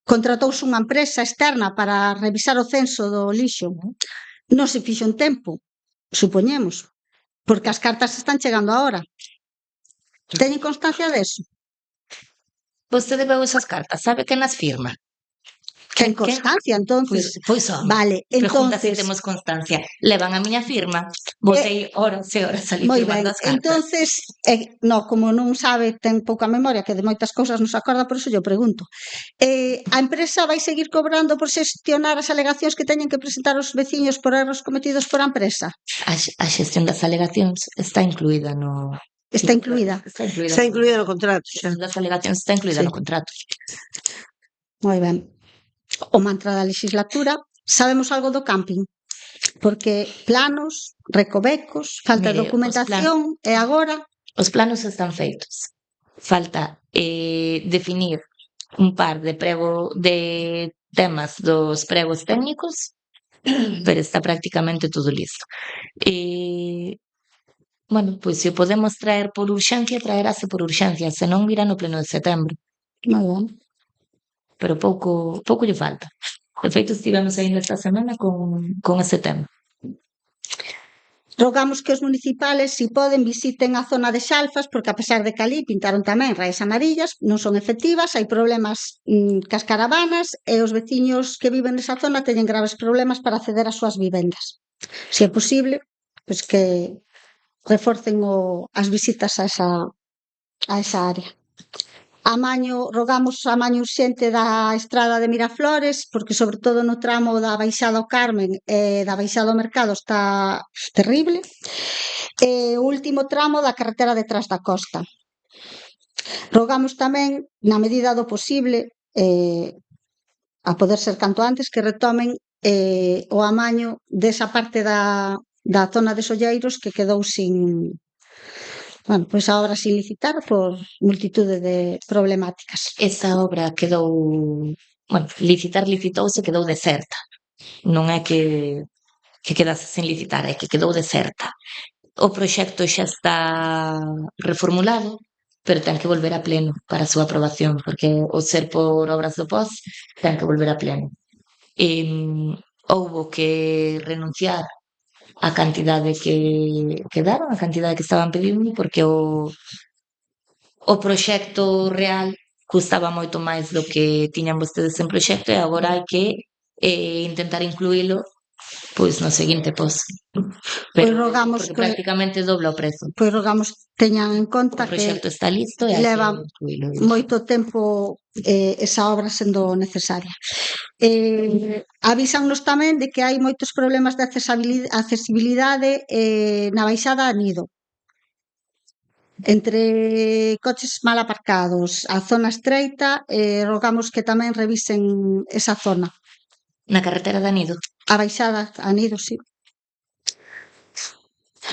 contratouse unha empresa externa para revisar o censo do lixo. Non se fixo en tempo, supoñemos, porque as cartas están chegando agora. Teñen constancia deso? Vostede veu esas cartas, sabe quen as firma? Ten constancia, entonces. Pois home, Vale, pregunta se entonces, temos constancia. Levan a miña firma, botei horas e horas ali moi ben, firmando as cartas. entonces, como non sabe, ten pouca memoria, que de moitas cousas non se acorda, por iso yo pregunto. A empresa vai seguir cobrando por xestionar as alegacións que teñen que presentar os veciños por erros cometidos por a empresa? A xestión das alegacións está incluída no... Está incluída? Está incluída no contrato A xa. xestión das alegacións está incluída Sí. no contrato. Moi ben. O mantra da legislatura, sabemos algo do camping? Porque planos, recovecos, falta de Mire, documentación, e agora... Os planos están feitos. Falta definir un par de temas dos pregos técnicos, pero está prácticamente todo listo. Pois se o podemos traer por urxencia, traerase por urxencia, senón virá no pleno de setembro, Moi ben. pero pouco lle falta. De feito, estivemos aí esta semana con ese tema. Rogamos que os municipales, si poden, visiten a zona de Xalfas, porque a pesar de que ali pintaron tamén raias amarillas, non son efectivas, hai problemas cas caravanas e os veciños que viven nesa zona teñen graves problemas para acceder ás súas vivendas. Se é posible, pois que reforcen as visitas a esa área. Rogamos amaño urxente da estrada de Miraflores, porque sobre todo no tramo da baixada ao Carmen e da baixada ao Mercado está terrible. E o último tramo da carretera detrás da costa. Rogamos tamén, na medida do posible, a poder ser canto antes, que retomen o amaño desa parte da zona de Solleiros que quedou sin... pois a obra sin licitar por multitude de problemáticas. Esa obra quedou, licitouse, quedou deserta. Non é que quedase sen licitar, é que quedou deserta. O proxecto xa está reformulado, pero ten que volver a pleno para a súa aprobación, porque o ser por obras do POS ten que volver a pleno. Houbo que renunciar a cantidade que quedaron, a cantidade que estaban pedindo, porque o proxecto real custaba moito máis do que tiñan vostedes en proxecto e agora hai que intentar incluílo pois no seguinte POS. Pois rogamos porque que prácticamente dobla o prezo. Pois rogamos teñan en conta O que proxecto está listo e hai leva que incluílo. moito tempo esa obra sendo necesaria. Avísannos tamén de que hai moitos problemas de accesibilidade na baixada a Nido. Entre coches mal aparcados, a zona estreita, rogamos que tamén revisen esa zona. Na carretera de Anido. A baixada a Nido, sí.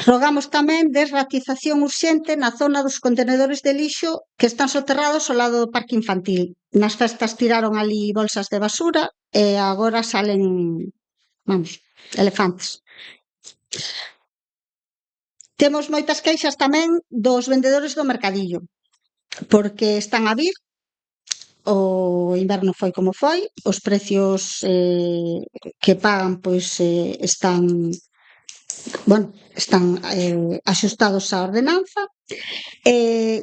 Rogamos tamén desratización urxente na zona dos contenedores de lixo que están soterrados ao lado do parque infantil. Nas festas tiraron ali bolsas de basura e agora salen, elefantes. Temos moitas queixas tamén dos vendedores do mercadillo, porque están a vir, o inverno foi como foi, os precios que pagan pois están axustados á ordenanza,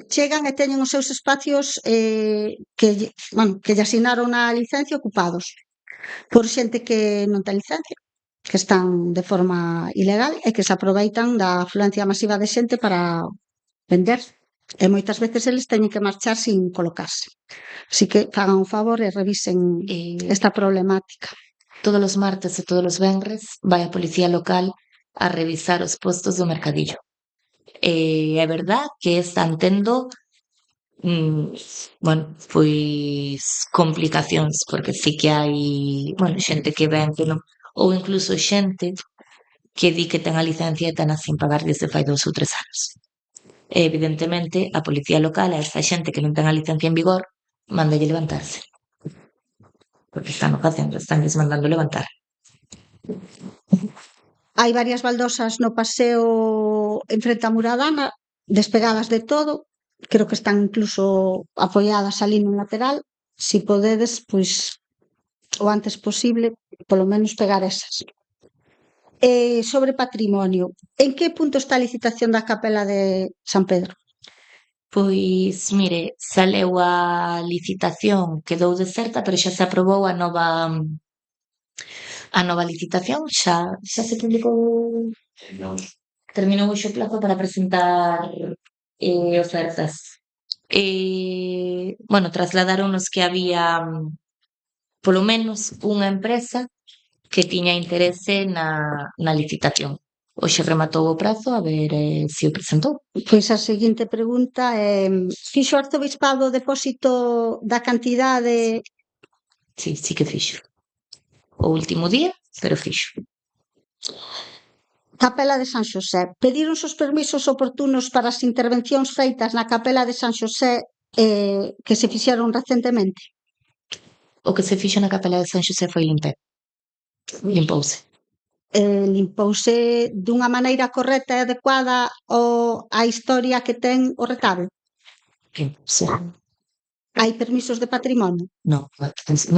chegan e teñen os seus espacios que lle asinaron a licencia ocupados por xente que non ten licencia, que están de forma ilegal e que se aproveitan da afluencia masiva de xente para vender. E moitas veces eles teñen que marchar sin colocarse. Así que fagan un favor e revisen esta problemática. Todos os martes e todos os venres vai a policía local a revisar os postos do mercadillo. É verdad que están tendo pois complicacións, porque sí que hai xente que ven que non, ou incluso xente que di que ten a licencia e tena sin pagar desde fai 2 ou 3 anos. E, evidentemente, a policía local a esta xente que non ten a licencia en vigor mándalle levantarse. Porque están facendo, están mandando levantar. Hai varias baldosas no paseo en frente á Muradana, despegadas de todo, creo que están incluso apoiadas ali no lateral. Si podedes, pois, o antes posible, polo menos pegar esas. Sobre patrimonio, en que punto está a licitación da capela de San Pedro? Pois, mire, saleu a licitación, quedou deserta, pero xa se aprobou a nova licitación, xa se publicou, terminou hoxe o plazo para presentar ofertas. Bueno, trasladaron que había polo menos unha empresa que tiña interese na licitación. Hoxe rematou o prazo, a ver se o presentou. Pois a seguinte pregunta é: fixo o arzobispado o depósito da cantidade? Sí que fixo. O último día, pero fixo. Capela de San Xosé. Pedíronse os permisos oportunos para as intervencións feitas na Capela de San Xosé que se fixeron recentemente? O que se fixo na Capela de San Xosé foi limpouse. Limpouse dunha maneira correcta e adecuada á historia que ten o retablo? Limpouse. Hai permisos de patrimonio? Non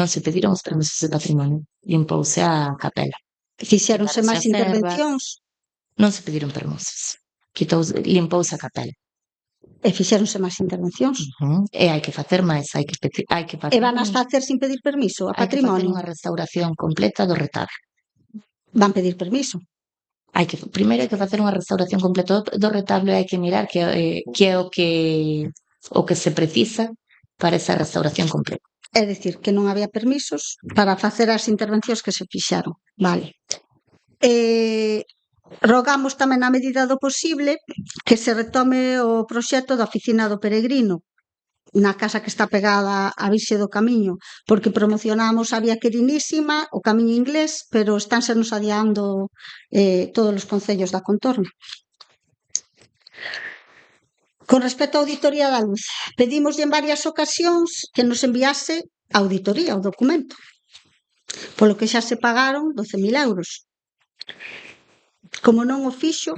se pediron os permisos de patrimonio. Limpouse a capela. Fixéronse máis intervencións? Non se pediron permisos. Limpouse a capela. E fixéronse máis intervencións? E hai que facer máis, hai que facer. E van as facer sin pedir permiso a patrimonio? Hai que facer unha restauración completa do retablo. Van pedir permiso? Primeiro hai que facer unha restauración completa do retablo e hai que mirar que é o que se precisa para esa restauración completa. É dicir, que non había permisos para facer as intervencións que se fixaron. Vale. Rogamos tamén na medida do posible que se retome o proxecto da oficina do peregrino na casa que está pegada á Virxe do Camiño, porque promocionamos a Vía Querinísima, o Camiño Inglés, pero estánse nos adiando todos os concellos da contorna. Con respecto á auditoría da luz, pedímoslle en varias ocasións que nos enviase a auditoría, o documento, polo que xa se pagaron 12.000 euros. Como non o fixo,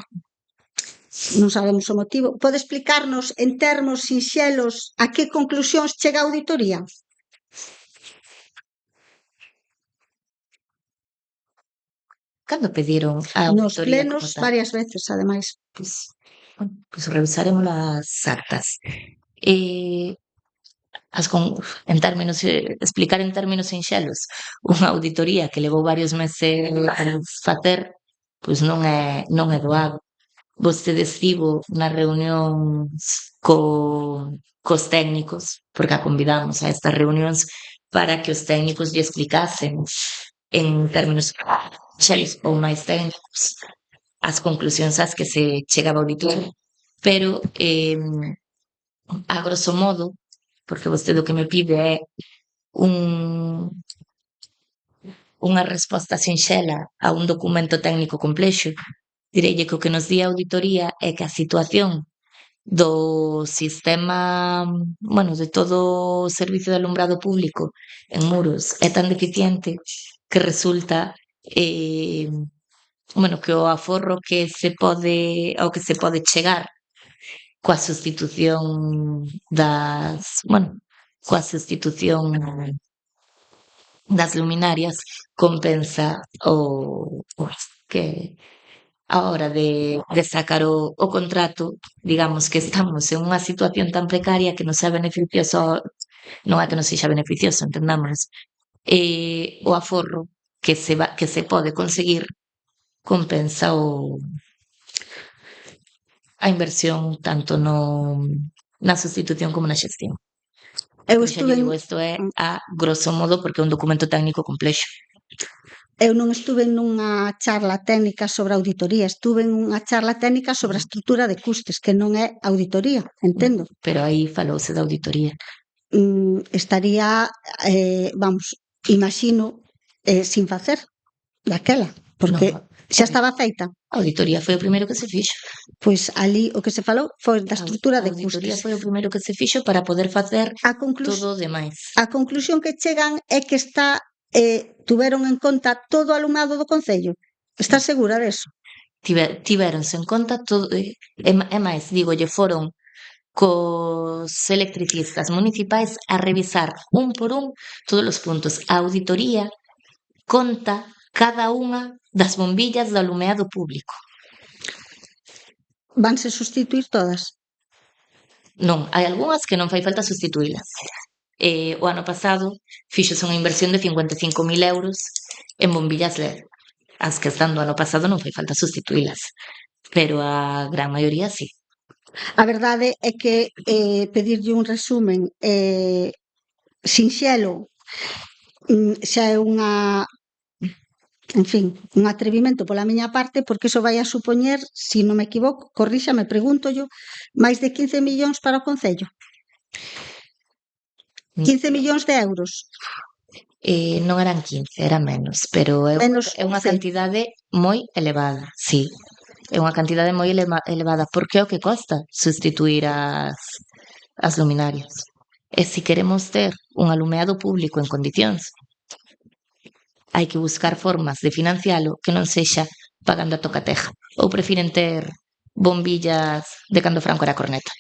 non sabemos o motivo. Pode explicarnos en termos sinxelos a que conclusións chega a auditoría? Cando pediron a auditoría? Nos plenos varias veces, ademais. Pois revisaremos as actas. Explicar en términos sinxelos unha auditoría que levou varios meses facer, pois non é doado. Vostede estivo nas reunións cos técnicos, porque a convidamos a estas reunións para que os técnicos lle explicasen en términos sinxelos ou máis técnicos as conclusións ás que se chegaba a auditoría. Pero, a grosso modo, porque vostede o que me pide é unha resposta sinxela a un documento técnico complexo, direille que o que nos di a auditoría é que a situación do sistema, de todo o servicio de alumbrado público en Muros é tan deficiente que resulta que o aforro ao que se pode chegar coa sustitución das luminarias compensa que a hora de sacar o contrato, digamos que estamos en unha situación tan precaria que nos é beneficioso, non é que nos sexa beneficioso, entendámonos, o aforro que se pode conseguir compensa a inversión tanto na sustitución como na xestión. Isto é a grosso modo porque é un documento técnico complexo. Eu non estuve nunha charla técnica sobre auditoría, estuve en unha charla técnica sobre a estrutura de custes, que non é auditoría, entendo. Pero aí falouse da auditoría. Estaría, imagino, sin facer daquela, porque Xa estaba feita? A auditoría foi o primeiro que se fixo. Pois ali o que se falou foi da estrutura A de auditoría custes. foi o primeiro que se fixo para poder facer todo o demais. A conclusión que chegan é que tuveron en conta todo o alumnado do Concello. Estás segura deso? Tivéronse en conta todo, e máis, dígolle, foron cos electricistas municipais a revisar un por un todos os puntos. A auditoría conta cada unha das bombillas do alumeado público. Vanse sustituir todas? Non, hai algunhas que non fai falta sustituílas. O ano pasado fíxose unha inversión de 55.000 euros en bombillas LED. As que están do ano pasado non fai falta sustituílas, pero a gran maioría sí. A verdade é que pedirlle un resumen sinxelo xa é en fin, un atrevimento pola miña parte, porque iso vai a supoñer, se non me equivoco, corríxame, pregúntollo, máis de 15 millóns para o Concello. 15 millóns de euros. Non eran 15, eran menos, pero é unha cantidade moi elevada, sí. É unha cantidade moi elevada, porque é o que costa sustituir as luminarias. E se queremos ter un alumeado público en condicións, hai que buscar formas de financialo que non sexa pagando a tocateja. Ou prefiren ter bombillas de cando Franco era corneta.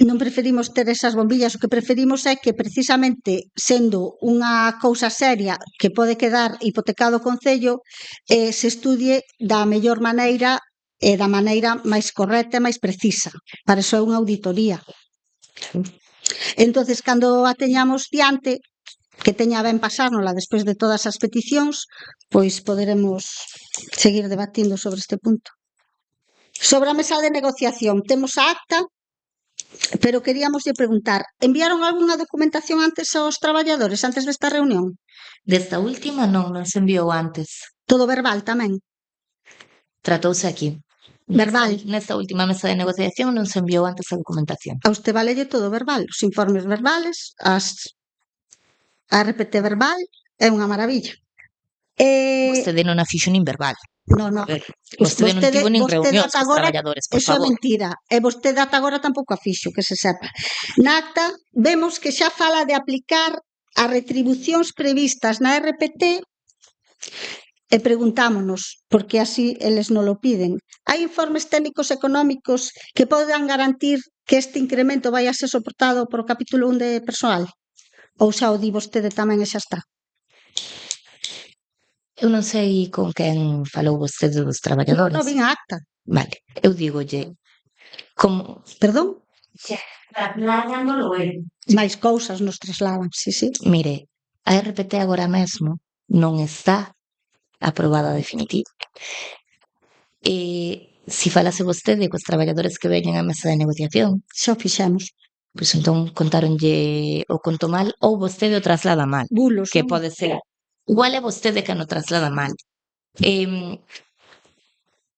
Non preferimos ter esas bombillas, o que preferimos é que precisamente sendo unha cousa seria que pode quedar hipotecado o Concello, se estudie da mellor maneira e da maneira máis correcta e máis precisa. Para iso é unha auditoría. Entonces, cando a teñamos diante, que teña ben pasárnosla despois de todas as peticións, pois poderemos seguir debatindo sobre este punto. Sobre a mesa de negociación, temos a acta, pero queríamos preguntar, enviaron algunha documentación antes aos traballadores, antes desta reunión? Desta última non se enviou antes. Todo verbal tamén? Tratouse aquí. Verbal? Nesta última mesa de negociación non se enviou antes a documentación. A usted valelle todo verbal, os informes verbales, a RPT verbal, é unha maravilla. Vostede non a fixo nin verbal. Non. Vostede non tivo nin reunións cos agora, traballadores, por eso é favor. mentira. E vostede ata agora tampouco a fixo, que se sepa. Na acta vemos que xa fala de aplicar as retribucións previstas na RPT e preguntámonos, porque así eles non lo piden. Hai informes técnicos económicos que podan garantir que este incremento vai a ser soportado por o capítulo 1 de persoal? Ou xa o di vostede tamén e xa está? Eu non sei con quen falou vostede dos traballadores. Non vin a acta. Vale, eu dígolle, como... Perdón? Trasladándolo el. Máis cousas nos trasladan, sí. Mire, a RPT agora mesmo non está aprobada definitiva. Se falase vostede cos traballadores que veñen á mesa de negociación, Xa o fixemos. pois entón contáronlle o conto mal ou vostede o traslada mal. Bulos, Que non? pode ser. Igual é vostede que non traslada mal.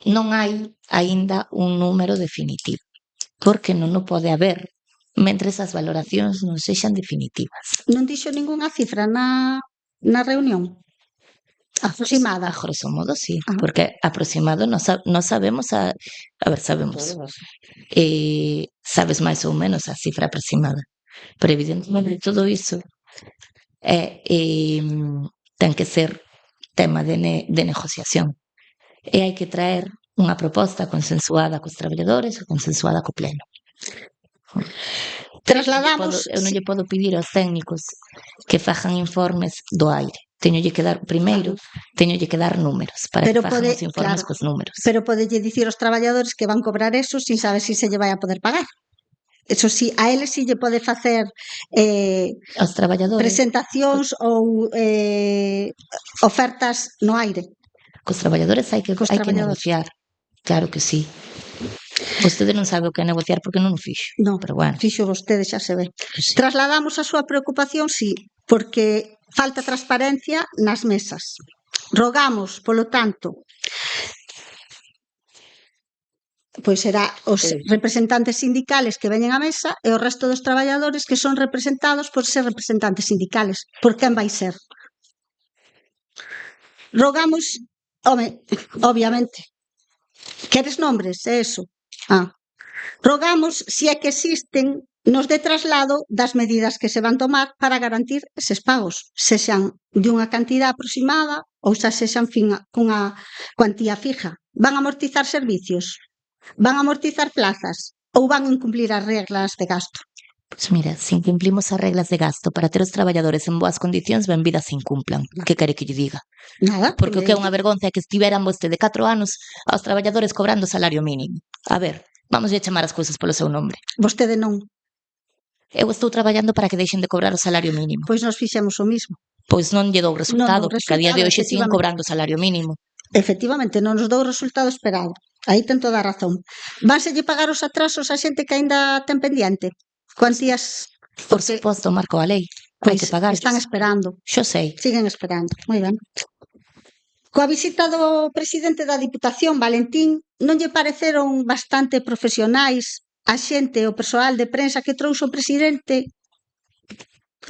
Non hai aínda un número definitivo, porque non o pode haber mentres as valoracións non sexan definitivas. Non dixo ningunha cifra na reunión? Aproximada? A grosso modo, sí, Ah. porque aproximado non sabemos sabemos. Sabes máis ou menos a cifra aproximada. Pero evidentemente todo iso ten que ser tema de negociación. E hai que traer unha proposta consensuada cos traballadores ou consensuada co pleno. Trasladamos... Eu non lle podo pedir aos técnicos que fajan informes do aire. Teñolle que dar números para que fajan os informes cos números. Pero podelle dicir aos traballadores que van cobrar eso sin saber se lle vai a poder pagar. Eso sí, a eles si lle pode facer aos traballadores presentacións ou ofertas no aire. Cos traballadores hai que negociar. Claro que sí. Vostede non sabe o que é negociar porque non o fixo. Non, pero bueno. fixo vostede, xa se ve. Sí. Trasladamos a súa preocupación, sí, porque falta transparencia nas mesas. Rogamos, polo tanto, pois será os representantes sindicales que veñen á mesa e o resto dos traballadores que son representados por ser representantes sindicales. Por quen vai ser? Rogamos Home, obviamente. Queres nombres? É eso? Rogamos, se é que existen, nos de traslado das medidas que se van tomar para garantir eses pagos, sexan de unha cantidad aproximada ou xa sexan cunha cuantía fija. Van amortizar servicios? Van amortizar plazas? Ou van incumplir as reglas de gasto? Pois mira, se incumplimos as reglas de gasto para ter os traballadores en boas condicións, benvidas se incumplan. Que quere que lle diga? Nada. Porque o que é unha vergonza é que estiveran vostede 4 anos aos traballadores cobrando salario mínimo. A ver, vamos a chamar as cousas polo seu nombre. Vostede non. Eu estou traballando para que deixen de cobrar o salario mínimo. Pois nos fixemos o mismo. Pois non lle dou resultado, Non, porque a día de hoxe siguen efectivamente. cobrando o salario mínimo. Efectivamente, non nos dou o resultado esperado. Aí ten toda a razón. Vánselle pagar os atrasos a xente que aínda ten pendiente? Cuantías? Por suposto, marco a lei. Hai que pagar. Están esperando. Xo sei. Siguen esperando. Moi ben. Coa visita do presidente da Diputación, Valentín, non lle pareceron bastante profesionais a xente, o persoal de prensa que trouxo o presidente?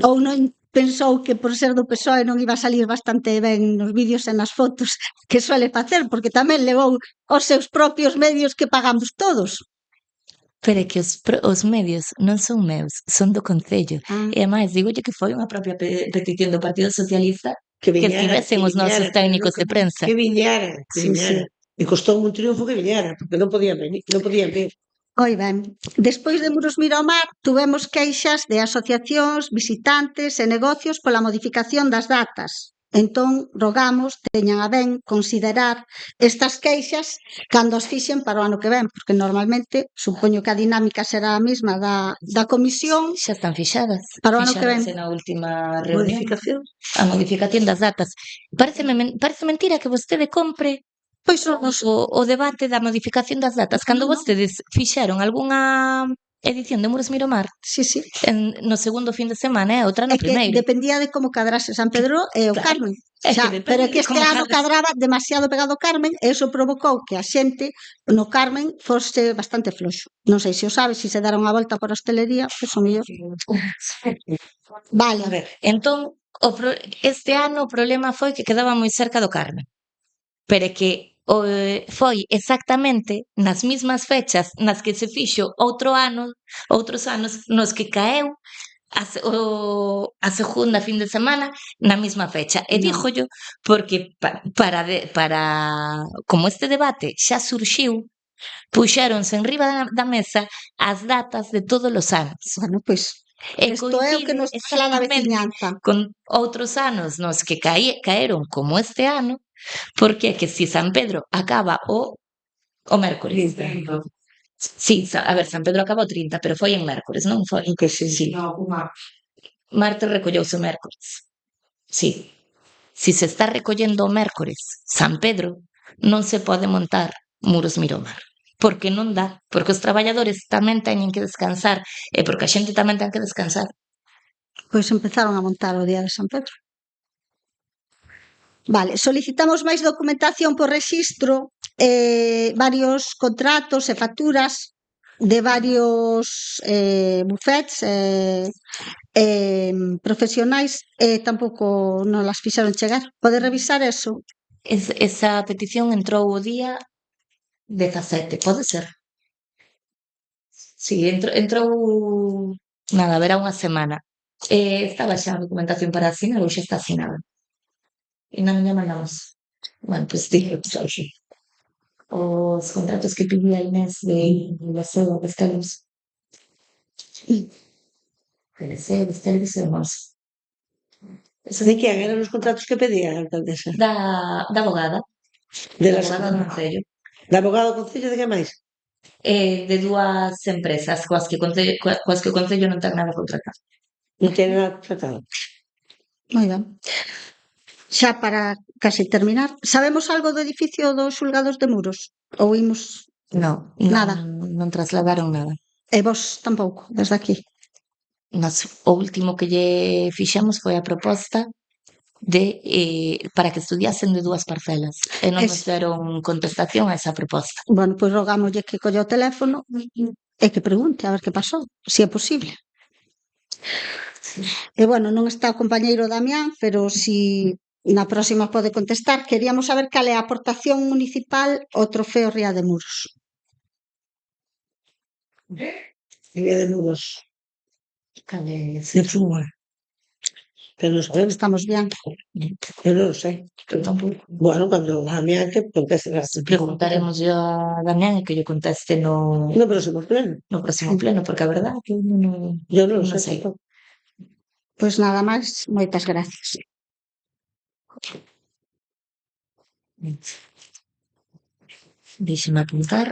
Ou non pensou que por ser do PSOE non iba a salir bastante ben nos vídeos e nas fotos que suele facer, porque tamén levou os seus propios medios que pagamos todos? Pero é que os medios non son meus, son do Concello. E ademais, digolle que foi unha propia petición do Partido Socialista que estivesen os nosos técnicos de prensa. Que viñara. E costou un triunfo que viñara, porque non podían vir. Oi ben, despois de Muros Mira ao Mar, tuvemos queixas de asociacións, visitantes e negocios pola modificación das datas. Entón, rogamos, teñan a ben considerar estas queixas cando as fixen para o ano que ven, porque normalmente, supoño que a dinámica será a mesma da comisión. Xa están fixadas. Para o ano que ven. Fixáronse na última reunión. Modificación. A modificación das datas. Parece mentira que vostede compre Pois o debate da modificación das datas. Cando vostedes fixeron algunha edición de Muros Mira ao Mar, sí. no segundo fin de semana e outra no É que primeiro. dependía de como cadrase San Pedro e o Claro. Carmen. É Xa, que depende pero é que de este como ano cadraba demasiado pegado ao Carmen e iso provocou que a xente no Carmen fose bastante floxo. Non sei se o sabe, se se deron a volta por a hostelería, pois o mellor. Vale. A ver, entón, este ano o problema foi que quedaba moi cerca do Carmen. Pero é que foi exactamente nas mismas fechas nas que se fixo outros anos nos que caeu a segunda fin de semana na mesma fecha. E dígollo porque para como este debate xa surxiu, puxéronse en riba da mesa as datas de todos os anos. Bueno, pois isto é o que nos fala da veciñanza. Con outros anos nos que caeron como este ano, porque é que si San Pedro acaba o mércores. Sí, a ver, San Pedro acaba o 30, pero foi en mércores, non foi? Que sí. No, o martes. Martes recolleuse o mércores. Sí. Si se está recollendo o mércores San Pedro, non se pode montar Muros Mira ao Mar. Porque non dá, porque os traballadores tamén teñen que descansar e porque a xente tamén ten que descansar. Pois empezaron a montar o día de San Pedro. Vale, solicitamos máis documentación por rexistro, varios contratos e facturas de varios bufets profesionais e tampouco non las fixeron chegar. Pode revisar eso? Esa petición entrou o día 17, pode ser? Sí, entrou nada, verá unha semana. Estaba xa a documentación para asinar ou xa está asinada. E non lle mandamos. Bueno, pues dije, os contratos que pedía Inés de Liceo, Vestelus. Liceo, Vestelus e Hermoso. De quen eran os contratos que pedía a alcaldesa? Da abogada. De Da las abogada do Concello. Da abogada do Concello de que máis? De dúas empresas coas que o Concello non ten nada contratado. Non ten nada contratado. Moi ben. Xa para casi terminar, sabemos algo do edificio dos xulgados de Muros? Ou imos No, nada? Non trasladaron nada. E vos tampouco, desde aquí? O último que lle fixemos foi a proposta para que estudiasen de dúas parcelas e non nos deron contestación a esa proposta. Bueno, pois rogámoslle que colla o teléfono e que pregunte a ver que pasou, se é posible. E bueno, non está o compañeiro Damián, pero si na próxima pode contestar. Queríamos saber cal é a aportación municipal ao trofeo Ría de Muros. Ría de Muros, Cal é de fútbol. Pero non sabemos, Estamos bien. eu non o sei. Eu tampouco. Bueno, cando a miña que conteste las Preguntaremos yo a Damián e que lle conteste no próximo pleno. no próximo pleno, porque a verdade é que eu non Eu non o Non sei. sei. Pois nada máis, moitas gracias. Deixe-me apuntar.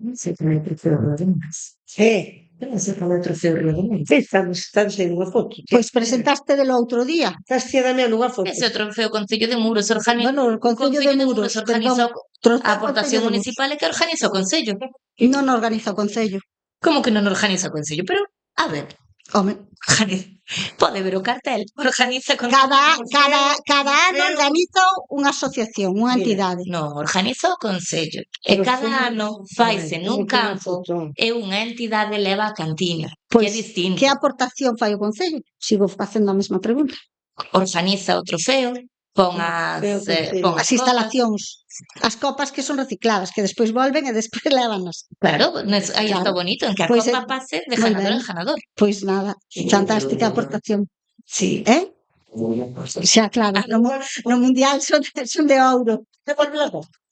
Non sei cal é o trofeo Río de Muros. Eu non sei cal é o trofeo Río de Muros. Estamos aí nunha foto. Pois presentaste del outro día. Estás tía Damián nunha foto. Ese é o trofeo Concello de Muros organiza. Bueno, o Concello de Muros, organiza perdón, a aportación municipal é que organiza o Concello. Non organiza o Concello. Como que non organiza o Concello? Pero, a ver, Home, pode ver o cartel, organiza con cada ano organiza unha asociación, unha entidade. Non, organiza o Concello. E cada ano faise nun campo e unha entidade leva a cantina, que é Pois, distinto. que aportación fai o Concello? Sigo facendo a mesma pregunta. Organiza o trofeo, pon as As instalacións, as copas que son recicladas, que despois volven e despois lévanas. Claro, aí está Claro. bonito, en que a Pois copa pase de moi ganador ben. en ganador. Pois nada, fantástica aportación. Sí. Xa, claro, no mundial son de ouro.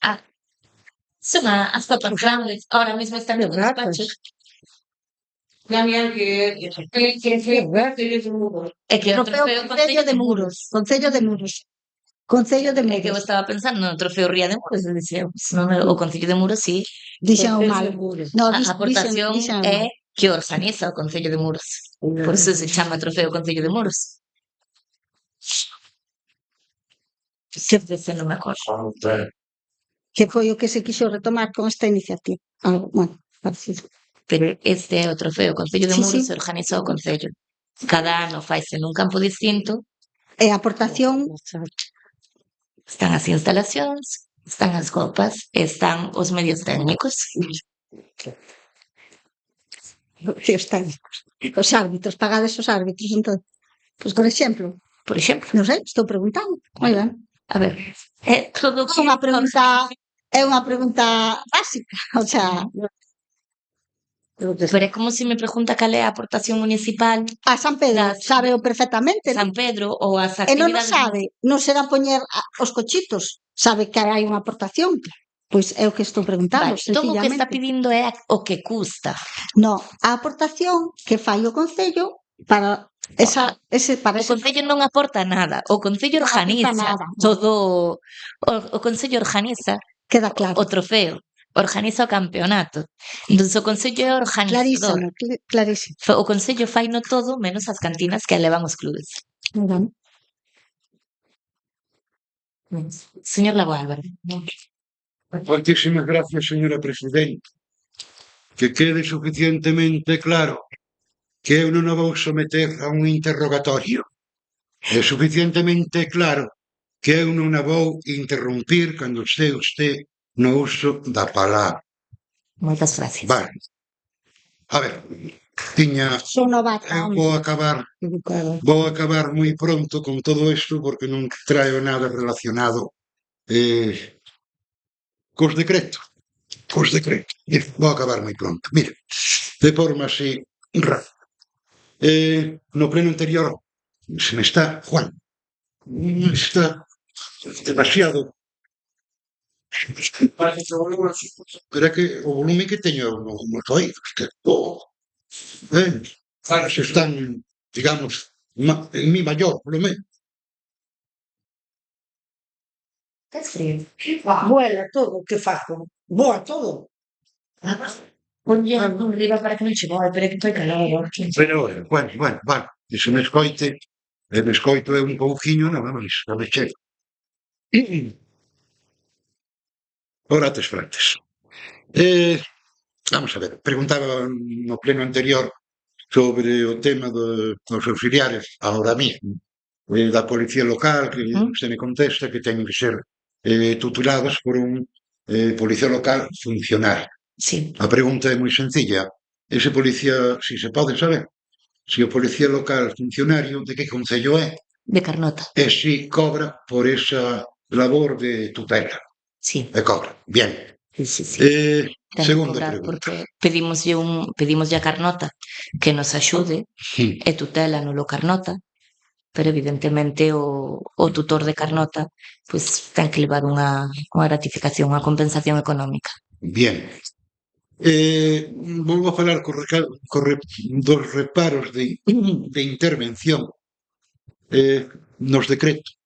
Ah, son as copas grandes, ahora mismo están en los despachos. Damián, que É que o Trofeo trofeo Concello de Muros. Concello de Muros. Concello de É que eu Muros. estaba pensando no trofeo Ría de Muros, e dicía, non, o Concello de Muros sí, Dixen o mal. No, a aportación dixen o é mal. que organiza o Concello de Muros. Por iso se chama trofeo Concello de Muros. Dese non me acordo. Que foi o que se quixo retomar con esta iniciativa. Algo, bueno, parecido. Pero este é o trofeo Concello de Sí, Muros, sí. se organiza o Concello. Cada ano faise nun campo distinto, E a aportación, están as instalacións, están as copas, están os medios técnicos. os técnicos, os árbitros, pagades os árbitros, entón. Pois, por exemplo, Por exemplo, non sei, estou preguntando. Moi ben. a ver, é todo É unha pregunta básica, o sea, Pero é como se me pregunta cal é a aportación municipal a San Pedro Das- sábeo perfectamente, San Pedro ou as e non o actividades. sabe, non será poñer os cochitos, sabe que hai unha aportación. Pois é o que estou preguntando, Vale, entón o que está sencillamente. pedindo é o que custa. No, a aportación que fai o Concello para para O ese Concello non aporta nada, o Concello Non aporta organiza nada. todo, o Concello organiza queda claro. o trofeo, organiza o campeonato. Entón o Concello é organizador. Clarísimo. O Concello faino todo menos as cantinas que levan os clubes. Moi ben. Señor Lago Álvaro. Moitísimas gracias, señora presidenta. Que quede suficientemente claro que eu non o vou someter a un interrogatorio. É suficientemente claro que eu non a vou interrumpir cando este no uso da palabra. Moitas gracias. Vale. A ver, tiña... Son novata. Eu vou acabar moi pronto con todo isto porque non traio nada relacionado cos decretos. Vou acabar moi pronto. Mira, de forma así rápida. No pleno anterior se me está, Juan, está demasiado. Pero é que o volume que teño nos oídos, que se están, digamos, en mi maior, polo menos. Tes frío. Vuela todo, que fago? Voa todo. Ponlle arriba para que non che voe, pero é que toi calor. Pero, bueno, vale, e se me escoite, me escoito eu un pouquiño, nada máis, non me chego. Ora tes frantes. Vamos a ver, preguntaba no pleno anterior sobre o tema dos auxiliares, ahora mismo. da policía local, que Mm. usted me contesta que teñen que ser tuteladas por un policía local funcionario. Sí, A pregunta é moi sencilla. Ese policía, si se pode saber, si o policía local funcionario, de que concello é? de Carnota. E si cobra por esa labor de tutela. Sí, E cobra. Bien. sí. Ten que Segunda cobrar pregunta. porque pedimoslle a Carnota que nos axude e tutela no Carnota, pero evidentemente o tutor de Carnota pois ten que levar unha gratificación, unha compensación económica. Bien. Volvo a falar dos reparos de intervención nos decretos.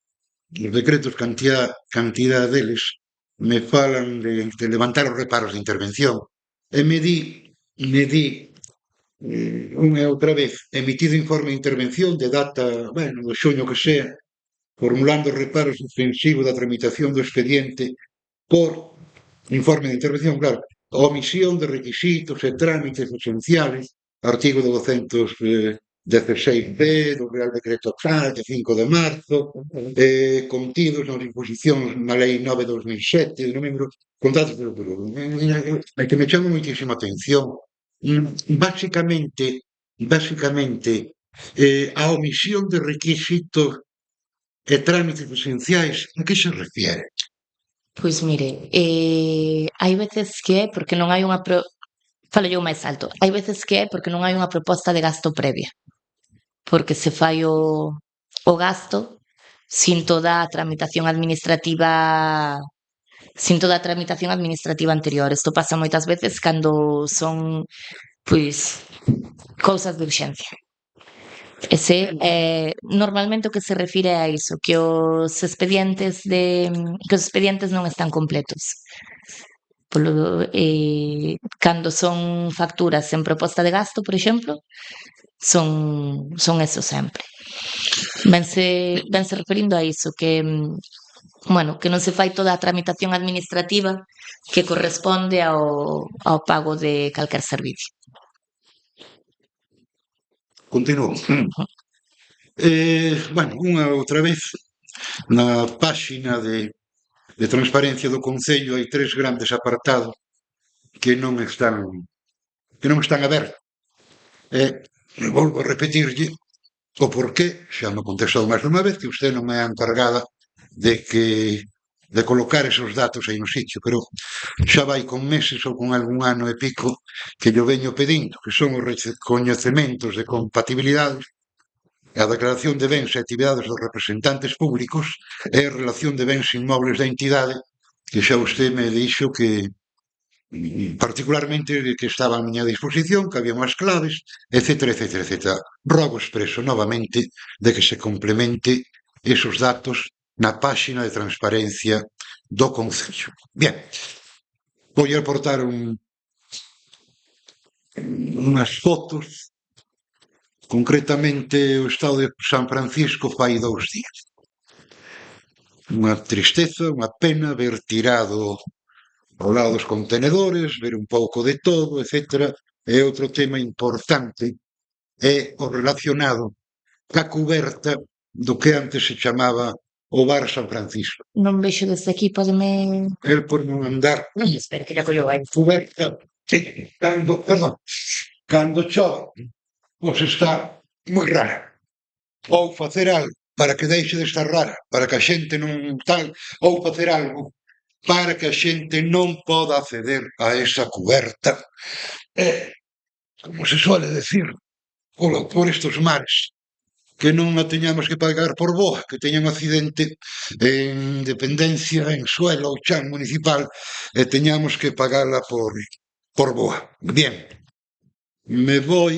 Os decretos, cantidad deles, me falan de levantar os reparos de intervención. E me di unha e outra vez, emitido informe de intervención de data, bueno, do xuño que sea, formulando reparos suspensivos da tramitación do expediente por informe de intervención, claro, omisión de requisitos e trámites esenciales, artigo do 216b do Real Decreto tal, de 5 de marzo, contidos nas disposicións na Lei 9/2007, no número contratos, que me chama moitísima atención. Básicamente, a omisión de requisitos e trámites esenciais, a que se refiere? Pois mire, hai veces que é porque non hai unha falo eu máis alto, hai veces que é porque non hai unha proposta de gasto previa, porque se fai o gasto sin toda a tramitación administrativa anterior. Isto pasa moitas veces cando son, pois, cousas de urxencia. Ese normalmente o que se refire a iso, que os expedientes non están completos. Cando son facturas en proposta de gasto, por exemplo, son eso sempre. Vense referindo a iso, que que non se fai toda a tramitación administrativa que corresponde ao pago de calquer servicio. Continúo. Bueno, unha outra vez, na páxina de transparencia do Concello hai 3 grandes apartados que non están abertos. Volvo a repetirlle o porqué, xa me contestou máis unha vez, que usted non é a encargada de colocar esos datos aí no sitio, pero xa vai con meses ou con algún ano e pico que yo veño pedindo, que son os recoñecementos de compatibilidade, a declaración de bens e actividades dos representantes públicos e a relación de bens inmobles da entidade, que xa usted me dixo que particularmente que estaba a miña disposición, que había unhas claves, etcétera. Rogo expreso novamente de que se complemente esos datos na páxina de transparencia do Concello. Bien, vou aportar unhas fotos, concretamente o estado de San Francisco fai 2 días. Unha tristeza, unha pena ver tirado ao lado dos contenedores, ver un pouco de todo, etcétera. E outro tema importante é o relacionado ca cuberta do que antes se chamaba o Bar San Francisco. Non vexo desde aquí, pódeme... El por non andar Espera, que ya collo aí. cuberta, cando chove, pois está moi rara. Ou facer algo para que deixe de estar rara, para que a xente non tal, ou facer algo para que a xente non poda acceder a esa cuberta. Como se suele decir, por estos mares, que non a teñamos que pagar por boa, que teña un accidente en dependencia, en suelo ou chan municipal, e teñamos que pagala por boa. Bien, me vou,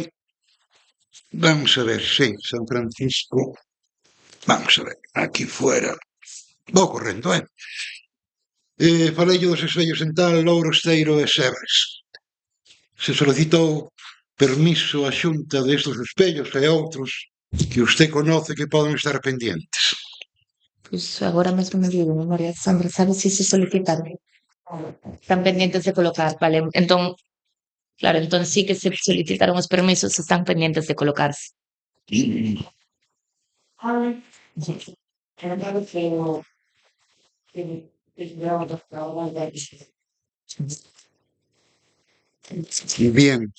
vamos a ver, sí, San Francisco, vamos a ver, aquí fuera, vou correndo, falei dos espellos en tal, Louro, Esteiro e Sebres. Se solicitou permiso á Xunta destes espellos e outros que usted conoce que poden estar pendientes. Pois agora mesmo me digo, María Sandra, sabes se se solicitaron? Están pendientes de colocar, vale. Entón, claro, entón sí que se solicitaron os permisos, están pendientes de colocarse. Bien,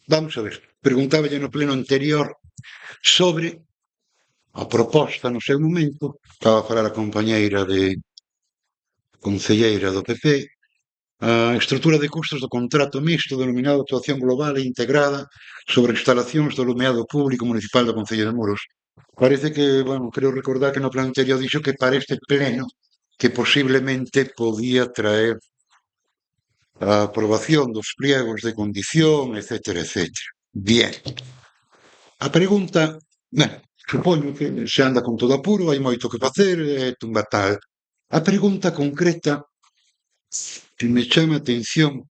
vamos a ver. Preguntáballe no pleno anterior sobre a proposta no seu momento, estaba a falar a compañeira concelleira do PP, a estrutura de custos do contrato mixto denominado actuación global e integrada sobre instalacións do alumeado público municipal da Concelleira de Muros. Parece que, bueno, creo recordar que no pleno anterior dixo que para este pleno que posiblemente podía traer a aprobación dos pliegos de condición, etcétera, etcétera. Bien. A pregunta, bueno, supoño que se anda con todo apuro, hai moito que facer, tumba tal. A pregunta concreta que me chama a atención,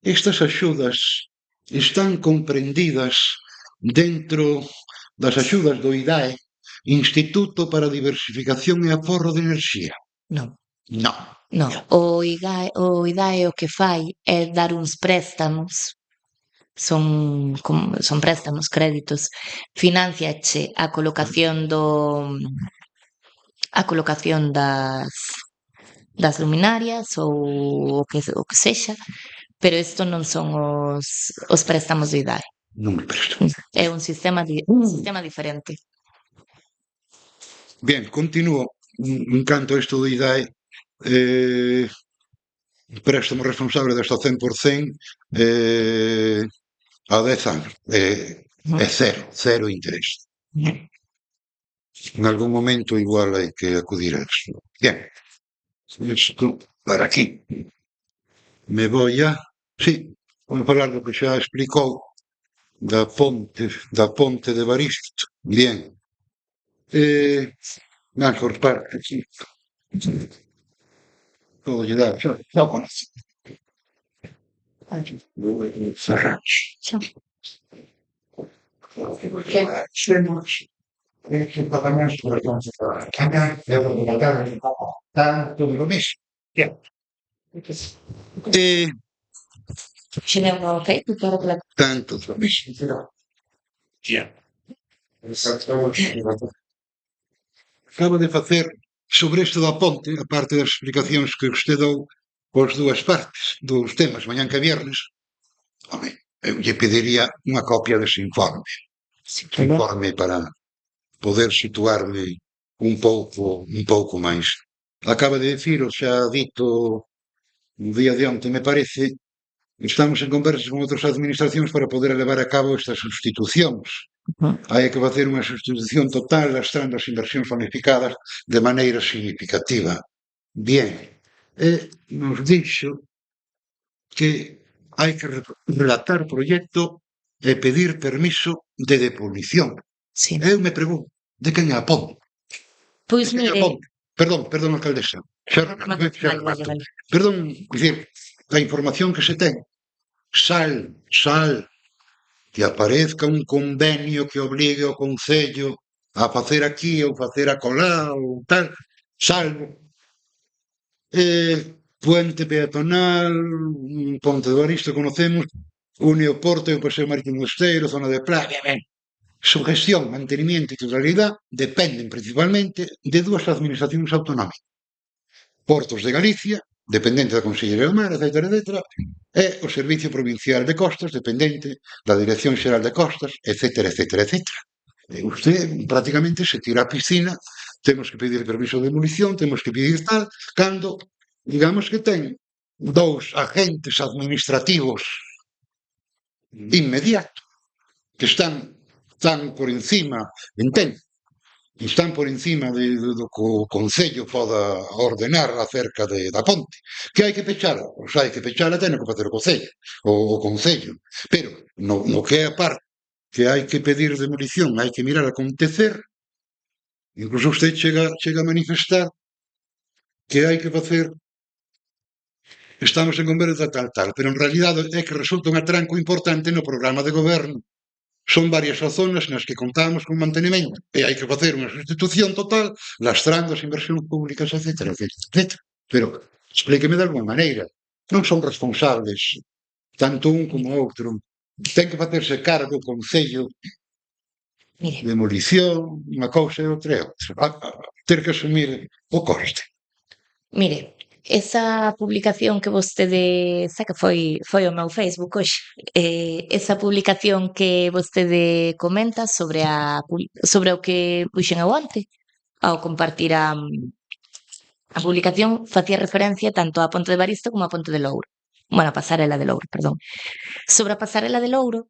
estas axudas están comprendidas dentro das axudas do IDAE, Instituto para a Diversificación e Aforro de Enerxía? Non. Non. Non, o IDAE o que fai é dar uns préstamos, son préstamos, créditos, financiache a colocación das luminarias ou o que sexa, pero isto non son os préstamos do IDAE. Non me presto. É un sistema diferente. Bien, continúo. En canto a isto do IDAE, préstamo responsable de hasta 100% a 10 anos. É cero interés. En algún momento igual hai que acudir a eso. Bien, isto para aquí. Me voy a... Sí, vou falar do que xa explicou da ponte de Baristo. Bien. Por parte, sí. Todo lle dá, xa o conoce. Tanto lo mismo. Bien. Ce n'è uno feito para la... Tanto lo mismo. Bien. Acabo de facer sobre isto da ponte, a parte das explicacións que vostede dou pois dúas partes dos temas, mañán que viernes. Home, eu lle pediría unha copia dese informe. Informe para poder situarme un pouco máis. Acaba de dicir, xa dito no día de onte, me parece, estamos en conversas con outras administracións para poder levar a cabo estas sustitucións. Hai que facer unha sustitución total lastrando as inversións planificadas de maneira significativa. Bien, nos dixo que hai que relatar proxecto e pedir permiso de devolución. Sí. Eu me pregunto, de quen é a ponte? Pois mire... Perdón, alcaldesa. Perdón, dicir, a información que se ten, sal, que aparezca un convenio que obligue o Concello a facer aquí ou facer acolá ou tal, salvo. Puente peatonal, Ponte de Baristo, conocemos, une o Porto e o Paseo Marítimo Esteiro, zona de playa, ben. Su gestión, mantenimiento e titularidade dependen principalmente de dúas administracións autonómicas. Portos de Galicia, dependente da Consellería do Mar, etcétera, e o Servicio Provincial de Costas, dependente da Dirección Xeral de Costas, etcétera. Usted prácticamente se tira á piscina, temos que pedir permiso de demolición, temos que pedir tal, cando, digamos que ten dous agentes administrativos inmediatos que están por encima, entende? Están por encima do que o Concello poda ordenar acerca da ponte. Que hai que pechala? Pois hai que pechala, ten que facer o Concello. Pero, no que é a parte que hai que pedir demolición, hai que mirar acontecer, incluso usted chega a manifestar que hai que facer, estamos en conversa tal, pero en realidade é que resulta un atranco importante no programa de goberno. Son varias as zonas nas que contamos con mantenimento e hai que facer unha sustitución total lastrando as inversións públicas, etcétera. Pero, explíqueme de alguma maneira, non son responsables tanto un como outro, ten que facerse cargo o Concello Mire, demolición, unha cousa e outra e outra. Ter que asumir o coste. mire, esa publicación que vostede saca foi o meu Facebook hoxe. Esa publicación que vostede comenta sobre o que puxen eu onte, ao compartir a publicación facía referencia tanto á Ponte de Baristo como á Ponte de Louro. Bueno, a Pasarela de Louro, perdón. Sobre a Pasarela de Louro,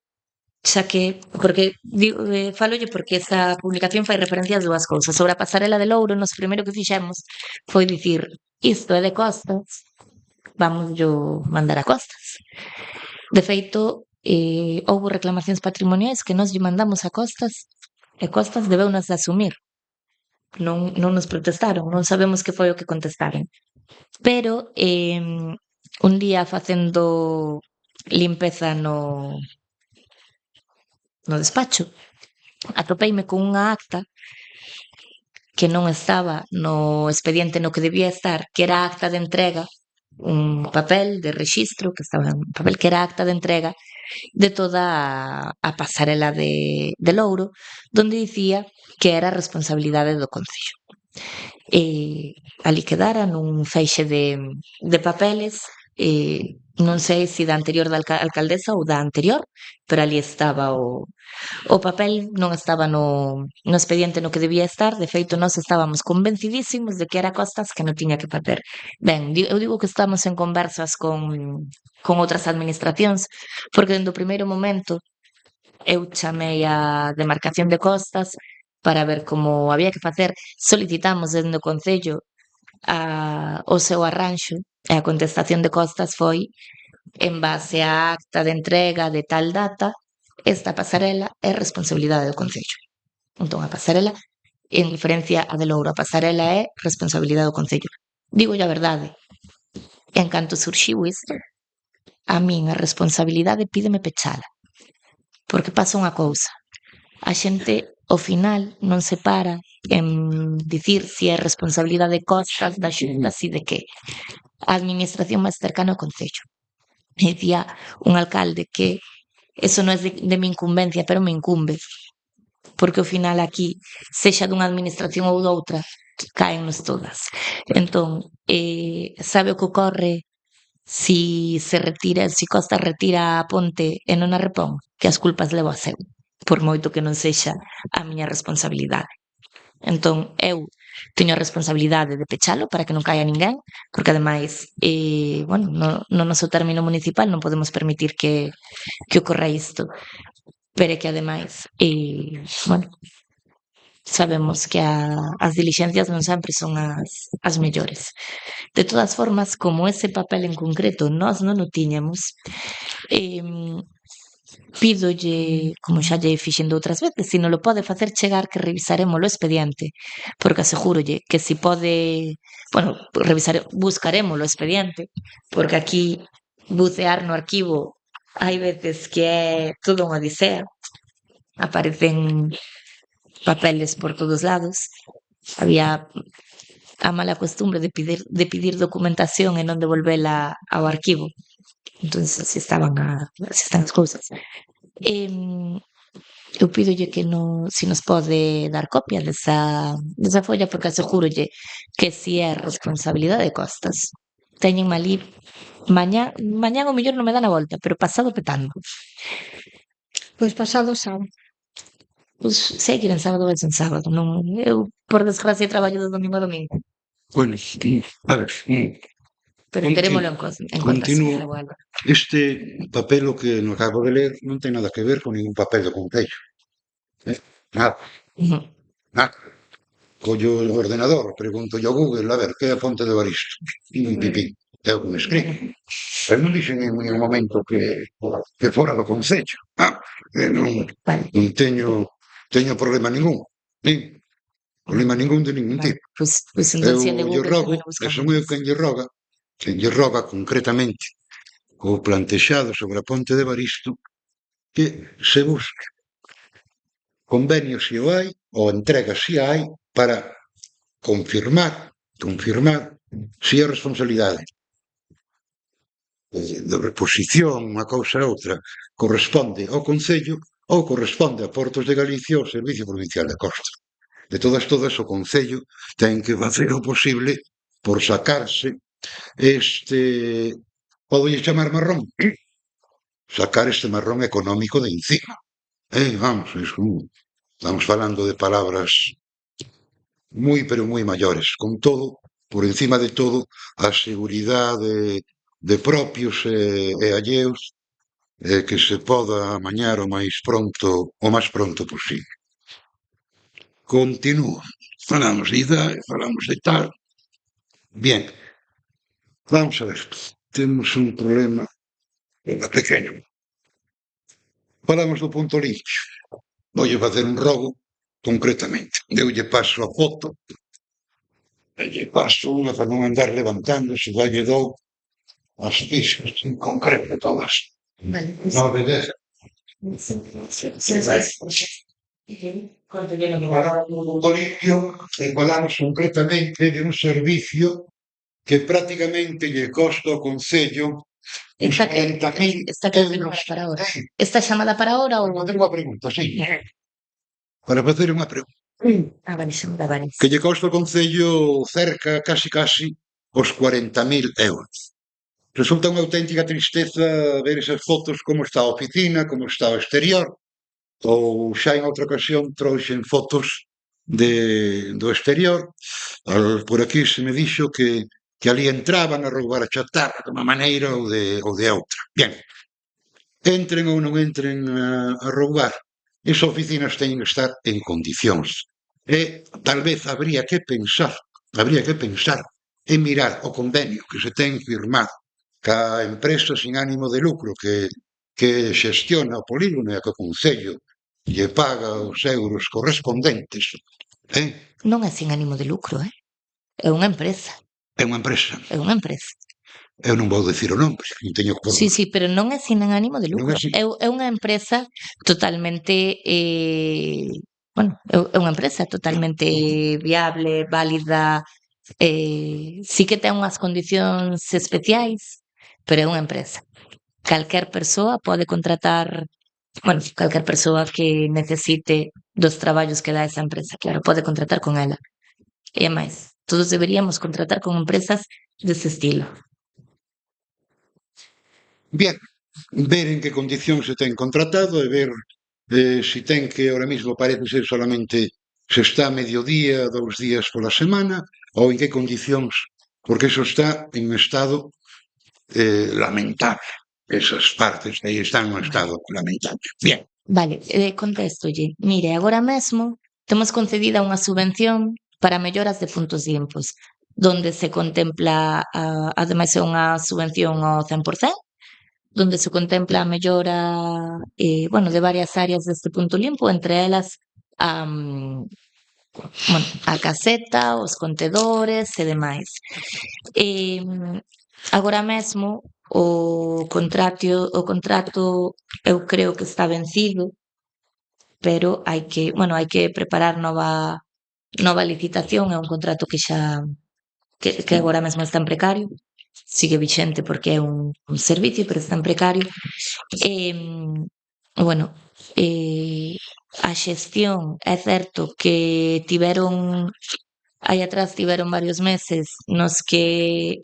xa que, porque falolle porque esa publicación fai referencia ás dúas cousas. Sobre a Pasarela de Louro, nos primeiro que fixemos foi dicir isto é de costas, vamos yo mandar a costas. De feito, houbo reclamacións patrimoniais que nós lle mandamos a costas e costas debeunas de asumir. Non nos protestaron, non sabemos que foi o que contestaron. Pero un día facendo limpeza no despacho, atopeime con unha acta que non estaba no expediente no que debía estar, que era acta de entrega, un papel de rexistro, que estaba un papel que era acta de entrega de toda a pasarela de Louro, donde dicía que era responsabilidade do Concello. Ali quedara nun feixe de papeles, non sei se da anterior da alcaldesa ou da anterior, pero ali estaba o papel, non estaba no expediente no que debía estar. De feito, nós estábamos convencidísimos de que era Costas que non tiña que facer. Ben, eu digo que estamos en conversas con outras administracións, porque dende o primeiro momento eu chamei a demarcación de Costas para ver como había que facer. Solicitamos dende o Concello o seu arranxo e a contestación de Costas foi en base á acta de entrega de tal data, esta pasarela é responsabilidade do Concello. Entón, a pasarela, en diferencia a de Louro, a pasarela é responsabilidade do Concello. Dígolle a verdade, en canto surxiu isto, a min a responsabilidade pídeme pechala. Porque pasa unha cousa, a xente ao final non se para en dicir se é responsabilidade de Costas, da Xunta, si de que. A administración máis cercana ao Concello. Me dicía un alcalde que eso non é de mi incumbencia, pero me incumbe. Porque ao final aquí, sexa dunha administración ou doutra, caennos todas. Entón, sabe o que ocorre si Costa retira a ponte e non a repón? Que as culpas levo a seu, por moito que non sexa a miña responsabilidade. Entón, eu teño a responsabilidade de pechalo para que non caia ninguén, porque ademais, no noso término municipal non podemos permitir que ocorra isto, pero é que ademais, sabemos que as dilixencias non sempre son as mellores. De todas formas, como ese papel en concreto nós non o tiñamos, pídolle, como xa lle fixen de outras veces, se non lo pode facer chegar, que revisaremos o expediente, porque asegúrolle que si pode, buscaremos o expediente, porque aquí bucear no arquivo hai veces que é toda unha odisea, aparecen papeles por todos lados. Había a mala costumbre de pedir documentación e non devolvela ao arquivo. Entón, así están as cousas. Eu pídolle que si nos pode dar copia desa folla, porque asegúrolle que si é responsabilidade de Costas. Teñen malí mañá o mellor non me dá na volta, pero pasado petando. Pois pasado sábado. Pois sei que en sábado é en sábado, non, eu por desgracia traballo de domingo a domingo. Bueno, a ver, Pero terémolo en conta. Continúo. señora Gualba. Este papel o que nos acabo de ler non ten nada que ver con ningún papel do Concello. Nada, Ujú. nada. Collo o ordenador, pregunto ao Google, a ver, que é a Ponte de Baristo? Pipín, é o que me escribe. Pero non dixen en ningún momento que fora do Concello. Non teño problema ningún. Nin problema ningún de ningún tipo. Pois entón, se é de Eu lle Google, rogo, tamén o buscamos. e son eu quen lle roga concretamente o plantexado sobre a Ponte de Baristo, que se busque convenios se o hai, ou entregas se hai, para confirmar se a responsabilidade de reposición, unha cousa ou outra, corresponde ao Concello ou corresponde a Portos de Galicia o Servicio Provincial de Costa. De todas, o Concello ten que facer o posible por sacarse este, podolle chamar marrón, sacar este marrón económico de encima. Vamos, estamos falando de palabras moi, pero moi maiores. Con todo, por encima de todo, a seguridade de propios e alleos que se poda amañar o máis pronto posible. Continúo. Falamos de idade, falamos de tal. Bien, vamos a ver. Temos un problema pequeno. Falamos do punto limpio. Voulle facer un rogo concretamente. Deulle paso a foto, lle paso unha para non andar levantando, se valle dou as fichas en concreto todas. Vale. 9, 10. Falamos do punto limpio e falamos concretamente de un servicio que prácticamente lle costa ao Concello Está 40.000 confirmada euros. para ahora. Está chamada para ahora ou... Para facer unha pregunta, sí. Para facer unha pregunta. Vale, chamada varias. Que lle costa ao Concello cerca, casi, os 40.000 euros. Resulta unha auténtica tristeza ver esas fotos, como está a oficina, como está o exterior, ou xa en outra ocasión trouxen fotos do exterior. Por aquí se me dixo que ali entraban a roubar a chatarra de unha maneira ou de outra. Bien, entren ou non entren a roubar, esas oficinas teñen que estar en condicións. E tal vez habría que pensar en mirar o convenio que se ten firmado ca empresa sin ánimo de lucro que xestiona o polígono e que o Concello lle paga os euros correspondentes. Non é sin ánimo de lucro, é unha empresa. É unha empresa. É unha empresa. Eu non vou dicir o nome, non teño que Sí, pero non é sin ánimo de Non lucro. é sin- É unha empresa totalmente, é unha empresa totalmente viable, válida, sí que ten unhas condicións especiais, pero é unha empresa. Calquer persoa pode contratar, calquer persoa que necesite dos traballos que dá esa empresa, claro, pode contratar con ela. E máis, todos deberíamos contratar con empresas dese estilo. Bien, ver en que condicións se ten contratado e ver se ten que ahora mismo parece ser solamente se está a mediodía, 2 días pola semana, ou en que condicións, porque eso está en un estado lamentable. Esas partes aí están en un estado lamentable. Bien. Vale, contéstolle. Mire, agora mesmo temos concedida unha subvención para melloras de puntos limpos, donde se contempla, ademais é unha subvención ao 100%, donde se contempla a mellora de varias áreas deste punto limpo, entre elas a caseta, os contedores e demais. Agora mesmo o contrato eu creo que está vencido, pero hai que preparar nova licitación, é un contrato que xa que agora mesmo está en precario, sigue vixente porque é un servicio, pero está en precario. A xestión é certo que aí atrás tiveron varios meses nos que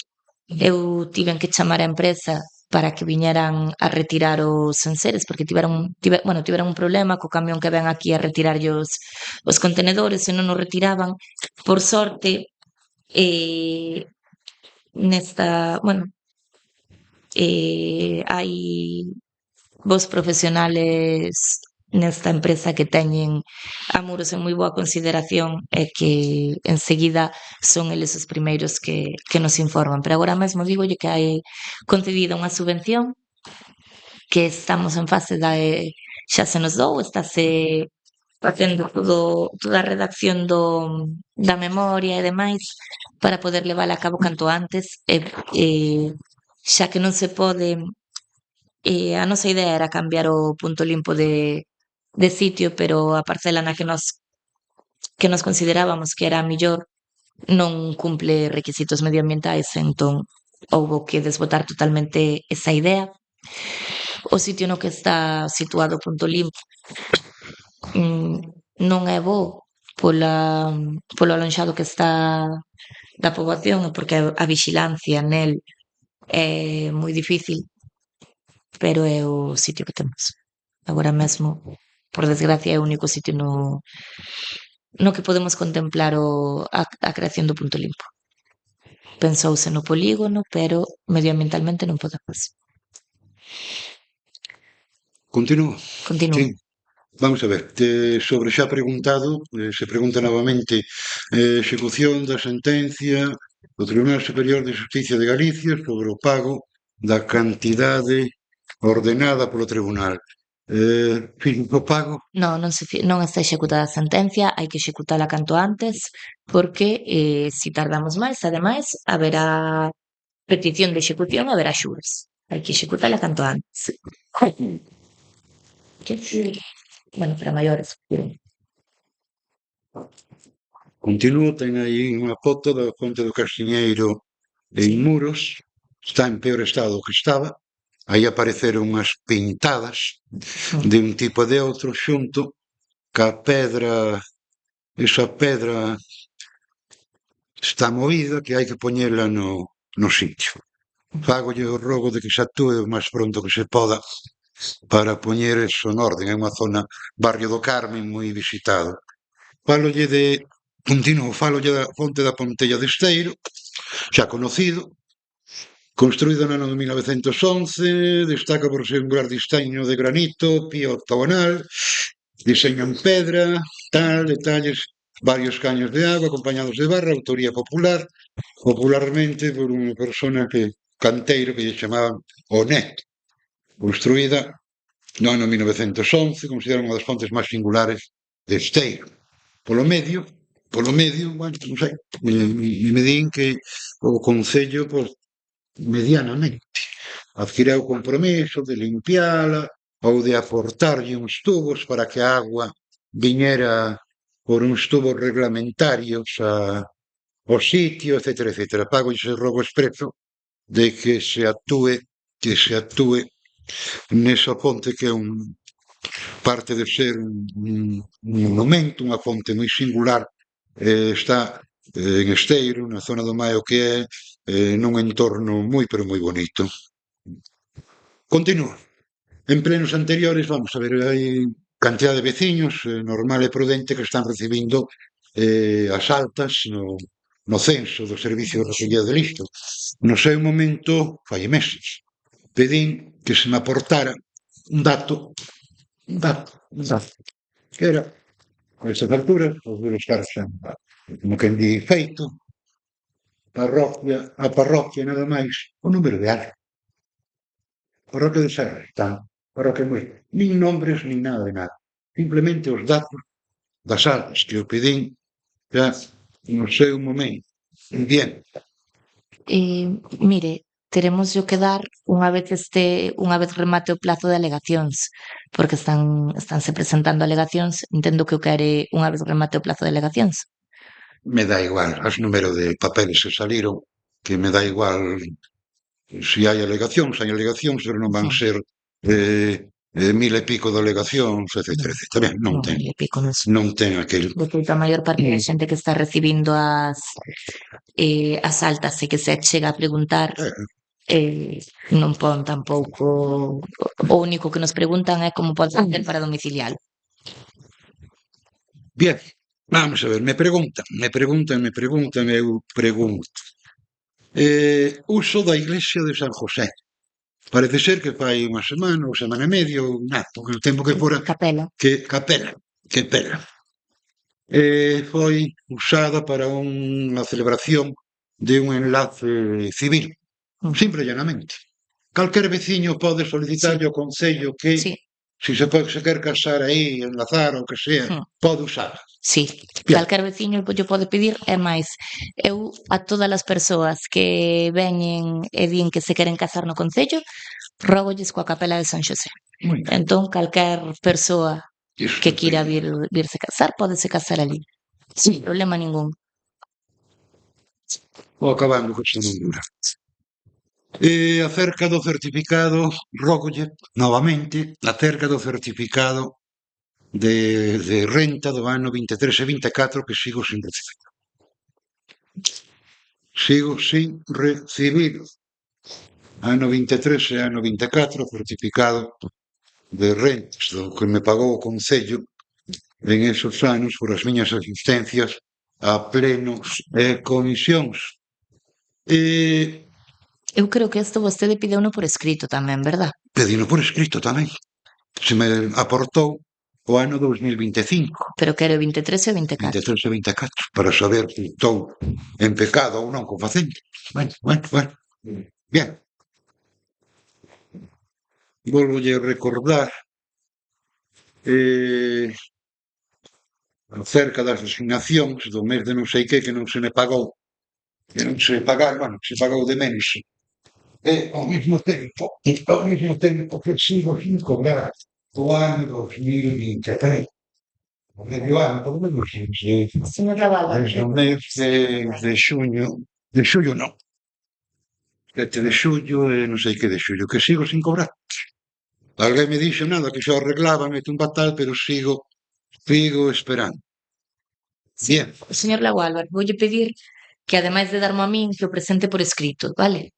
eu tiven que chamar a empresa para que viñeran a retirar os enseres, porque tiveron un problema co camión que ven aquí a retirarlle os contenedores e non os retiraban. Por sorte, hai bos profesionales nesta empresa que teñen a Muros en moi boa consideración e que enseguida son eles os primeiros que nos informan. Pero agora mesmo dígolle que hai concedida unha subvención que estamos en fase xa se nos dou, estáse facendo toda a redacción da memoria e demais para poder levala a cabo canto antes, xa que non se pode. A nosa idea era cambiar o punto limpo de sitio, pero a parcela na que nos considerábamos que era a millor non cumple requisitos medioambientais, entón houbo que desbotar totalmente esa idea. o sitio no que está situado Punto Limpo non é bo polo alonxado que está da poboación e porque a vixilancia nel é moi difícil, pero é o sitio que temos. Agora mesmo, por desgracia, é o único sitio no que podemos contemplar a creación do Punto Limpo. Pensouse no polígono, pero medioambientalmente non podemos. Continúo. Continúo. Sí. Vamos a ver, sobre xa preguntado, se pregunta novamente execución da sentencia do Tribunal Superior de Justicia de Galicia sobre o pago da cantidade ordenada polo Tribunal. Fixo o pago? Non está executada a sentencia, hai que executala canto antes, porque se tardamos máis, ademais, haberá petición de execución, haberá xuros. Hai que executala canto antes. Bueno, para maiores. Continúo, ten aí unha foto da Ponte do Castiñeiro en Muros, está en peor estado que estaba, aí apareceron unhas pintadas de un tipo e de outro xunto ca pedra, esa pedra está movida que hai que poñela no sitio. Fágolle o rogo de que se actúe o máis pronto que se poda para poñer eso en orden. É unha zona, barrio do Carmen, moi visitado. Fálolle da fonte da Pontella de Esteiro, xa conocido, construído no ano de 1911, destaca por ser un gran diseño de granito, pío octogonal, diseño en pedra, detalles, varios caños de agua acompañados de barra, autoría popular, popularmente por unha persona canteiro que lle chamaban o Neto, construída no ano 1911, considerada unha das fontes máis singulares de Esteiro. Polo medio, bueno, non sei, me din que o Concello, pois, medianamente, adquireu o compromiso de limpiala ou de aportarlle uns tubos para que a agua viñera por uns tubos reglamentarios ao sitio, etcétera, etcétera. Pago ese rogo expreso de que se actúe nesa fonte que é parte de ser un monumento, unha fonte moi singular, está en Esteiro, na zona do Maio, que é nun entorno moi, pero moi bonito. Continúo. En plenos anteriores, vamos a ver, hai cantidad de veciños, normal e prudente, que están recibindo as altas no censo do Servicio de Recollida de Listo. No seu momento, fai meses, pedín que se me aportara un dato, que era, a estas alturas, os de estar como quen di feito, a parroquia nada máis, o número de algo. Parroquia de Serra, está, parroquia moi, nin nombres, nin nada de nada. Simplemente os datos das altas que o pedín xa no seu momento. Bien. Mire, teremos yo que dar unha vez remate o plazo de alegacións, porque estánse presentando alegacións, entendo que o quere unha vez remate o plazo de alegacións. Me dá igual, as número de papeles que saliron, que me dá igual se hai alegacións, pero non van ser 1000 e pico de alegacións, etcétera, etcétera. Non ten aquel. De feito, a maior parte da xente que está recibindo as altas e que se chega a preguntar non pon tampouco, o único que nos preguntan é como pode facer para domicilialo. Bien, vamos a ver, me preguntan, eu pregunto. Uso da iglesia de San José. Parece ser que fai unha semana ou semana e media ou nada, porque o tempo que fora Capela. Capela. Foi usada para unha celebración de un enlace civil, simple e llanamente. Calquer veciño pode solicitarlle ao Concello que se quer casar aí, enlazar ou que sea, pode usar. Sí, calquer veciño lle pode pedir, é máis, eu a todas as persoas que veñen e din que se queren casar no Concello, rógolles coa capela de San Xosé. Entón, calquer persoa que quira virse casar, pódese casar ali, sin problema ningún. Ou acabando con esa dura. Acerca do certificado, rógolle, novamente, acerca do certificado de renta do ano 23 e 24 que sigo sin recibir. Sigo sin recibir. Ano 23 e ano 24, certificado de rentas do que me pagou o Concello en esos anos por as miñas asistencias a plenos e comisións. Eu creo que isto vostede pideuno por escrito tamén, verdad? Pedino por escrito tamén. Se me aportou o ano 2025, Pero quero o 23 e o 24. 23 e 24, para saber se estou en pecado ou non co facendo. Bueno. Bien. Volvolle recordar acerca das designacións do mes de non sei que non se me pagou, que non se pagar, bueno, se pagou de menos. E ao mesmo tempo que sigo sin cobrar o ano 2023. O medio ano, por lo menos, Señor Laval, desde o mes de xullo non. 7 de xullo e non sei que de xullo, que sigo sin cobrar. Alguén me dixo nada, que xa o arreglaba, mete un batal, pero sigo esperando. Bien. señor Lago Álvaro, voulle pedir que ademais de darmo a min, que o presente por escrito, vale?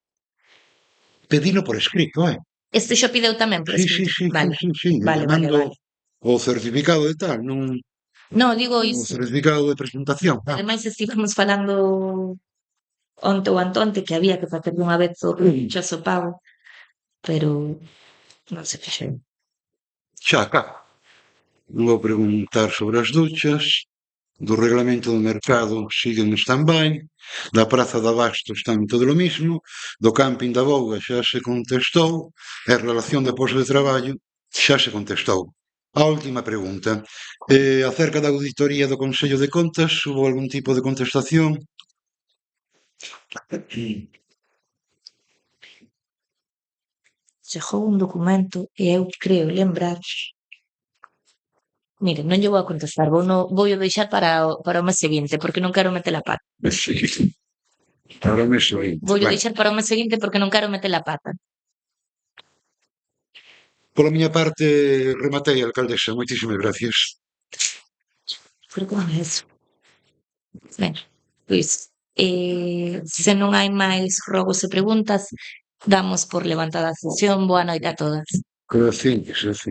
Pedino por escrito, Este xa pideu tamén por Sí, escrito. sí, Vale. sí. Vale. O certificado de tal, non No, digo o iso. certificado de presentación. Ademais estivemos falando onte ou antonte que había que facer dunha vez o rechazo pago, pero non se fixo. Xa, claro. Vou preguntar sobre as duchas, do reglamento do mercado sigue en stand-by, da praza de Abasto está en todo o mismo, do camping da Bouga xa se contestou, e a relación de postos de traballo xa se contestou. A última pregunta, acerca da auditoría do Consello de Contas, hubo algún tipo de contestación? Chegou un documento e eu creo lembrar. Mire, non lle vou a contestar, vou deixar para o mes seguinte, porque non quero meter a pata. Sí. Para o mes seguinte. Voulle deixar para o mes seguinte porque non quero meter a pata. Pola miña parte, rematei, alcaldesa. Moitísimas gracias. Por como é eso? Ben, pois, se non hai máis rogos e preguntas, damos por levantada a sesión. Boa noite a todas. Gracias.